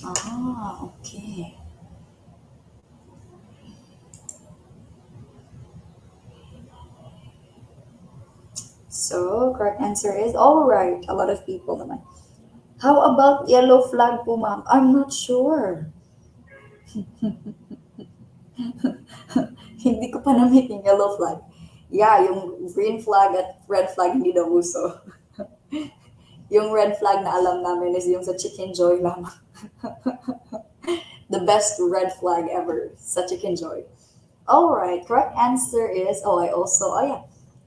Okay. So, correct answer is all right. A lot of people naman. How about yellow flag po, ma'am? I'm not sure. Hindi ko pa na-meet yung yellow flag. Yeah, yung green flag at red flag hindi daw uso. Yung red flag na alam namin is yung sa Chicken Joy lamang. The best red flag ever sa Chicken Joy. All right, correct answer is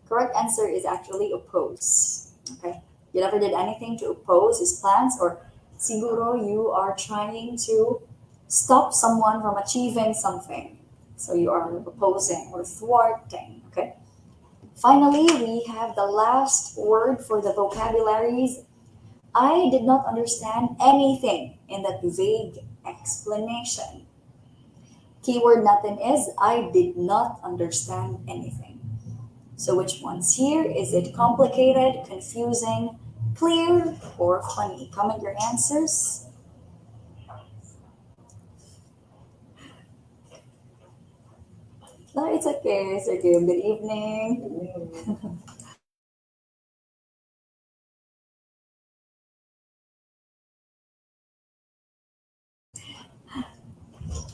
correct answer is actually oppose. Okay, you never did anything to oppose his plans, or siguro you are trying to stop someone from achieving something. So you are opposing or thwarting. Okay. Finally, we have the last word for the vocabularies. I did not understand anything in that vague explanation. Keyword natin is I did not understand anything. So which ones here? Is it complicated, confusing, clear, or funny? Comment your answers. No, it's okay. It's okay. Good evening.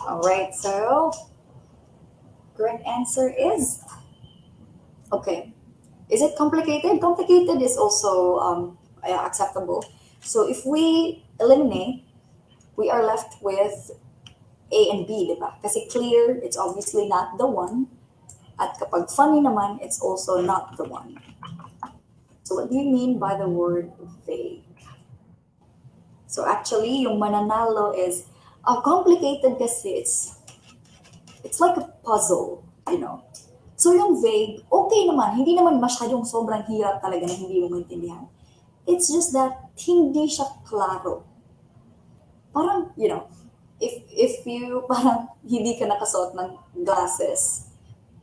All right. So correct answer is okay. Is it complicated? Complicated is also acceptable. So if we eliminate, we are left with A and B, di ba? Kasi clear, it's obviously not the one. At kapag funny naman, it's also not the one. So what do you mean by the word vague? So actually, yung mananalo is complicated kasi it's like a puzzle, you know. So yung vague, okay naman, hindi naman masyadong sobrang hirap talaga na hindi mo maintindihan. It's just that hindi siya klaro. Parang, you know, if you parang hindi ka nakasuot ng glasses,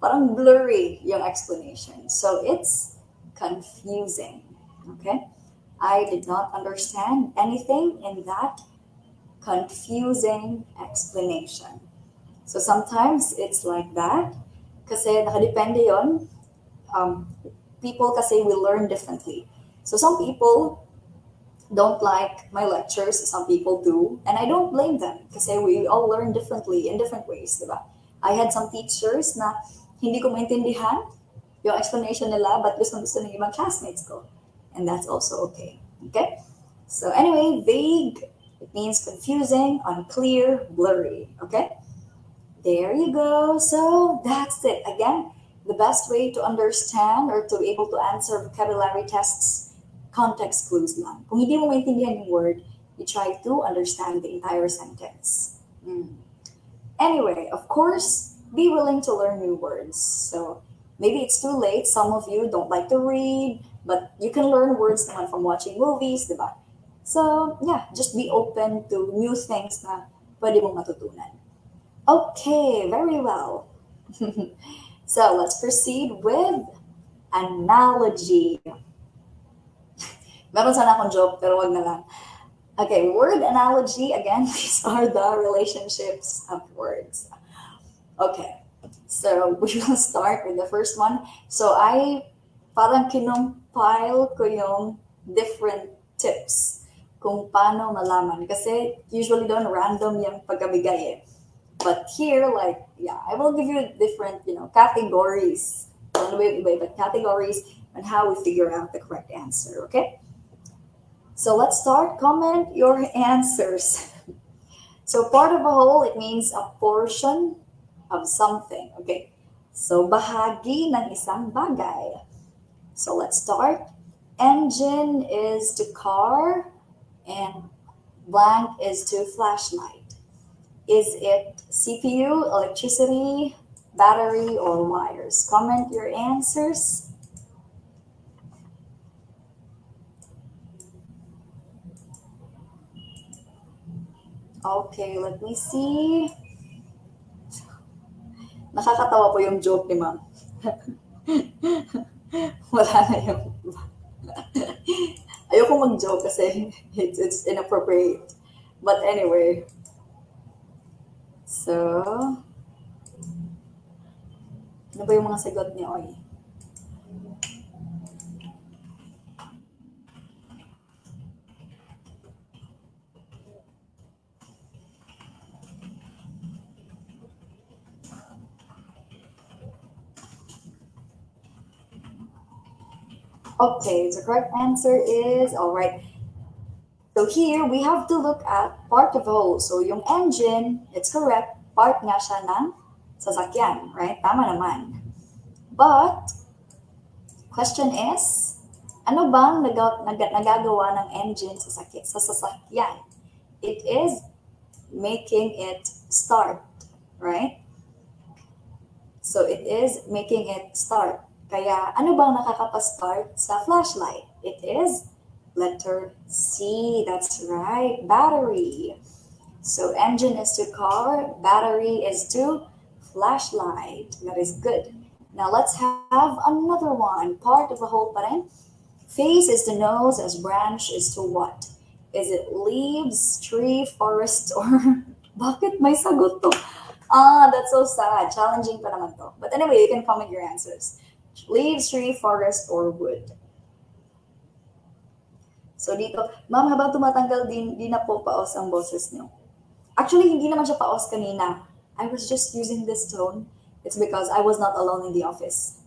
parang blurry yung explanation. So it's confusing. Okay? I did not understand anything in that confusing explanation. So sometimes it's like that. Kasi nakadepende yon. People kasi will learn differently. So some people don't like my lectures, some people do, and I don't blame them kasi we all learn differently in different ways, diba? I had some teachers na hindi ko maintindihan yung explanation nila but gusto ng ibang classmates ko. And that's also okay. Okay? So anyway, vague, it means confusing, unclear, blurry. Okay? There you go. So that's it. Again, the best way to understand or to be able to answer vocabulary tests, context clues lang. Kung hindi mo maintindihan yung word, you try to understand the entire sentence. Anyway, of course, be willing to learn new words. So maybe it's too late. Some of you don't like to read, but you can learn words naman from watching movies, diba? So yeah, just be open to new things na pwede mong matutunan. Okay, very well. So let's proceed with analogy. Meron sana akong joke, pero wag na lang. Okay, word analogy. Again, these are the relationships of words. Okay, so we will start with the first one. So I parang kinumpile ko yung different tips kung paano malaman. Kasi usually doon random yung pagkabigay eh. But here, like, yeah, I will give you different, categories. But categories on how we figure out the correct answer, okay? So let's start. Comment your answers. So part of a whole, it means a portion of something, okay? So bahagi ng isang bagay. So let's start. Engine is to car and blank is to flashlight. Is it CPU, electricity, battery, or wires? Comment your answers. Okay, let me see. Nakakatawa po yung joke ni ma'am. Wala na yung... Ayoko mag-joke kasi it's inappropriate. But anyway, So, ano ba yung mga sagot ni Oy? Okay, the correct answer is, all right. So here, we have to look at part of the whole. So yung engine, it's correct. Part nga siya ng sasakyan, right? Tama naman. But, question is, ano bang nagagawa ng engine sa sasakyan? It is making it start, right? So it is making it start. Kaya ano bang nakakapastart sa flashlight? It is letter C. That's right, battery. So engine is to car, battery is to flashlight. That is good. Now let's have another one. Part of the whole pa rin. Face is to nose, as branch is to what? Is it leaves, tree, forest, or bakit may sagot to? That's so sad. Challenging pa naman to. But anyway, you can comment your answers. Leaves, tree, forest, or wood. So dito, ma'am, habang tumatanggal, di na po paos ang boses niyo. Actually, hindi naman siya paos kanina. I was just using this tone. It's because I was not alone in the office.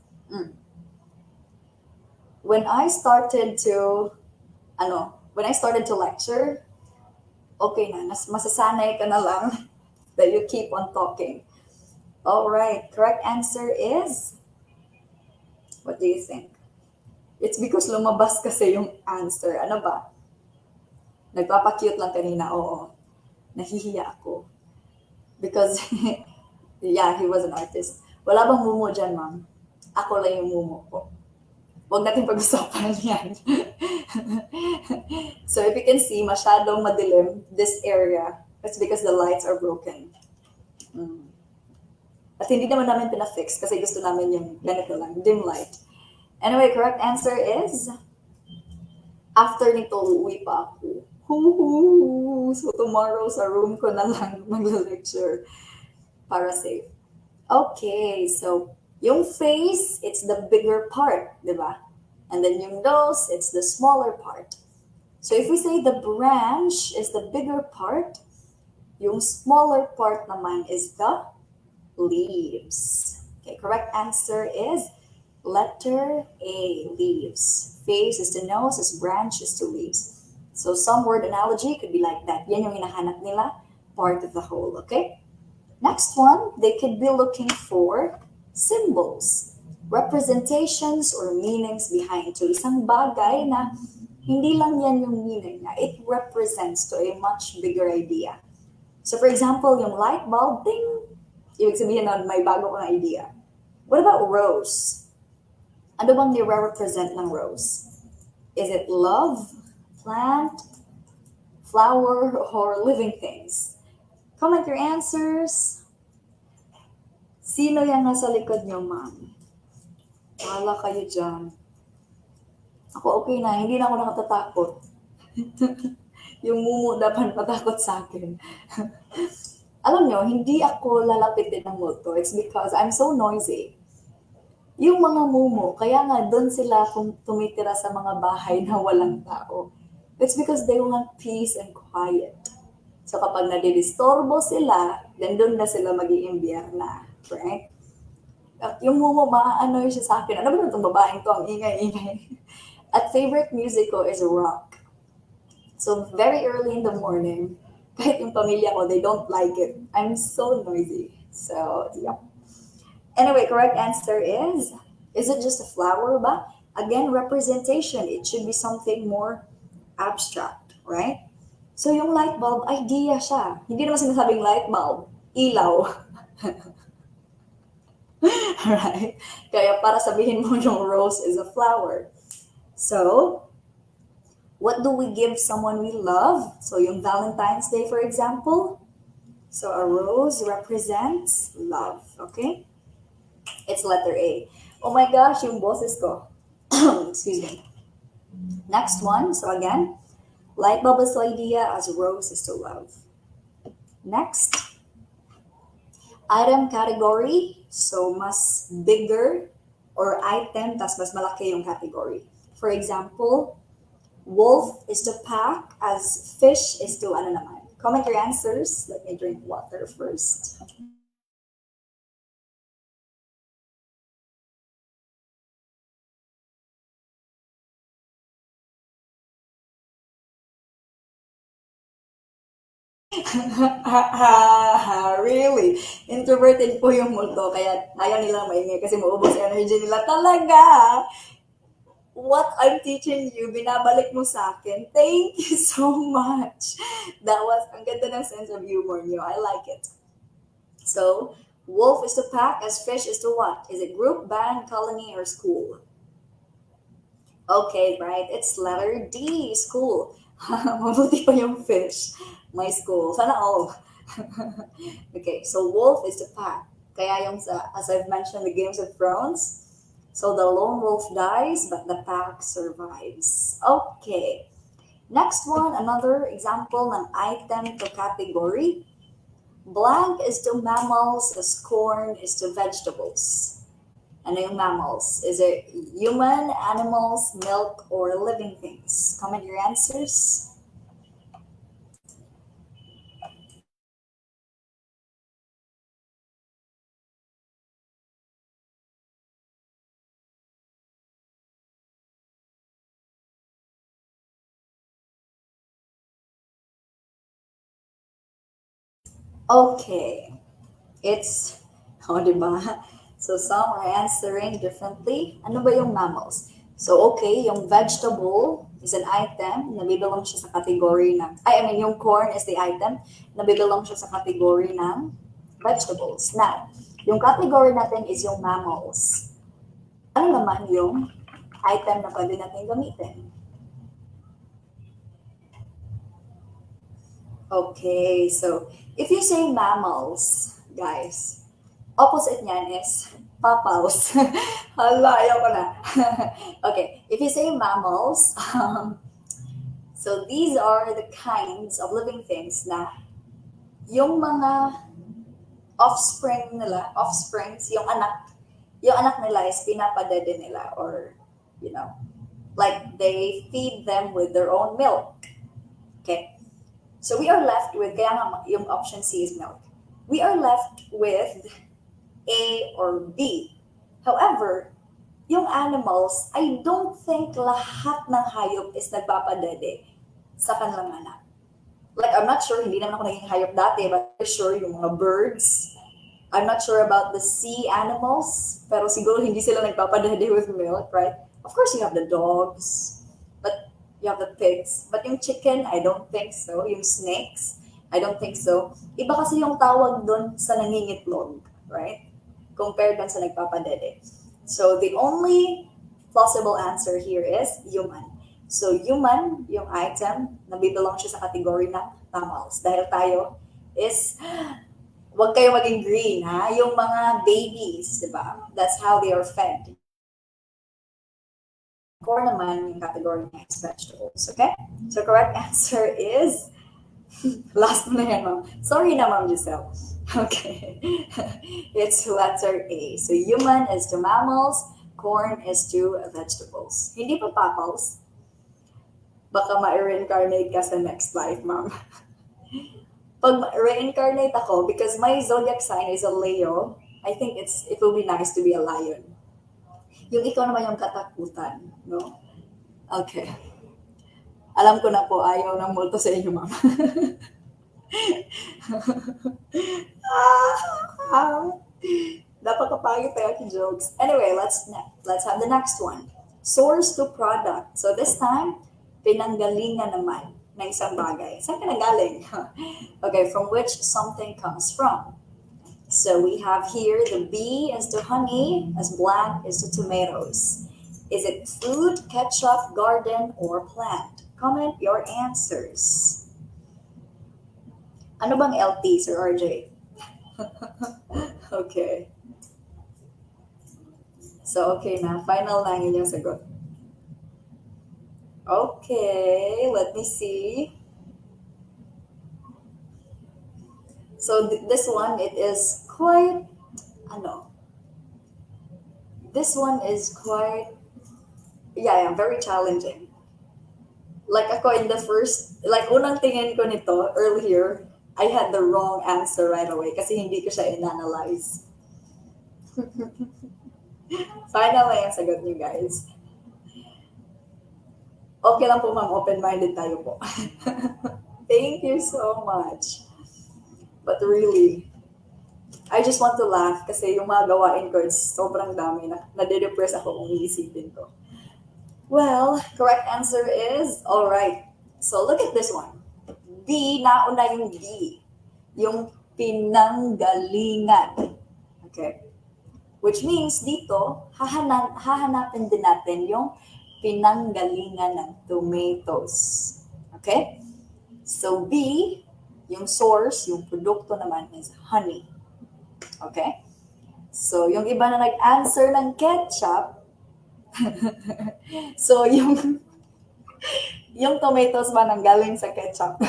When I started to lecture, okay na, masasanay ka na lang that you keep on talking. All right, correct answer is, what do you think? It's because lumabas kasi yung answer. Ano ba? Nagpapakute lang kanina, oo. Nahihiya ako. Because, yeah, he was an artist. Wala bang mumo dyan, ma'am? Ako lang yung mumo ko. Huwag natin pag-usapan yan. So if you can see, masyadong madilim this area. It's because the lights are broken. At hindi naman namin pinafix kasi gusto namin yung ganito lang, dim light. Anyway, correct answer is, after nito, uuwi pa ako. So tomorrow sa room ko na lang mag-lecture para safe. Okay, so yung face, it's the bigger part, di ba? And then yung nose, it's the smaller part. So if we say the branch is the bigger part, yung smaller part naman is the leaves. Okay, correct answer is letter A, leaves. Face is the nose, as branch is the leaves. So some word analogy could be like that. Yan yung hinahanap nila, part of the whole, okay? Next one, they could be looking for symbols, representations or meanings behind. So isang bagay na hindi lang yan yung meaning na it represents to a much bigger idea. So for example, yung light bulb, ding, ibig sabihin na may bago kang idea. What about rose? Ano bang nire-represent ng rose? Is it love, plant, flower, or living things? Comment your answers. Sino yung nasa likod niyo, ma'am? Wala kayo dyan. Ako okay na, hindi na ako nakatatakot. Yung mumu dapat matakot sa akin. Alam nyo, hindi ako lalapitin ng multo. It's because I'm so noisy. Yung mga mumu, kaya nga doon sila kung tumitira sa mga bahay na walang tao. It's because they want peace and quiet. So kapag nadidistorbo sila, then doon na sila mag-iimbierna. Right? At yung mumu, maaano siya sa akin. Ano ba itong babaeng to? Ang ingay-ingay. At favorite music ko is rock. So very early in the morning, kahit yung pamilya ko, they don't like it. I'm so noisy. So, yeah. Anyway, correct answer is it just a flower ba? Again, representation. It should be something more abstract, right? So yung light bulb, idea siya. Hindi naman sinasabing light bulb, ilaw. Right? Kaya para sabihin mo yung rose is a flower. So, what do we give someone we love? So yung Valentine's Day, for example. So a rose represents love, okay? It's letter A. Oh my gosh, yung boses ko. Excuse me. Next one. So again, light bulb is to idea, as rose is to love. Next, Item category, so mas bigger, or item, tas mas malaki yung category. For example, wolf is to pack as fish is to ano naman. Comment your answers. Let me drink water first. Really? Introverted po yung multo, kaya ayaw nilang maingay kasi maubos yung energy nila. Talaga! What I'm teaching you, binabalik mo sa akin. Thank you so much. That was, ang ganda ng sense of humor niyo. I like it. So, wolf is to pack as fish is to what? Is it group, band, colony, or school? Okay, right. It's letter D, school. Mabuti pa yung fish. My school. Sana all. Okay, so wolf is to pack. Kaya yung sa, as I've mentioned, the Games of Thrones, so the lone wolf dies, but the pack survives. Okay. Next one, another example ng item to category. Blank is to mammals, as corn is to vegetables. Ano yung mammals? Is it human, animals, milk, or living things? Comment your answers. Okay. It's, oh, diba? So some are answering differently. Ano ba yung mammals? So okay, yung vegetable is an item, nabibilong siya sa category ng, I mean, yung corn is the item, nabibilong siya sa category ng vegetables. Now, yung category natin is yung mammals. Ano naman yung item na pwede natin gamitin? Okay, so if you say mammals, guys, opposite niyan is papals. Hala, ayaw ko na. Okay, if you say mammals, so these are the kinds of living things na yung mga offsprings, yung anak nila is pinapadede nila or, you know, like they feed them with their own milk. Okay, so we are left with, kaya nga yung option C is milk. We are left with A or B. However, yung animals, I don't think lahat ng hayop is nagpapadede sa kanilang anak. Like, I'm not sure, hindi naman ako naging hayop dati, but I'm sure yung mga birds, I'm not sure about the sea animals, pero siguro hindi sila nagpapadede with milk, right? Of course, you have the dogs, but you have the pigs. But yung chicken, I don't think so. Yung snakes, I don't think so. Iba kasi yung tawag doon sa nangingitlog, right? Compared dun sa nagpapadede. So the only plausible answer here is human. So human, yung item, nabibilong siya sa category ng mammals. Dahil tayo is, wag kayo maging green, ha? Yung mga babies, di ba? That's how they are fed. Corn naman yung category ng vegetables, okay? So correct answer is, last mo na yan, ma'am. Sorry na, ma'am Giselle. Okay. It's letter A. So human is to mammals, corn is to vegetables. Hindi pa papals. Baka ma-reincarnate ka sa next life, ma'am. Pag reincarnate ako, because my zodiac sign is a Leo, I think it will be nice to be a lion. Yung ikaw naman yung katakutan, no? Okay. Alam ko na po, ayaw ng multo sa inyo, ma'am. Dapat kapagay pa yung jokes. Anyway, let's have the next one. Source to product. So this time, pinanggalingan naman ng isang bagay. Saan ka nanggaling? Okay, from which something comes from. So we have here the B is to honey, as blank is to tomatoes. Is it food, ketchup, garden, or plant? Comment your answers. Ano bang LT, Sir RJ? Okay. So, okay na. Final na ang inyong sagot. Okay, let me see. So, this one, it is quite, ano, this one is quite, very challenging. Like ako in the first, like unang tingin ko nito earlier, I had the wrong answer right away kasi hindi ko siya in-analyze. Sana may ang sagot niyo, guys. Okay lang po, ma'am. Open-minded tayo po. Thank you so much. But really, I just want to laugh kasi yung mga gawain ko is sobrang dami na nade-depress ako kung iisipin ko. Well, correct answer is, all right. So look at this one. B, nauna yung B. Yung pinanggalingan. Okay? Which means dito, hahanapin din natin yung pinanggalingan ng tomatoes. Okay? So B, yung source, yung produkto naman is honey. Okay? So yung iba na nag-answer ng ketchup, so yung tomatoes ba nanggaling sa ketchup?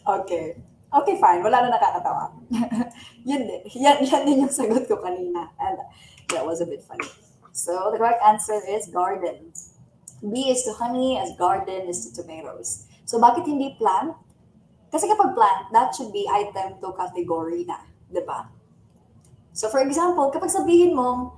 Okay. Okay, fine. Wala na nakakatawa. Yan din yung sagot ko kanina. And that was a bit funny. So the correct answer is garden. B is to honey as garden is to tomatoes. So bakit hindi plant? Kasi kapag plant, that should be item to category na. Diba? So for example, kapag sabihin mo,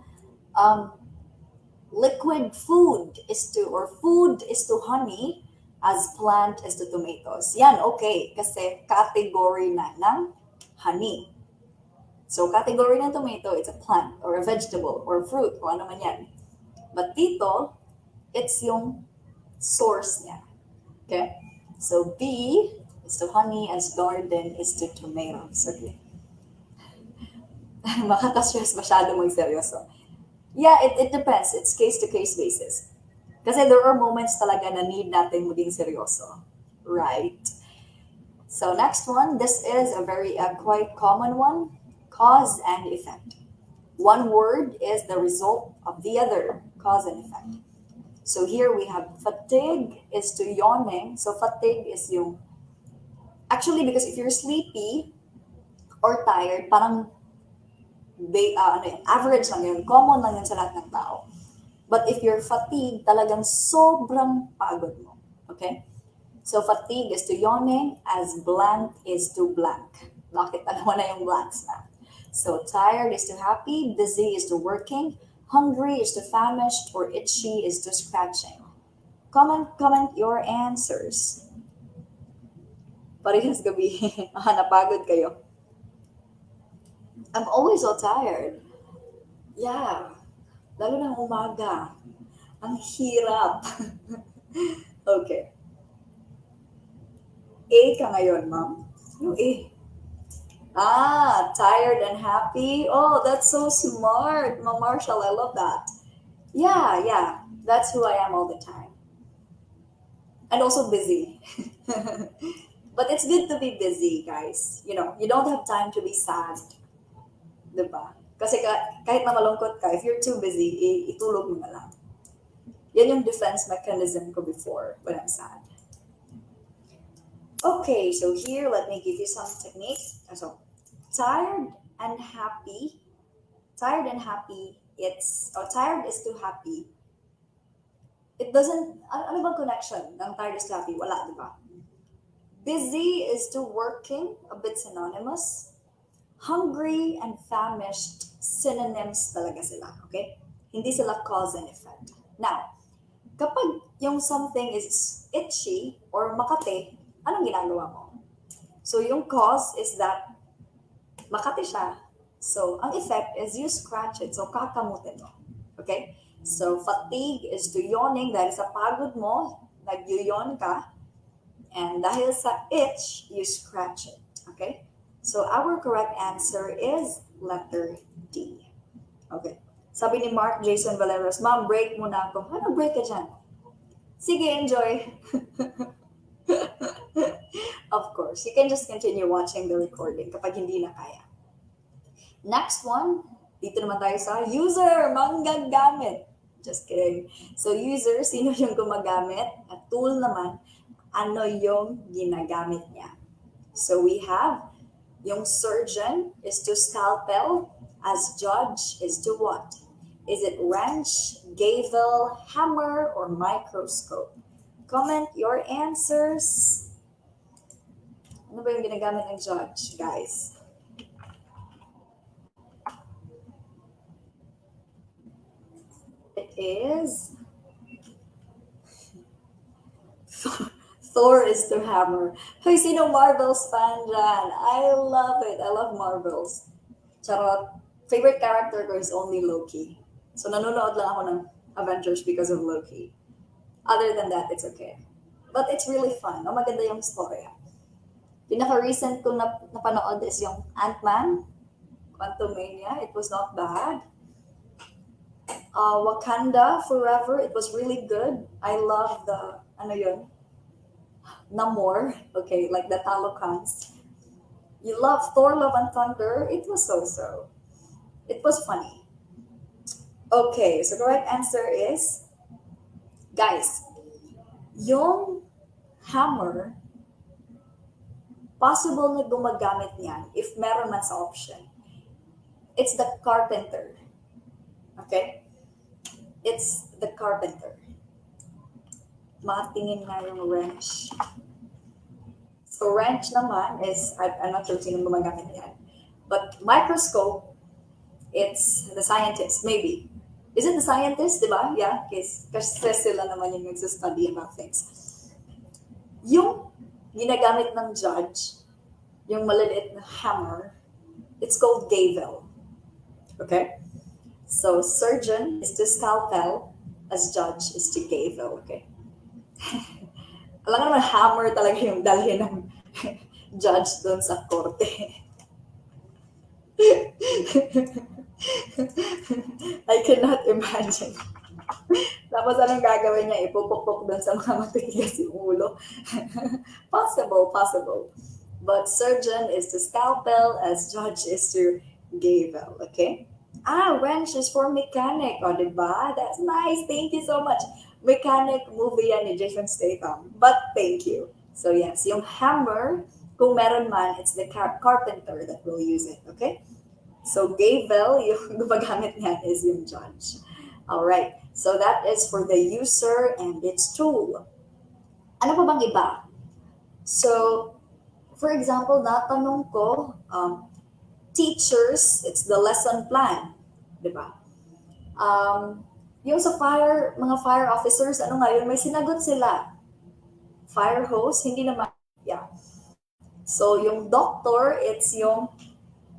liquid food is to, or food is to honey, as plant is to tomatoes. Yan, okay. Kasi category na ng honey. So category ng tomato, it's a plant, or a vegetable, or fruit, kung ano man yan. But dito, it's yung source niya. Okay? So B is to honey, as garden is to tomatoes. Okay. Makaka-stress masyado mag-seryoso. Yeah, it depends. It's case-to-case basis. Kasi there are moments talaga na need natin maging seryoso. Right? So next one, this is a very quite common one. Cause and effect. One word is the result of the other. Cause and effect. So here we have fatigue is to yawning. So fatigue is yung, actually because if you're sleepy or tired, parang average lang yun, common lang yun sa lahat ng tao. But if you're fatigued, talagang sobrang pagod mo. Okay? So fatigue is to yawning as blank is to blank. Bakit dalawa na yung blanks na? So tired is to happy, busy is to working, hungry is to famished, or itchy is to scratching. Comment your answers. Parehas gabi. Napagod kayo. I'm always so tired. Yeah. Lalo ng umaga. Ang hirap. Okay. A ka ngayon, ma'am. Yung A. Tired and happy. Oh, that's so smart. Ma'am Marshall, I love that. Yeah. That's who I am all the time. And also busy. But it's good to be busy, guys. You know, you don't have time to be sad. Diba? Kasi kahit na malungkot ka, if you're too busy, itulog mo na lang. Yan yung defense mechanism ko before when I'm sad. Okay, so here, let me give you some techniques. So, tired and happy, tired is to happy. It doesn't, ano bang connection ng tired is to happy? Wala, diba? Busy is to working, a bit synonymous. Hungry and famished, synonyms talaga sila, okay? Hindi sila cause and effect. Now, kapag yung something is itchy or makati, anong ginagawa mo? So, yung cause is that makati siya. So, ang effect is you scratch it. So, kakamutin mo. Okay? So, fatigue is to yawning. Dahil sa pagod mo, nag-yawn ka. And dahil sa itch, you scratch it. Okay? So, our correct answer is letter D. Okay. Sabi ni Mark Jason Valeros, Ma'am, break muna ako. Ano break ka dyan? Sige, enjoy. Of course, you can just continue watching the recording kapag hindi na kaya. Next one, dito naman tayo sa user, manggagamit. Just kidding. So, user, sino yung gumagamit? At tool naman, ano yung ginagamit niya? So we have yung surgeon is to scalpel, as judge is to what? Is it wrench, gavel, hammer, or microscope? Comment your answers. Ano ba yung ginagamit ng judge, guys? It is Thor is to hammer. Hoy, sino Marvels fan dyan? I love it. I love Marvels. Charot. Favorite character ko is only Loki. So nanonood lang ako ng Avengers because of Loki. Other than that, it's okay. But it's really fun. Oh, maganda yung story. Pinaka-recent kong napanood is yung Ant-Man, Quantumania. It was not bad. Wakanda Forever. It was really good. I love the, ano yun? Namor. Okay, like the Talokans. You love Thor, Love and Thunder. It was so-so. It was funny. Okay, so the right answer is, guys, yung hammer, possible na gumagamit niyan if meron man sa option. It's the carpenter. Okay? It's the carpenter. Matingin nga yung wrench. So wrench naman is, I'm not sure sino gumagamit yan. But microscope, it's the scientist, maybe. Is it the scientist, di ba? Yeah, kasi sila naman yung nagsastudy about things. Yung ginagamit ng judge, yung maliliit na hammer, it's called gavel. Okay? So surgeon is to scalpel, as judge is to gavel. Okay? Alam nga naman, hammer talaga yung dalhin ng judge doon sa korte. I cannot imagine. Tapos anong gagawin niya? Ipupukpok doon sa mga matigas yung ulo. Possible. But surgeon is to scalpel, as judge is to gavel. Okay? Wrench is for mechanic. O, diba? That's nice. Thank you so much. Mechanic movie yan ni Jason Statham. But thank you. So yes, yung hammer, kung meron man, it's the carpenter that will use it. Okay? So gavel, yung gumagamit niyan is yung judge. Alright. So that is for the user and its tool. Ano pa bang iba? So, for example, natanong ko, teachers, it's the lesson plan. Diba? Yung sa mga fire officers, ano nga yun, may sinagot sila. Fire hose, hindi naman. Yeah. So, yung doctor, it's yung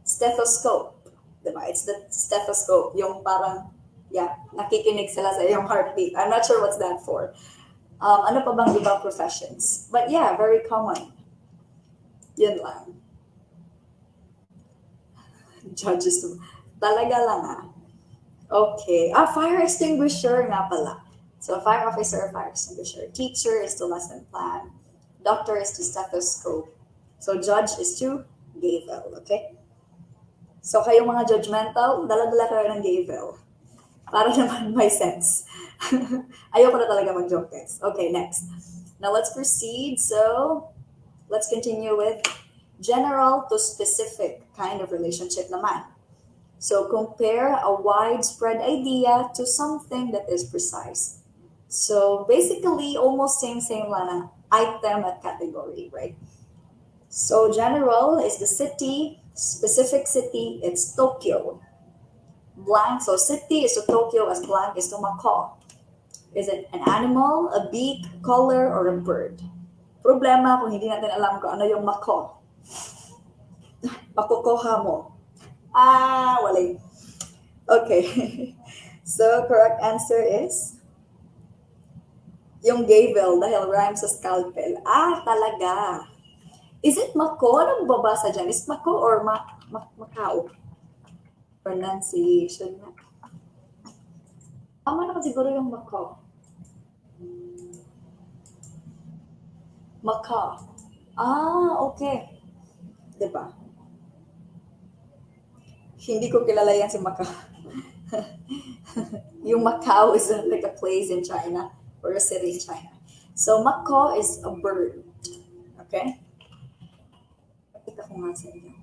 stethoscope. Diba? It's the stethoscope. Yung parang, nakikinig sila sa yung heartbeat. I'm not sure what's that for. Ano pa bang ibang professions? But yeah, very common. Yun lang. Judges, talaga lang Okay. Fire extinguisher nga pala. So, fire officer, fire extinguisher. Teacher is to lesson plan. Doctor is to stethoscope. So, judge is to gavel. Okay? So, kayong mga judgmental, dala-dala kayo ng gavel. Para naman may sense. Ayoko na talaga mag-joke, guys. Okay, next. Now, let's proceed. So, let's continue with general to specific kind of relationship naman. So compare a widespread idea to something that is precise. So basically, almost same lang, item at category, right? So general is the city, specific city, it's Tokyo. Blank, so city is to Tokyo as blank is to Macau. Is it an animal, a beak, color, or a bird? Problema kung hindi natin alam kung ano yung Macau. Makukuha mo. Wala. Okay. So, correct answer is yung gavel dahil rhyme sa scalpel. Talaga. Is it Mako? Anong babasa dyan? Is it Mako or Macau? Pronunciation na. Tama na siguro yung Mako. Macau. Okay. Diba? Hindi ko kilala yan si Macau. Yung Macau is like a place in China or a city in China. So Macau is a bird. Okay? ko nga sa inyo.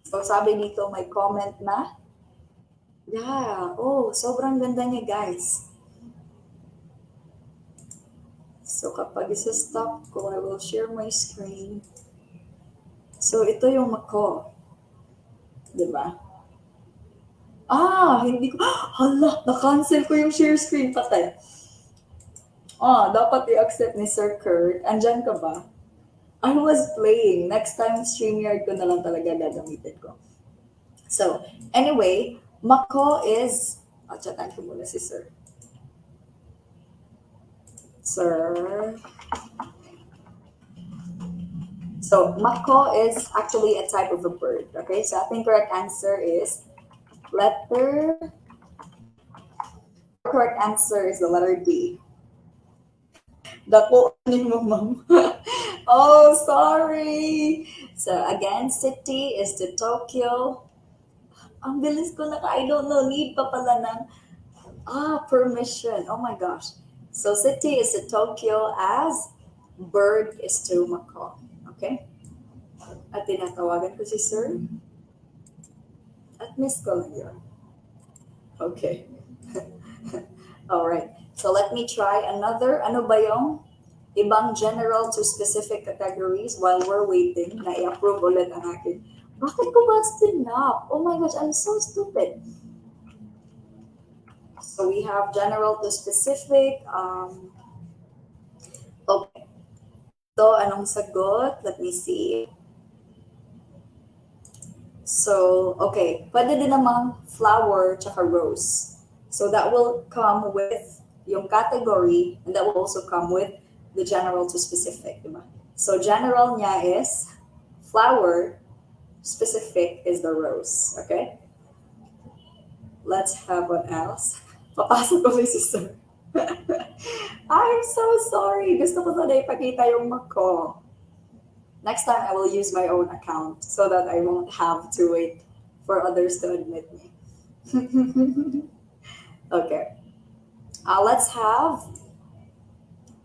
So, sabi dito, may comment na. Yeah, oh, sobrang ganda niya, guys. So, kapag isa-stop ko, I will share my screen. So, ito yung mako. Diba? Hindi ko, hala, na-cancel ko yung share screen, patay. Dapat i-accept ni Sir Kurt. Andyan ka ba? I was playing. Next time, StreamYard ko na lang talaga gagamitin ko. So, anyway, mako is, chatan ko muna si Sir. Sir. So, mako is actually a type of a bird. Okay, so I think correct answer is correct answer is the letter D. Dako ni mo, ma'am. Oh, sorry. So, again, city is the Tokyo. Ang bilis ko na I don't know, need pa pala ng, permission. Oh my gosh. So, city is the Tokyo as bird is to mako. Okay? At tinatawagan ko si Sir. At miss ko lang yun. Okay. Alright. So, let me try another. Ano ba yung ibang general to specific categories while we're waiting na i-approve ulit ang akin. Bakit ko ba stinap? Oh my gosh, I'm so stupid. So, we have general to specific. Okay. So, anong sagot? Let me see. So, okay. Pwede din namang flower tsaka rose. So, that will come with yung category and that will also come with the general to specific. Diba? So, general niya is flower, specific is the rose. Okay? Let's have what else. Papasok ko si Sir. I'm so sorry. Gusto ko sana ipakita yung mako. Next time, I will use my own account so that I won't have to wait for others to admit me. Okay. Let's have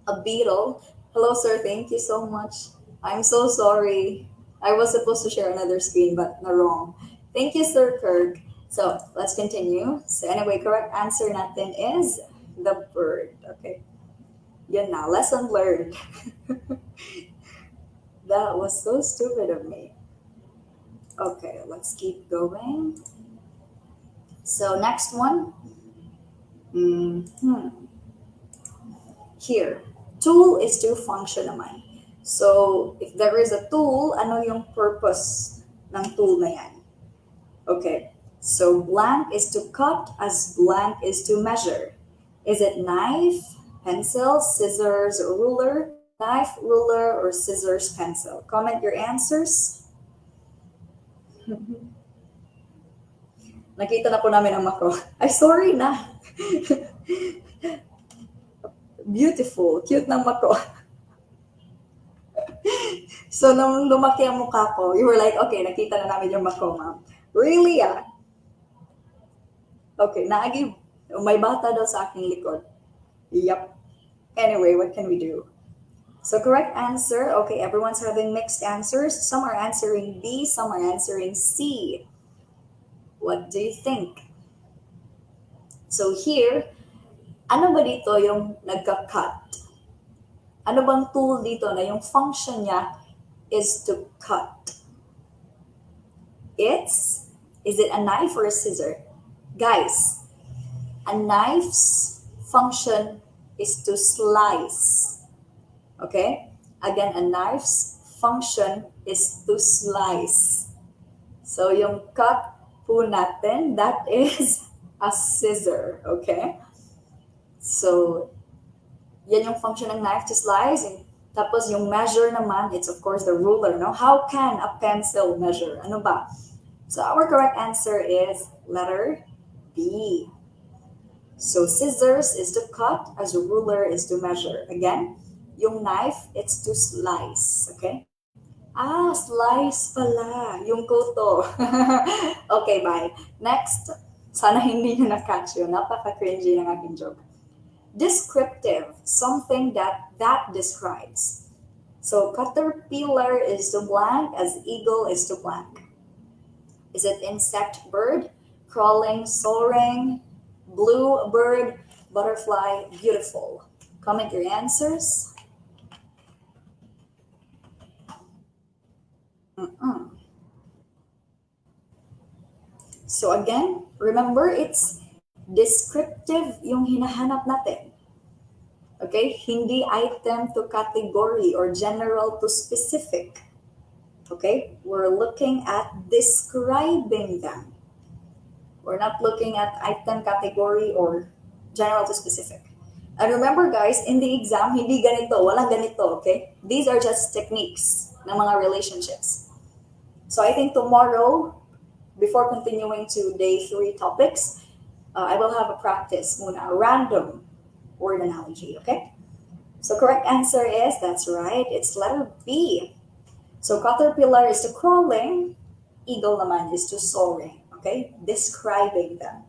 a beetle. Hello, sir. Thank you so much. I'm so sorry. I was supposed to share another screen, but na wrong. Thank you, Sir Kirk. So, let's continue. So, anyway, correct answer natin is the bird. Okay. Yan na. Lesson learned. That was so stupid of me. Okay, let's keep going. So, next one. Here, tool is to function naman. So, if there is a tool, ano yung purpose ng tool na yan? Okay, so blank is to cut as blank is to measure. Is it knife, pencil, scissors, or ruler? Knife, ruler, or scissors, pencil? Comment your answers. Nakita na po namin ang mako. Ay, sorry na. Beautiful. Cute ng mako. So, nung lumaki ang mukha ko, you were like, okay, nakita na namin yung mako, ma'am. Really, Okay, naagi, may bata daw sa aking likod. Yep. Anyway, what can we do? So, correct answer. Okay, everyone's having mixed answers. Some are answering B, some are answering C. What do you think? So here, ano ba dito yung nagka-cut? Ano bang tool dito na yung function niya is to cut? Is it a knife or a scissor? Guys, a knife's function is to slice. Okay? Again, a knife's function is to slice. So yung cut po natin, that is a scissor, okay? So, yan yung function ng knife to slice. Tapos yung measure naman, it's of course the ruler, no? How can a pencil measure? Ano ba? So, our correct answer is letter B. So, scissors is to cut, as a ruler is to measure. Again, yung knife, it's to slice, okay? Slice pala. Yung kuto. Okay, bye. Next. Sana hindi nyo na-catch yun. Napaka-cringy ng aking joke. Descriptive. Something that describes. So caterpillar is to blank as eagle is to blank. Is it insect, bird, crawling, soaring, blue bird, butterfly, beautiful? Comment your answers. Mm-mm. So again, remember it's descriptive yung hinahanap natin. Okay? Hindi item to category or general to specific. Okay? We're looking at describing them. We're not looking at item category or general to specific. And remember guys, in the exam, hindi ganito, walang ganito, okay? These are just techniques ng mga relationships. So I think tomorrow, before continuing to day 3 topics, I will have a practice muna, a random word analogy, okay? So correct answer is, that's right, it's letter B. So caterpillar is to crawling, eagle naman is to soaring, okay? Describing them.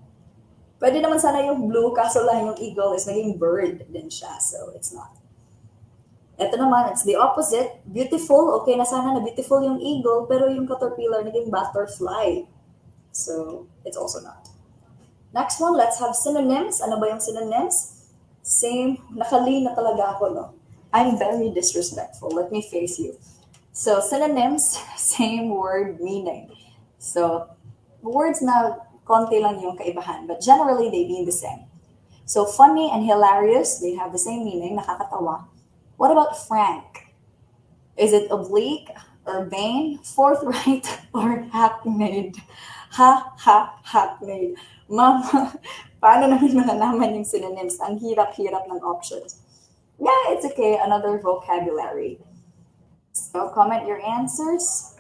Pwede naman sana yung blue, kaso lang yung eagle is naging bird din siya, so it's not. Ito naman, it's the opposite. Beautiful, okay na sana na beautiful yung eagle, pero yung caterpillar naging butterfly. So, it's also not. Next one, let's have synonyms. Ano ba yung synonyms? Same, nakali na talaga ako, no? I'm very disrespectful. Let me face you. So, synonyms, same word, meaning. So, words na konti lang yung kaibahan, but generally they mean the same. So, funny and hilarious, they have the same meaning, nakakatawa. What about frank? Is it oblique, urbane, forthright, or hackneyed? Hackneyed. Mama, paano namin malalaman yung synonyms? Ang hirap-hirap ng options. Yeah, it's okay. Another vocabulary. So, comment your answers.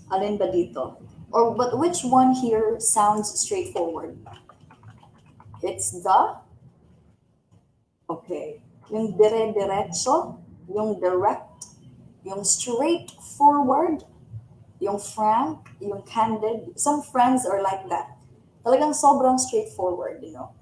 Alin ba dito? Or but which one here sounds straightforward? It's the okay. Yung dire-diretso, yung direct, yung straightforward, yung frank, yung candid. Some friends are like that. Talagang sobrang straightforward, you know.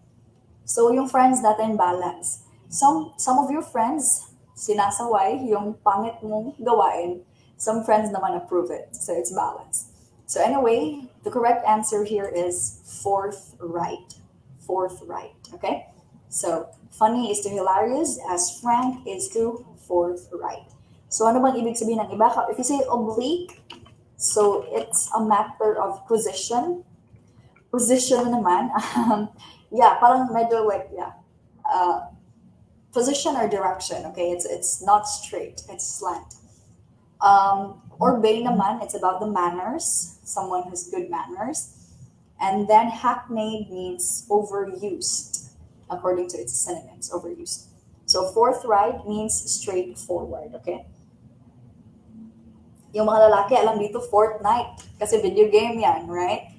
So yung friends natin balance. Some of your friends sinasaway yung pangit mong gawain. Some friends naman approve it. So it's balanced. So anyway, the correct answer here is forthright. Forthright, okay? So funny is to hilarious as frank is to forthright. So ano bang ibig sabihin ng iba? If you say oblique, so it's a matter of position. Position naman, yeah, parang medyo like, yeah. Position or direction, okay? It's not straight, it's slant. Urbane naman, it's about the manners, someone who's good manners. And then hackneyed means overused, according to its synonyms, overused. So forthright means straightforward, okay? Yung mga lalaki, alam dito, Fortnite. Kasi video game yan, right?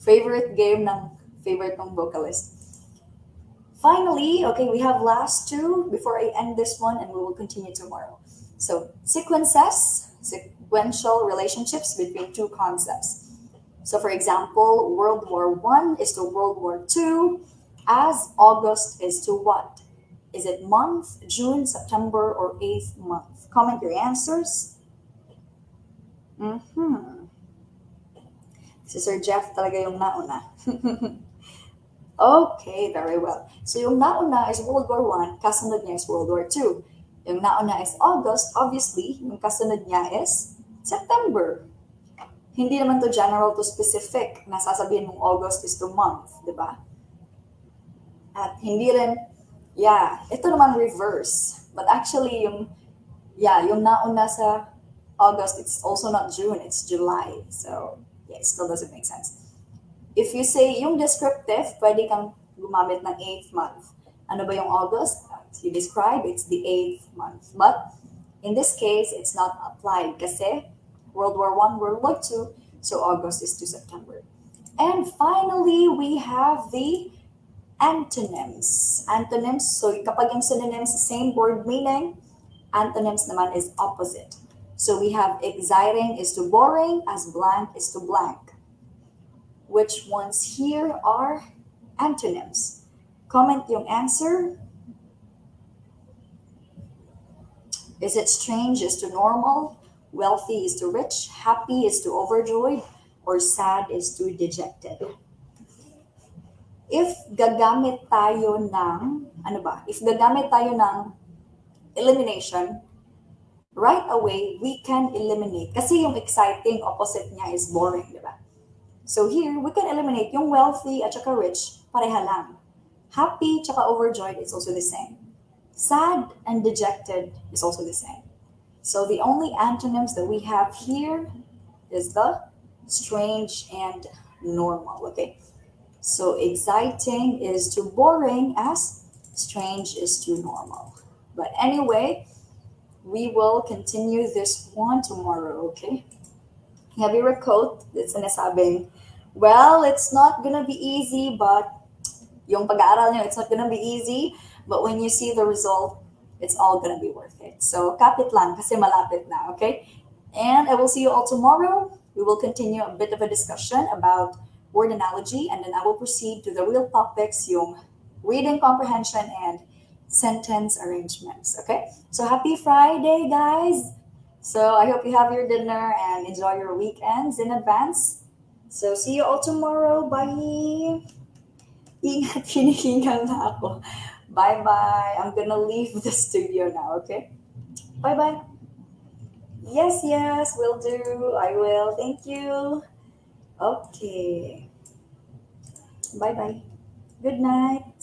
Favorite game ng favorite ng vocalist. Finally, okay, we have last two before I end this one and we will continue tomorrow. So sequences, sequential relationships between two concepts. So for example, World War I is to World War II, as August is to what? Is it month, June, September, or 8th month? Comment your answers. Si Sir Jeff talaga yung nauna. Okay, very well. So yung nauna is World War I, kasunod niya is World War II. Yung nauna is August, obviously, yung kasunod niya is September. Hindi naman to general to specific na sasabihin mong August is to month, di ba? At hindi rin, yeah, ito naman reverse. But actually, yung nauna sa August, it's also not June, it's July. So, yeah, it still doesn't make sense. If you say yung descriptive, pwede kang gumamit ng 8th month. Ano ba yung August? As you describe, it's the 8th month. But in this case, it's not applied kasi World War I, World War II, so August is to September. And finally, we have the antonyms. Antonyms, so kapag yung synonyms, same word meaning, antonyms naman is opposite. So we have exciting is to boring, as blank is to blank. Which ones here are antonyms? Comment yung answer. Is it strange is to normal, wealthy is to rich, happy is to overjoyed, or sad is to dejected? If gagamit tayo ng, If gagamit tayo ng elimination, right away, we can eliminate. Kasi yung exciting, opposite niya is boring, di ba? So here, we can eliminate yung wealthy at saka rich, pareha lang. Happy tsaka overjoyed is also the same. Sad and dejected is also the same. So the only antonyms that we have here is the strange and normal, okay? So exciting is to boring as strange is to normal. But anyway, we will continue this one tomorrow, okay? Have you a quote that's sinasabing, well, it's not gonna be easy, but yung pag-aaral nyo, it's not gonna be easy, but when you see the result, it's all gonna be worth it. So, kapit lang kasi malapit na, okay? And I will see you all tomorrow. We will continue a bit of a discussion about word analogy, and then I will proceed to the real topics, yung reading comprehension and sentence arrangements, okay? So, happy Friday, guys! So, I hope you have your dinner and enjoy your weekends in advance. So, see you all tomorrow. Bye! Ingat, hinihingal na ako. Bye-bye. I'm gonna leave the studio now, okay? Bye-bye. Yes, will do. I will. Thank you. Okay. Bye-bye. Good night.